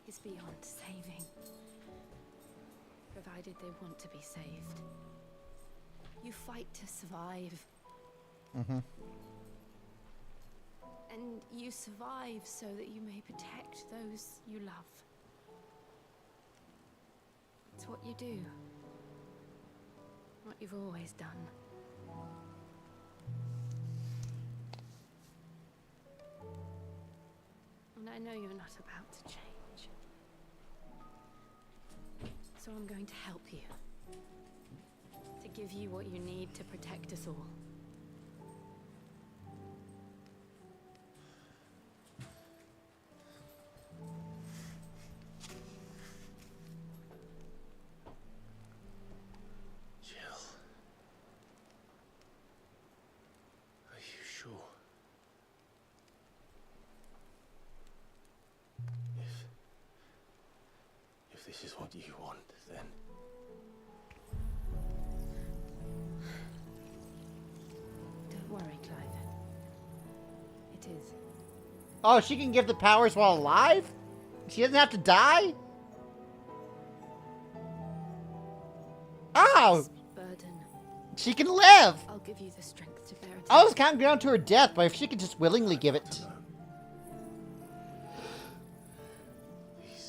is beyond saving, provided they want to be saved. You fight to survive. Mm-hmm. And you survive so that you may protect those you love. It's what you do. What you've always done. And I know you're not about to change. So I'm going to help you. To give you what you need to protect us all. If this is what you want, then... Don't worry, Clive. It is. Oh, she can give the powers while alive? She doesn't have to die? Oh! Burden. She can live! I'll give you the strength to bear it. I was counting down to her death, but if she could just willingly give it. These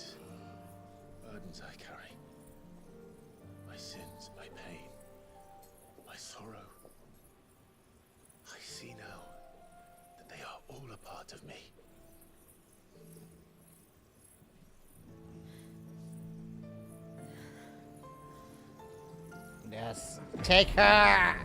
burdens I carry. My sins, my pain, my sorrow. I see now that they are all a part of me. Yes. Take her!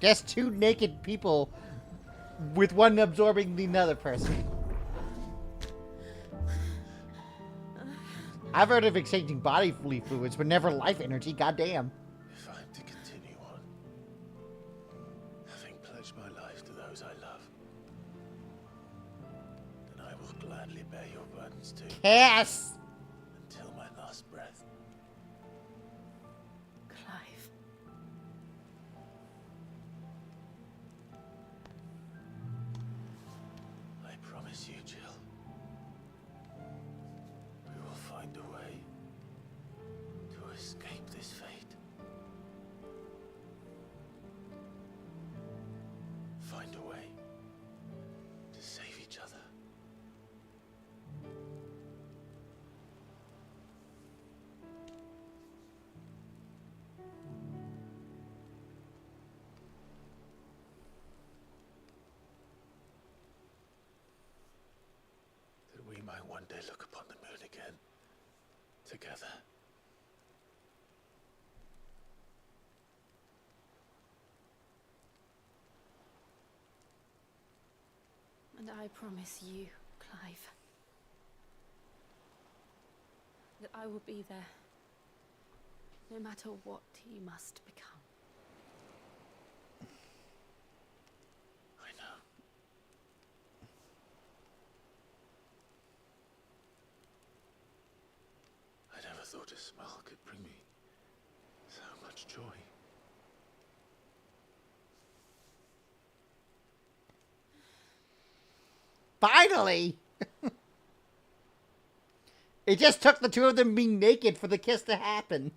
Just two naked people with one absorbing the other person. I've heard of exchanging bodily fluids, but never life energy, goddamn. If I'm to continue on, having pledged my life to those I love, then I will gladly bear your burdens too. Yes! Until my last breath. Clive. I promise you, Jill. We will find a way to escape this fate. Find a way to save each other. That we might one day look upon the moon again, together. And I promise you, Clive, that I will be there, no matter what you must become. I know. I never thought a smile could bring me so much joy. Finally! It just took the two of them being naked for the kiss to happen.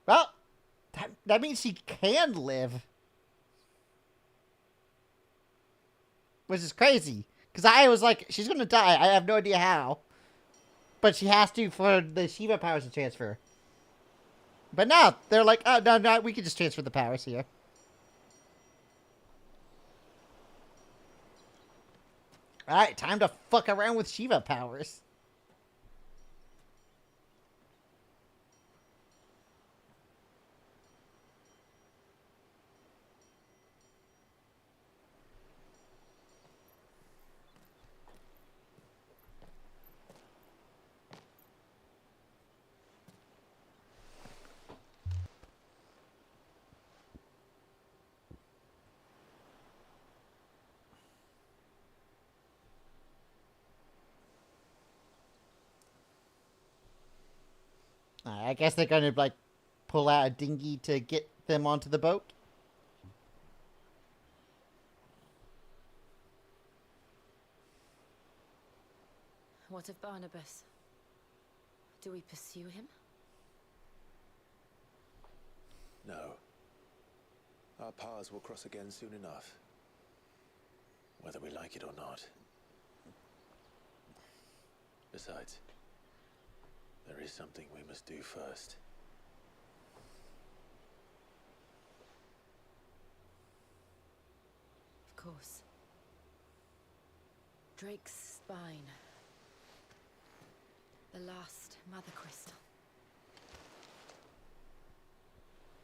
Well, that means she can live. Which is crazy. Because I was like, she's going to die. I have no idea how. But she has to for the Shiva powers to transfer. But now, they're like, oh, no, we can just transfer the powers here. Alright, time to fuck around with Shiva powers. I guess they're going to, like, pull out a dinghy to get them onto the boat. What of Barnabas? Do we pursue him? No. Our paths will cross again soon enough. Whether we like it or not. Besides, there is something we must do first. Of course. Drake's spine. The last mother crystal.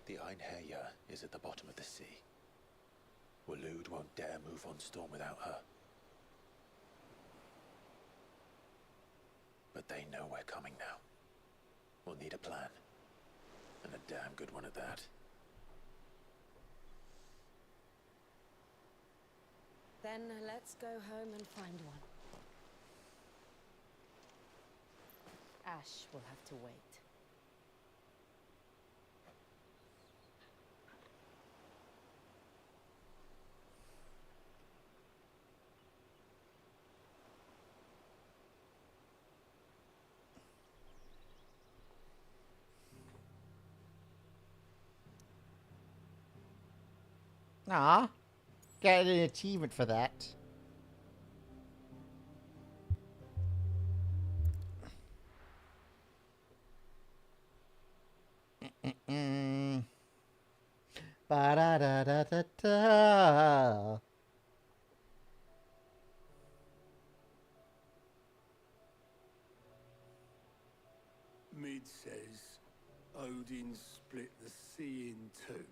The Einherjar is at the bottom of the sea. Waloed won't dare move on Storm without her. But they know we're coming now. We'll need a plan. And a damn good one at that. Then let's go home and find one. Ash will have to wait. Aw. Got an achievement for that. Ba-da-da-da-da-da. Mid says Odin split the sea in two.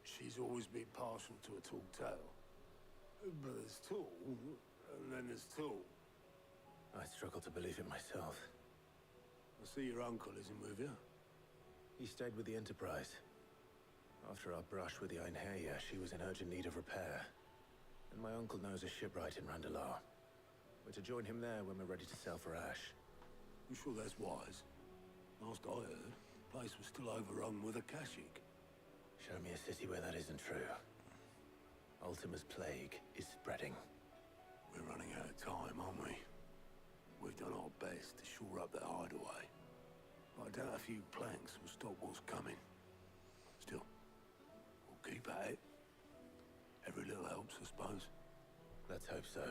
She's always been partial to a tall tale. But there's tall, and then there's tall. I struggle to believe it myself. I see your uncle isn't with you. He stayed with the Enterprise. After our brush with the Einherja, she was in urgent need of repair. And my uncle knows a shipwright in Randalar. We're to join him there when we're ready to sail for Ash. You sure that's wise? Last I heard, the place was still overrun with Akashic. Show me a city where that isn't true. Ultima's plague is spreading. We're running out of time, aren't we? We've done our best to shore up that hideaway. But I doubt a few planks will stop what's coming. Still, we'll keep at it. Every little helps, I suppose. Let's hope so.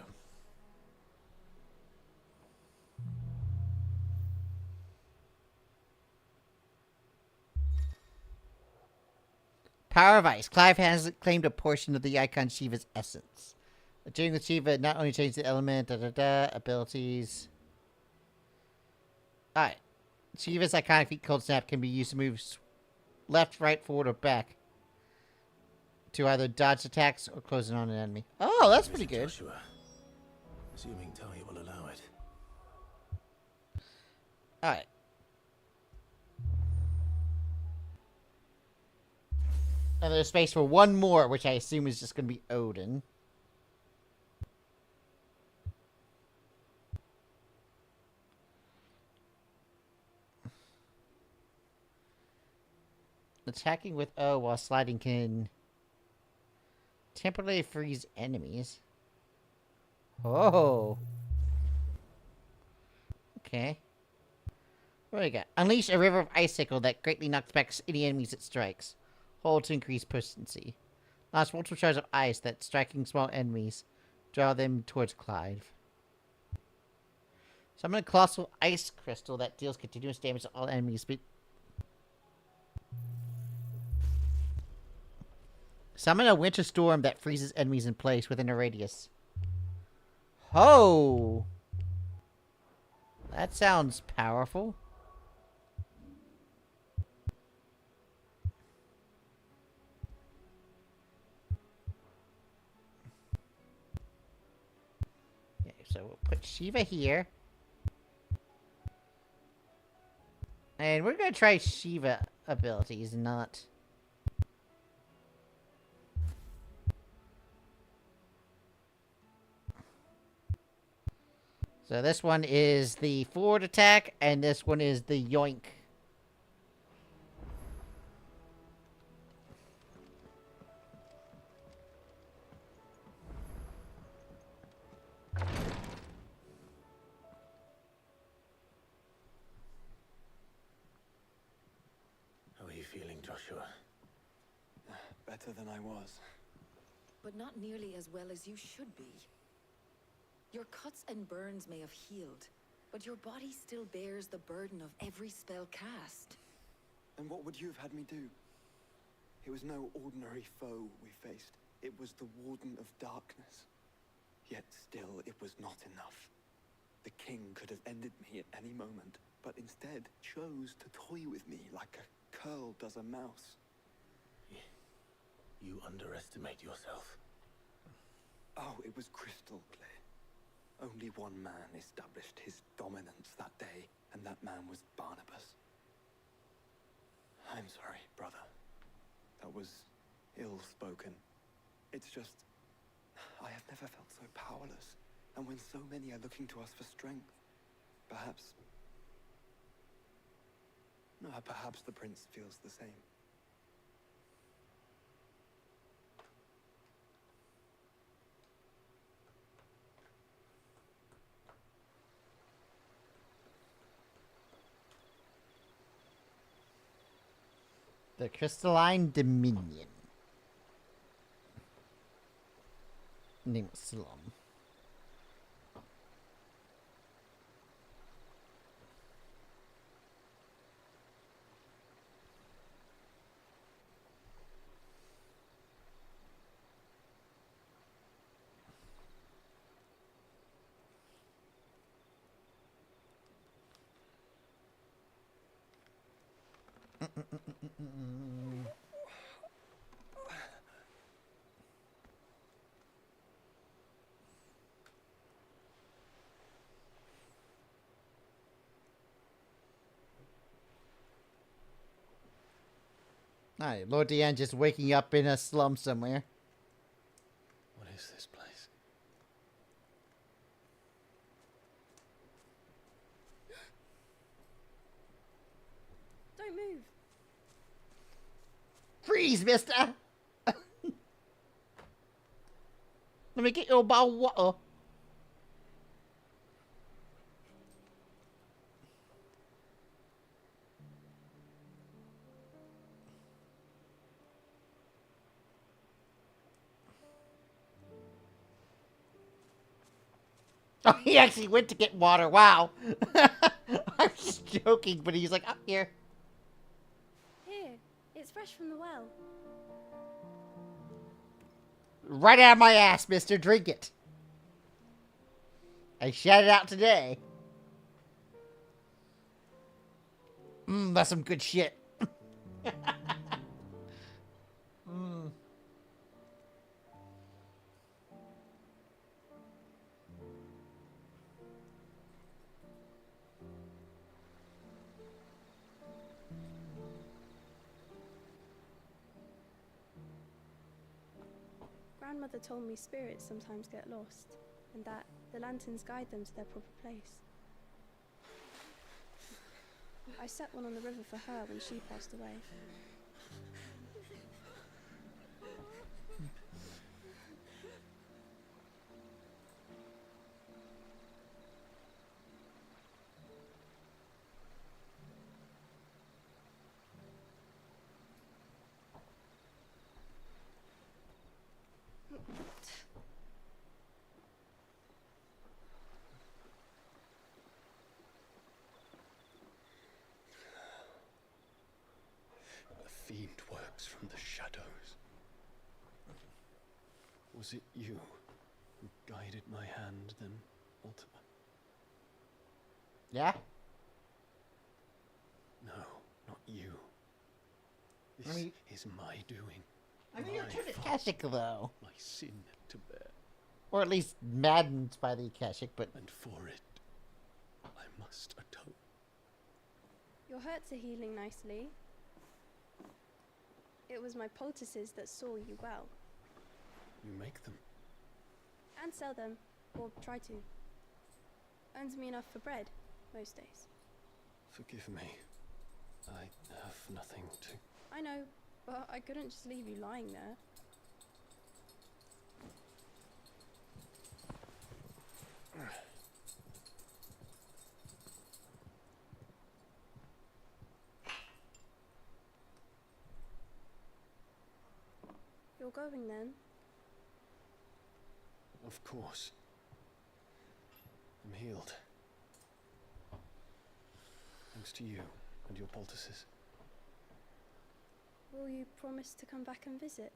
Power of Ice. Clive has claimed a portion of the icon Shiva's essence. During the Shiva, it not only changes the element, abilities. Alright. Shiva's iconic feat Cold Snap can be used to move left, right, forward, or back to either dodge attacks or close in on an enemy. Oh, that's pretty good. Joshua. Assuming Talia will allow it. Alright. And there's space for one more, which I assume is just going to be Odin. Attacking with O while sliding can temporarily freeze enemies. Oh. Okay. What do we got? Unleash a river of icicle that greatly knocks back any enemies it strikes. Hold to increase potency. Launch multiple shards of ice that, striking small enemies, draw them towards Clive. Summon a colossal ice crystal that deals continuous damage to all enemies. Summon a winter storm that freezes enemies in place within a radius. Ho! That sounds powerful. So we'll put Shiva here. And we're going to try Shiva abilities, not... So this one is the forward attack, and this one is the yoink. How are you feeling, Joshua? Better than I was. But not nearly as well as you should be. Your cuts and burns may have healed, but your body still bears the burden of every spell cast. And what would you have had me do? It was no ordinary foe we faced. It was the Warden of Darkness. Yet still, it was not enough. The king could have ended me at any moment, but instead chose to toy with me like a curl does a mouse. You underestimate yourself. Oh, it was crystal clear. Only one man established his dominance that day, and that man was Barnabas. I'm sorry, brother. That was ill-spoken. It's just... I have never felt so powerless. And when so many are looking to us for strength, perhaps Perhaps... perhaps the prince feels the same. The Crystalline Dominion. Name of slum. Alright, Lord Deanne just waking up in a slum somewhere. What is this place? Don't move. Freeze, mister! Let me get you a bowl of water. Oh, he actually went to get water. Wow. I'm just joking, but he's like, up here. Here, it's fresh from the well. Right out of my ass, mister. Drink it. I shouted out today. That's some good shit. Grandmother told me spirits sometimes get lost, and that the lanterns guide them to their proper place. I set one on the river for her when she passed away. The fiend works from the shadows. Was it you who guided my hand then, Ultima? Yeah? No, not you. This is my doing. I mean, you're turned Akashic, though. My sin to bear. Or at least maddened by the Akashic, but... And for it, I must atone. Your hurts are healing nicely. It was my poultices that saw you well. You make them? And sell them, or try to. Earns me enough for bread, most days. Forgive me. I have nothing to... I know, but I couldn't just leave you lying there. You're going then? Of course. I'm healed. Thanks to you and your poultices. Will you promise to come back and visit?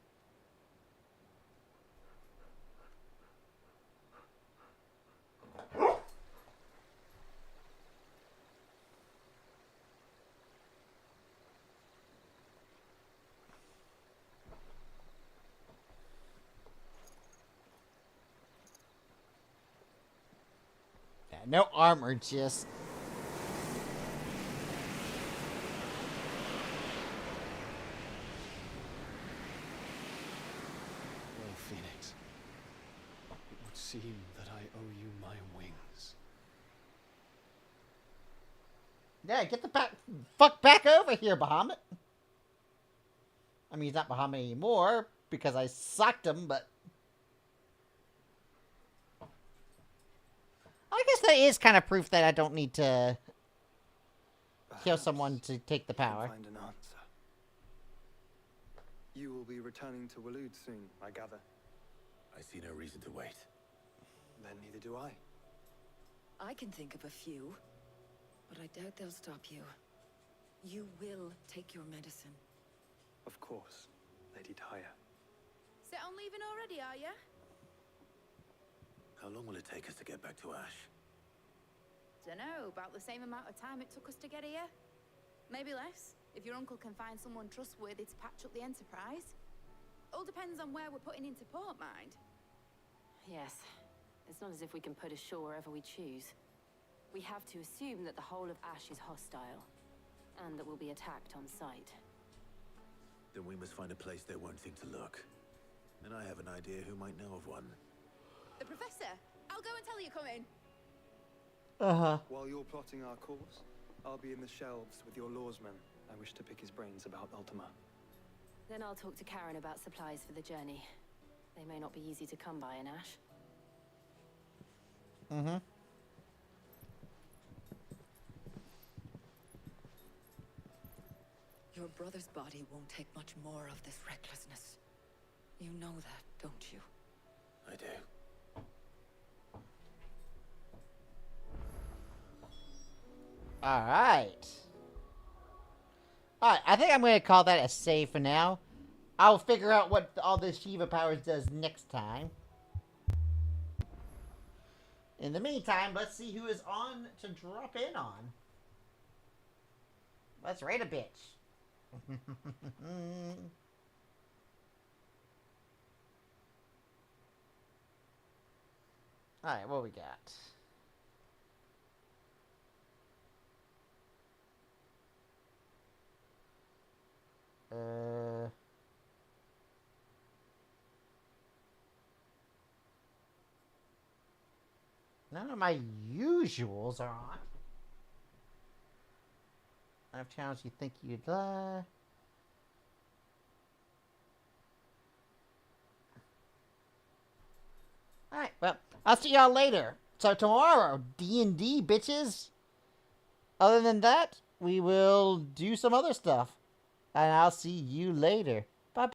Yeah, no armor, just... Well, Phoenix, it would seem that I owe you my wings. Yeah, get the fuck back over here, Bahamut. I mean, he's not Bahamut anymore because I sucked him, but I guess that is kind of proof that I don't need to kill someone to take the power. Find an answer. You will be returning to Waloed soon, I gather. I see no reason to wait. Then neither do I. I can think of a few, but I doubt they'll stop you. You will take your medicine. Of course, Lady Tyre. Set on leaving already, are ya? How long will it take us to get back to Ash? Dunno, about the same amount of time it took us to get here. Maybe less, if your uncle can find someone trustworthy to patch up the Enterprise. All depends on where we're putting into port, mind. Yes. It's not as if we can put ashore wherever we choose. We have to assume that the whole of Ash is hostile, and that we'll be attacked on sight. Then we must find a place they won't think to look. And I have an idea who might know of one. The Professor! I'll go and tell you come in. While you're plotting our course, I'll be in the shelves with your lawsman. I wish to pick his brains about Ultima. Then I'll talk to Karen about supplies for the journey. They may not be easy to come by in Ash. Your brother's body won't take much more of this recklessness. You know that, don't you? I do. Alright. Alright, I think I'm going to call that a save for now. I'll figure out what all this Shiva powers does next time. In the meantime, let's see who is on to drop in on. Let's raid a bitch. Alright, what we got? None of my usuals are on. I have channels you think you'd like. Alright, well, I'll see y'all later. So tomorrow, D&D, bitches. Other than that, we will do some other stuff. And I'll see you later.